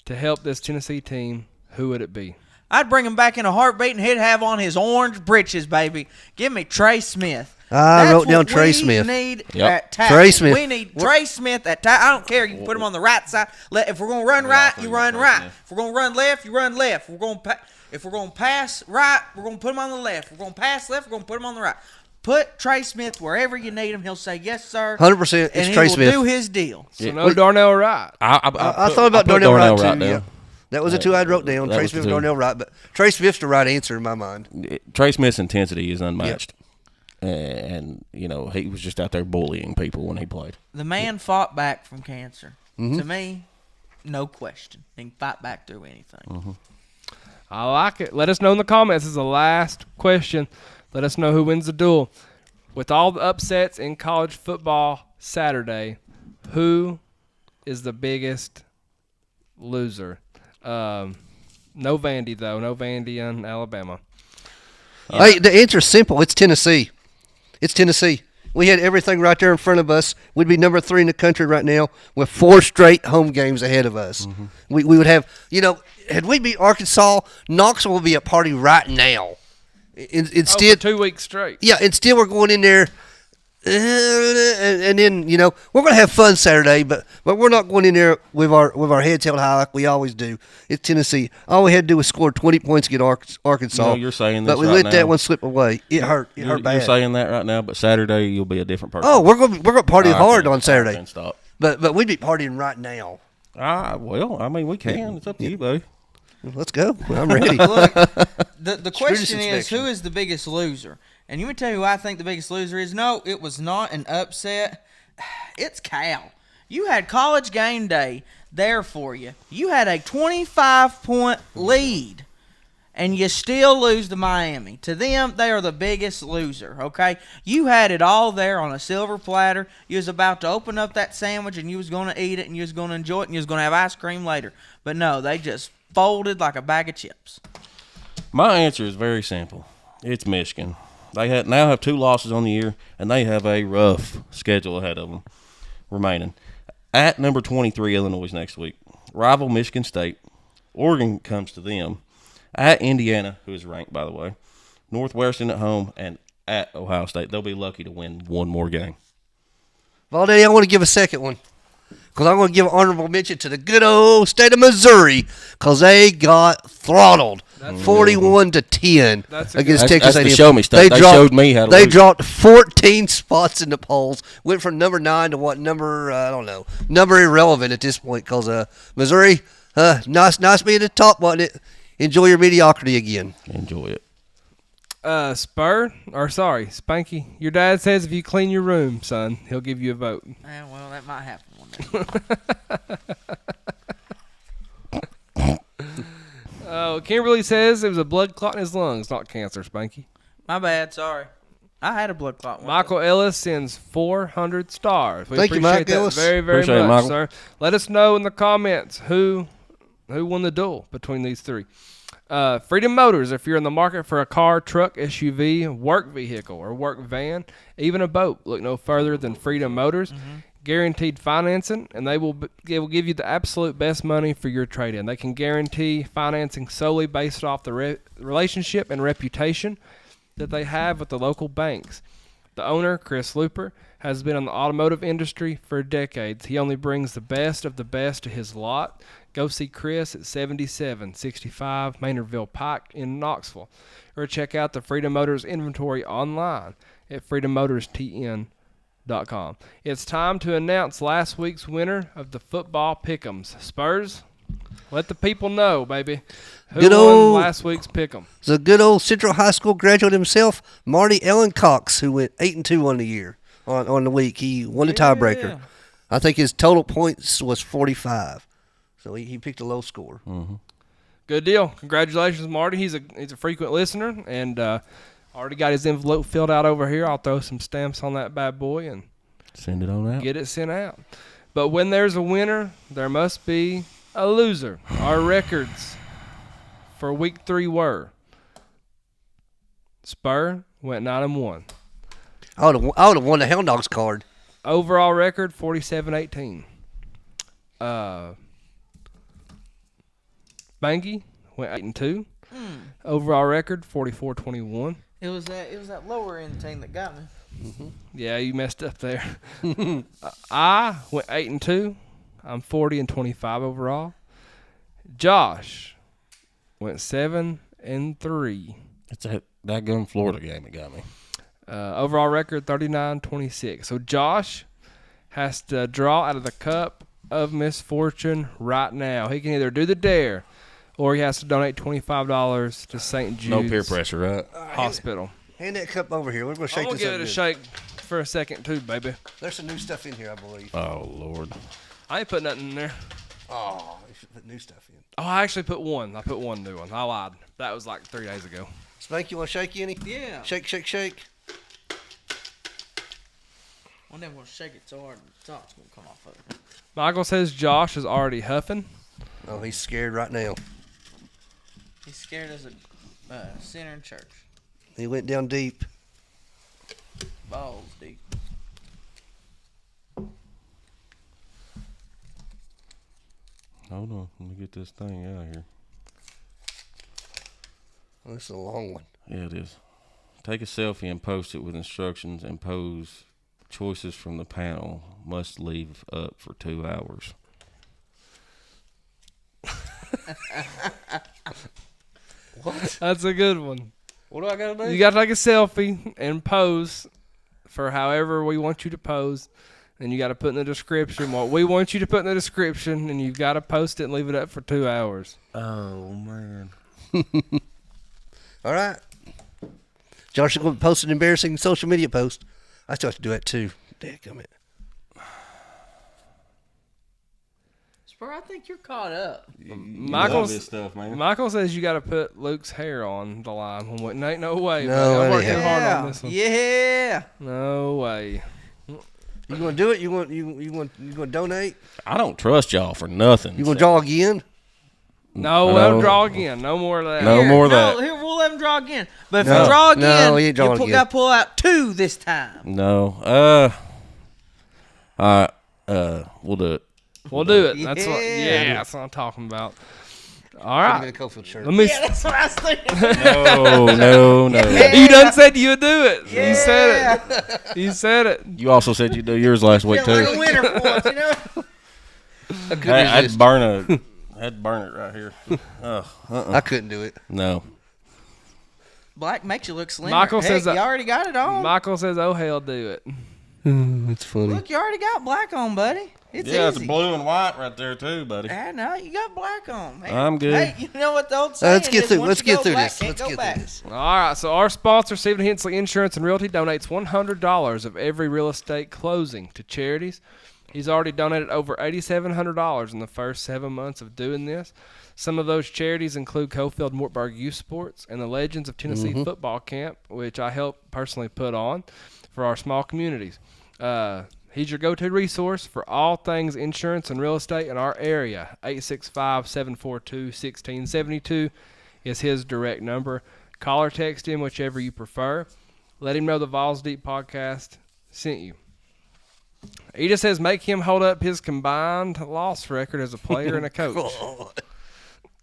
to help this Tennessee team, who would it be? I'd bring him back in a heartbeat, and he'd have on his orange breeches, baby. Give me Trey Smith. I That's wrote down what Trey we Smith. Need Yep. at tackle. Trey Smith. We need Trey Smith at tackle. I don't care. You can put him on the right side. If we're gonna run right, you run right. If we're gonna run left, you run left. If we're gonna pass right, we're gonna put him on the left. If we're gonna pass left, we're gonna put him on the right. Put Trey Smith wherever you need him. He'll say yes, sir. 100%. It's and Trey he will Smith. do his deal. So no Darnell Wright. I thought about Darnell Wright too. down. Yeah. That was the two I wrote down. That Trey was the Smith, two. Darnell Wright, but Trey Smith's the right answer in my mind. Trey Smith's intensity is unmatched. And, you know, he was just out there bullying people when he played. The man fought back from cancer. Mm-hmm. To me, no question. He can fight back through anything. Mm-hmm. I like it. Let us know in the comments. This is the last question. Let us know who wins the duel. With all the upsets in college football Saturday, who is the biggest loser? No Vandy, though. No Vandy in Alabama. Hey, the answer's simple. It's Tennessee. It's Tennessee. We had everything right there in front of us. We'd be number 3 in the country right now with 4 straight home games ahead of us. Mm-hmm. We would have, had we beat Arkansas, Knoxville would be a party right now. Instead, for 2 weeks straight. yeah, instead we're going in there, and then we're going to have fun Saturday, but we're not going in there with our heads held high like we always do. It's Tennessee. All we had to do was score 20 points against Arkansas. You're saying this but we right let that now. one slip away. It hurt. It You're hurt bad. saying that right now, but Saturday you'll be a different person. Oh, we're gonna party hard on Saturday. Then stop. But we'd be partying right now. Well, I mean, we can. It's up to you, buddy. Let's go. I'm ready. Look, the question is, inspection. who is the biggest loser? And you want to tell you who I think the biggest loser is? No, it was not an upset. It's Cal. You had College Game Day there for you. You had a 25-point lead, and you still lose to Miami. To them, they are the biggest loser, okay? You had it all there on a silver platter. You was about to open up that sandwich, and you was going to eat it, and you was going to enjoy it, and you was going to have ice cream later. But no, they just folded like a bag of chips. My answer is very simple. It's Michigan. They now have 2 losses on the year, and they have a rough schedule ahead of them remaining. At number 23, Illinois next week. Rival Michigan State. Oregon comes to them. At Indiana, who is ranked, by the way. Northwestern at home, and at Ohio State. They'll be lucky to win one more game. Valde, I want to give a second one. Because I'm going to give an honorable mention to the good old state of Missouri because they got throttled 41-10 against Texas That's A&M. the show me stuff. They showed me how to They lose. dropped 14 spots in the polls. Went from number 9 to what number? I don't know. Number irrelevant at this point because Missouri, nice being at the top, wasn't it? Enjoy your mediocrity again. Enjoy it. Spanky, your dad says if you clean your room, son, he'll give you a vote. Well, that might happen one day. Kimberly says it was a blood clot in his lungs, not cancer, Spanky. My bad, sorry. I had a blood clot once. Michael Ellis sends 400 stars. We Thank you, appreciate Mike that Ellis. very, very Appreciate it, much, Michael. sir. Let us know in the comments who won the duel between these 3. Freedom Motors, if you're in the market for a car, truck, SUV, work vehicle, or work van, even a boat, look no further than Freedom Motors. Guaranteed financing, and they will give you the absolute best money for your trade-in. They can guarantee financing solely based off the relationship and reputation that they have with the local banks. The owner, Chris Looper, has been in the automotive industry for decades. He only brings the best of the best to his lot. Go see Chris at 7765 Maynardville Pike in Knoxville, or check out the Freedom Motors inventory online at freedommotors.tn.com. It's time to announce last week's winner of the football pick'ems. Spurs, let the people know, baby. Who won last week's pick'em? It's a good old Central High School graduate himself, Marty Ellen Cox, who went 8-2 on the year, on the week. He won the tiebreaker. Yeah. I think his total points was 45. So he picked a low score. Good deal. Congratulations, Marty. He's a frequent listener, and already got his envelope filled out over here. I'll throw some stamps on that bad boy and Send it on out. get it sent out. But when there's a winner, there must be a loser. Our records for week 3 were: Spur went 9-1. I would have won the Hound Dogs card. Overall record 47-18. Spanky went 8-2. Overall record 44-21. It was that lower end team that got me. Yeah, you messed up there. I went 8-2. I'm 40-25 overall. Josh went 7-3. It's that gun Florida game that got me. Overall record 39-26. So Josh has to draw out of the cup of misfortune right now. He can either do the dare, or he has to donate $25 to St. Jude's No peer pressure, right? Hospital. Hand that cup over here. We're going to shake I'm gonna this give up it a good. shake for a second too, baby. There's some new stuff in here, I believe. Oh, Lord. I ain't put nothing in there. Oh, you should put new stuff in. Oh, I actually put one. I put one new one. I lied. That was like 3 days ago. Spank, you want to shake any? Yeah. Shake, shake, shake. I never want to shake it so hard the top's going to come off of it. Michael says Josh is already huffing. Oh, he's scared right now. He's scared as a sinner in church. He went down deep. Balls deep. Hold on. Let me get this thing out of here. Oh, this is a long one. Yeah, it is. Take a selfie and post it with instructions and pose choices from the panel. Must leave up for 2 hours. What? That's a good one. What do I got to do? You got to take a selfie and pose for however we want you to pose. And you got to put in the description what we want you to put in the description. And you've got to post it and leave it up for 2 hours. Oh, man. All right. Josh is going to post an embarrassing social media post. I still have to do that too. Dadgummit. Spur, I think you're caught up. Michael this stuff, man. Michael says you got to put Luke's hair on the line. When ain't no way. No, buddy. I'm that working ain't hard on this one. Yeah. No way. You going to do it? You going to donate? I don't trust y'all for nothing. You going to draw again? No, No. let him draw again. No more of that. No more of that. Here, we'll let him draw again. But if No. you draw No, again, he ain't drawing again. got to pull out 2 this time. No. We'll do it. We'll do it. That's Yeah. that's what I'm talking about. All Put him right. in a Cofield shirt. Let me. Yeah, that's what I was thinking. No. You done said you would do it. You said it. You said it. You also said you'd do yours last week, Feel like a too. winner for once, you know? I couldn't I'd resist. burn it right here. I couldn't do it. No. Black makes you look slimmer. Michael Heck, says you that- already got it on. Michael says, "Oh hell, do it." It's funny. Look, you already got black on, buddy. It's Yeah, it's easy. blue and white right there, too, buddy. I know, you got black on, man. I'm good. Hey, you know what the old saying Let's get is, through. once Let's you get go through black, this. can't Let's go get back. through this. All right. So our sponsor, Stephen Hensley Insurance and Realty, donates $100 of every real estate closing to charities. He's already donated over $8,700 in the first 7 months of doing this. Some of those charities include Cofield Mortburg Youth Sports and the Legends of Tennessee Football Camp, which I helped personally put on for our small communities. He's your go-to resource for all things insurance and real estate in our area. 865-742-1672 is his direct number. Call or text him, whichever you prefer. Let him know the Vawls Deep podcast sent you. Edith says make him hold up his combined loss record as a player and a coach.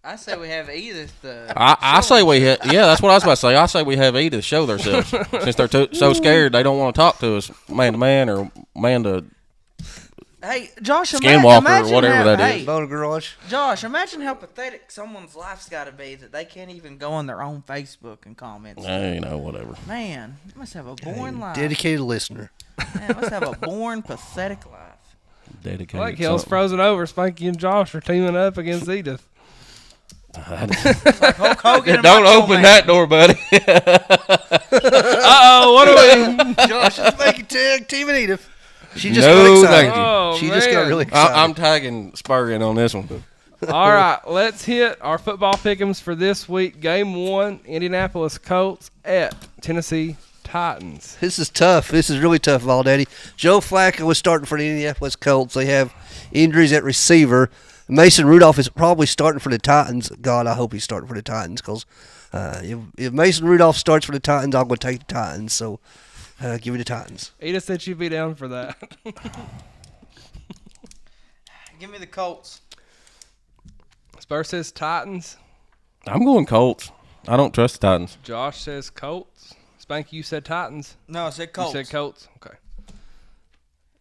I say we have Edith. I say yeah, that's what I was about to say. I say we have Edith show themselves. Since they're so scared, they don't want to talk to us man to man or man to Hey, Josh, Skinwalker imagine or whatever how, that hey, is. Boner Garage. Josh, imagine how pathetic someone's life's got to be that they can't even go on their own Facebook and comment. whatever. Man, you must have a boring life. Dedicated listener. Man, must have a boring, pathetic life. Dedicated. Like hell's something. frozen over. Spanky and Josh are teaming up against Edith. It's like Hulk Hogan and Don't Macho open Man. that door, buddy. Uh-oh, what are we... Josh is making tag team and Edith. She just No, got excited. thank you. Oh, She just got man. really excited. I'm tagging Spur in on this one. All right, let's hit our football pick'ems for this week. Game 1, Indianapolis Colts at Tennessee Titans. This is tough. This is really tough, Vol Daddy. Joe Flacco was starting for the Indianapolis Colts. They have injuries at receiver. Mason Rudolph is probably starting for the Titans. God, I hope he's starting for the Titans because if Mason Rudolph starts for the Titans, I'm going to take the Titans. So give me the Titans. Edith said she'd be down for that. Give me the Colts. Spur says Titans. I'm going Colts. I don't trust the Titans. Josh says Colts. Spanky, you said Titans. No, I said Colts. You said Colts. Okay.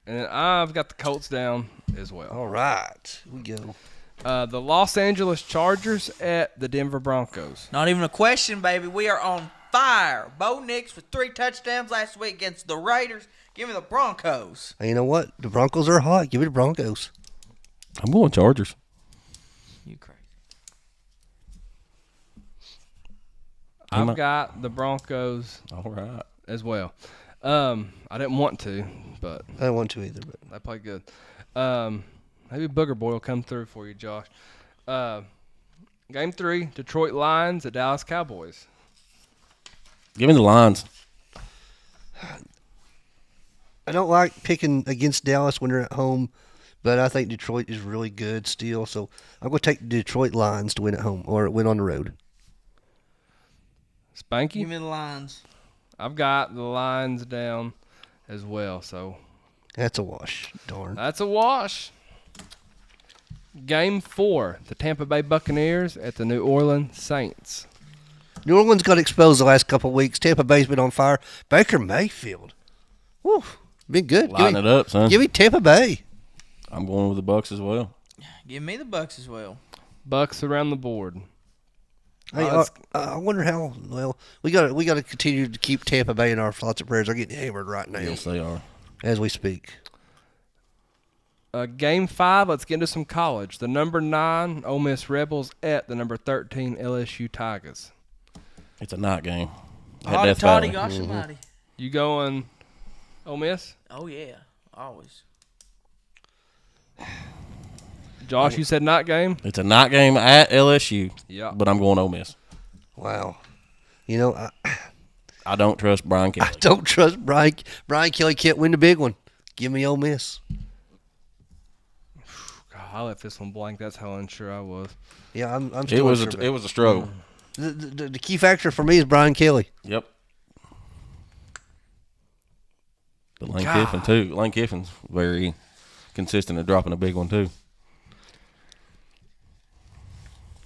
And I've got the Colts down as well. All right. Here we go. The Los Angeles Chargers at the Denver Broncos. Not even a question, baby. We are on fire. Bo Nix with 3 touchdowns last week against the Raiders. Give me the Broncos. And you know what? The Broncos are hot. Give me the Broncos. I'm going Chargers. You crazy. I've got the Broncos All right. as well. I didn't want to, but I don't want to either, but they played good. Maybe Booger Boy will come through for you, Josh. Game 3, Detroit Lions at Dallas Cowboys. Give me the Lions. I don't like picking against Dallas when they're at home, but I think Detroit is really good still. So I'm going to take the Detroit Lions to win at home or win on the road. Spanky? Give me the Lions. I've got the Lions down as well, so That's a wash. Darn. that's a wash. Game 4, the Tampa Bay Buccaneers at the New Orleans Saints. New Orleans got exposed the last couple of weeks. Tampa Bay's been on fire. Baker Mayfield. Woo. Been good. Lighten it up, son. Give me Tampa Bay. I'm going with the Bucks as well. Give me the Bucks as well. Bucks around the board. Hey, I wonder how. Well, we got to continue to keep Tampa Bay in our thoughts and prayers. They're getting hammered right now Yes, they are. as we speak. Game 5, let's get into some college. The number 9 Ole Miss Rebels at the number 13 LSU Tigers. It's a night game. At Hot Death toddy, Valley. gosh almighty. You going Ole Miss? Oh, yeah. Always. Josh, you said night game? It's a night game at LSU. Yeah. But I'm going Ole Miss. Wow. You know, I don't trust Brian Kelly. I don't trust Brian. Brian Kelly can't win the big one. Give me Ole Miss. God, I left this one blank. That's how unsure I was. Yeah, I'm It still was unsure a, it was a struggle. the key factor for me is Brian Kelly. Yep. But Lane Kiffin too. Lane Kiffin's very consistent at dropping a big one too.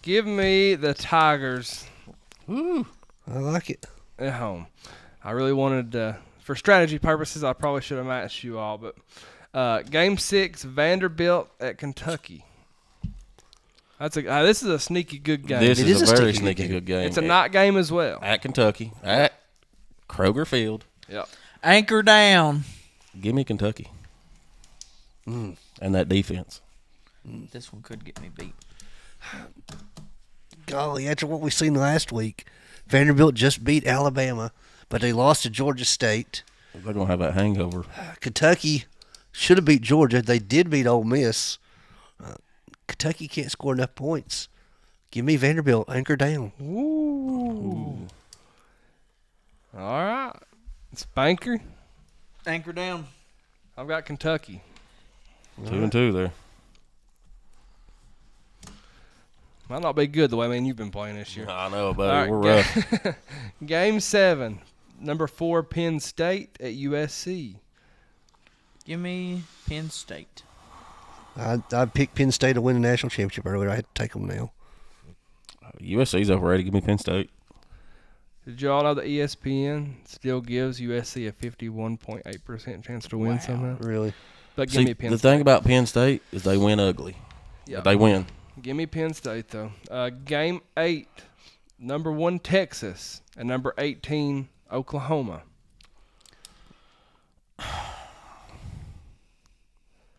Give me the Tigers I like it. at home. I really wanted, for strategy purposes, I probably should have matched you all. But Game 6, Vanderbilt at Kentucky. This is a sneaky good game. This It is is a a very sneaky sneaky good game. It's a night game as well. At Kentucky. At Kroger Field. Yep. Anchor down. Give me Kentucky. And that defense. This one could get me beat. Golly, after what we seen last week, Vanderbilt just beat Alabama, but they lost to Georgia State. They're going to have that hangover. Kentucky should have beat Georgia. They did beat Ole Miss. Kentucky can't score enough points. Give me Vanderbilt. Anchor down. Ooh. All right. Spanker. Anchor down. I've got Kentucky. 2-2 there. Might not be good the way you've been playing this year. I know, buddy. All right, We're rough. Game 7, number 4 Penn State at USC. Give me Penn State. I picked Penn State to win the national championship earlier. I had to take them now. USC's overrated. Give me Penn State. Did you all know that ESPN still gives USC a 51.8% chance to win somehow? Really? But give See, me Penn the State. thing about Penn State is they win ugly. Yeah. But they win. Give me Penn State, though. Game 8, number 1 Texas and number 18 Oklahoma.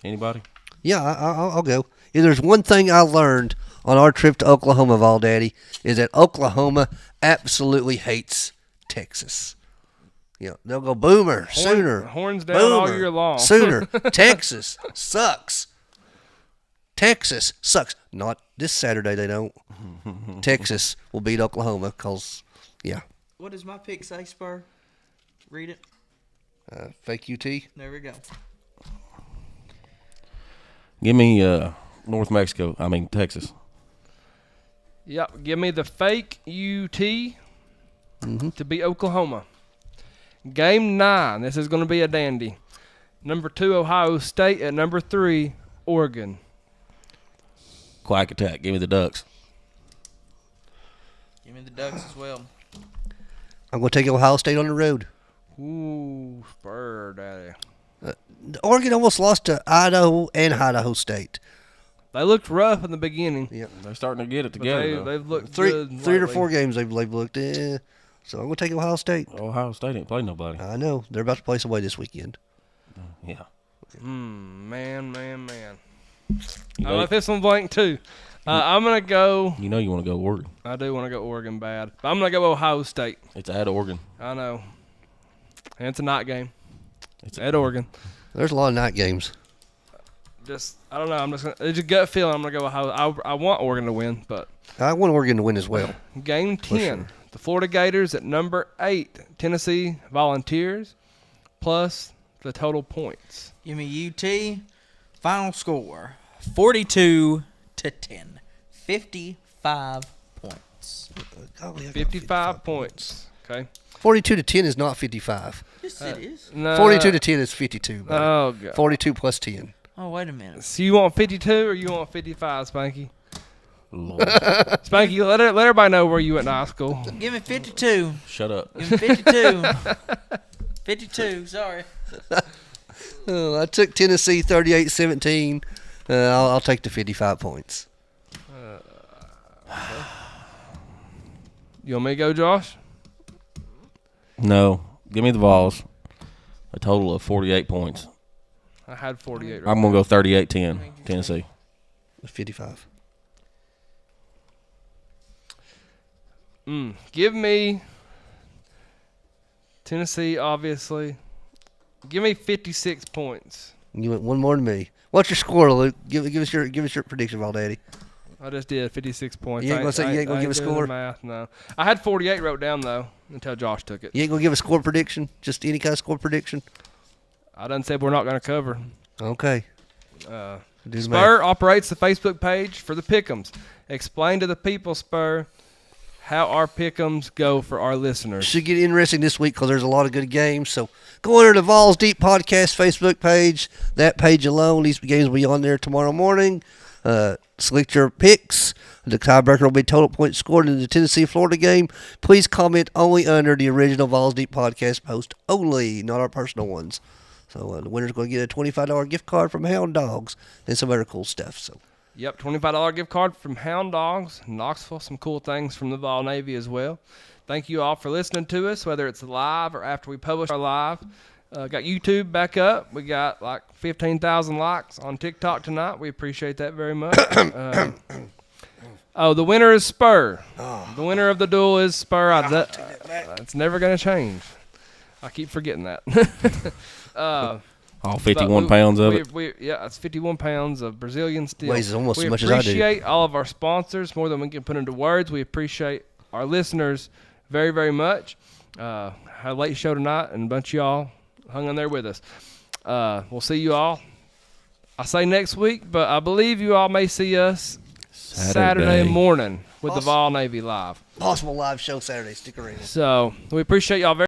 Anybody? Yeah, I'll go. If there's one thing I learned on our trip to Oklahoma, Vol Daddy, is that Oklahoma absolutely hates Texas. You know, they'll go Boomer, Sooner. Horns down all Boomer, year long. Sooner. Texas sucks. Texas sucks. Not this Saturday, they don't. Texas will beat Oklahoma because, yeah. What does my pick say, Spur? Read it. Fake UT. There we go. Give me Texas. Yep, give me the fake UT to beat Oklahoma. Game 9, this is going to be a dandy. Number 2 Ohio State at number 3 Oregon. Quack attack. Give me the Ducks. Give me the Ducks as well. I'm going to take Ohio State on the road. Ooh, Spur, daddy. Oregon almost lost to Idaho and Idaho State. They looked rough in the beginning. Yeah. They're starting to get it But together. though. they've looked Three good or lately. 4 games they've looked. So I'm going to take Ohio State. Ohio State ain't played nobody. I know. They're about to play somebody this weekend. Yeah. Man. You I know, left this one blank too. I'm gonna go. you know you want to go Oregon. I do want to go Oregon bad, but I'm gonna go Ohio State. It's at Oregon. I know, and it's a night game. It's At Oregon. There's a lot of night games. Just I don't know. I'm just gonna. It's a gut feeling. I'm gonna go Ohio. I want Oregon to win, but I want Oregon to win as well. game 10, sure. the Florida Gators at number 8, Tennessee Volunteers, plus the total points. Give me UT. Final score 42-10. 55 points. Golly, I got 55 points. Okay. 42-10 is not 55. Yes, it is. No, 42-10 is 52. buddy. Oh god. 42 plus 10. Oh, wait a minute. So you want 52 or you want 55, Spanky? Lord. Spanky, let everybody know where you went to high school. Give me 52. Shut up. Give me 52. 52, sorry. I took Tennessee 38-17. I'll take the 55 points. You want me to go, Josh? No. Give me the Vawls. A total of 48 points. I had 48. I'm going to go 38-10, Tennessee. 55. Give me Tennessee, obviously. Give me 56 points. You went one more than me. What's your score, Luke? Give us your prediction, Val Daddy. I just did 56 points. You ain't gonna say you ain't gonna give a doing the score? Math, no. I had 48 wrote down though until Josh took it. You ain't gonna give a score prediction? Just any kind of score prediction? I done said we're not going to cover. Okay. Uh, Do the Spur math. operates the Facebook page for the Pick'ems. Explain to the people, Spur, how our Pick'ems go for our listeners. Should get interesting this week because there's a lot of good games. So go under the Vawls Deep Podcast Facebook page. That page alone, these games will be on there tomorrow morning. Select your picks. The tiebreaker will be total points scored in the Tennessee-Florida game. Please comment only under the original Vawls Deep Podcast post only, not our personal ones. So the winner's going to get a $25 gift card from Hound Dogs and some other cool stuff. So Yep, $25 gift card from Hound Dogs, Knoxville. Some cool things from the Vol Navy as well. Thank you all for listening to us, whether it's live or after we publish our live. Got YouTube back up. We got like 15,000 likes on TikTok tonight. We appreciate that very much. The winner is Spur. The winner of the duel is Spur. It's never going to change. I keep forgetting that. All 51 pounds of it. Yeah, it's 51 pounds of Brazilian steel. Weighs almost we as much as I do. We appreciate all of our sponsors more than we can put into words. We appreciate our listeners very, very much. Had a late show tonight, and a bunch of y'all hung in there with us. We'll see you all. I say next week, but I believe you all may see us Saturday morning with the Vol Navy Live. possible live show Saturday. Stick around. So we appreciate y'all very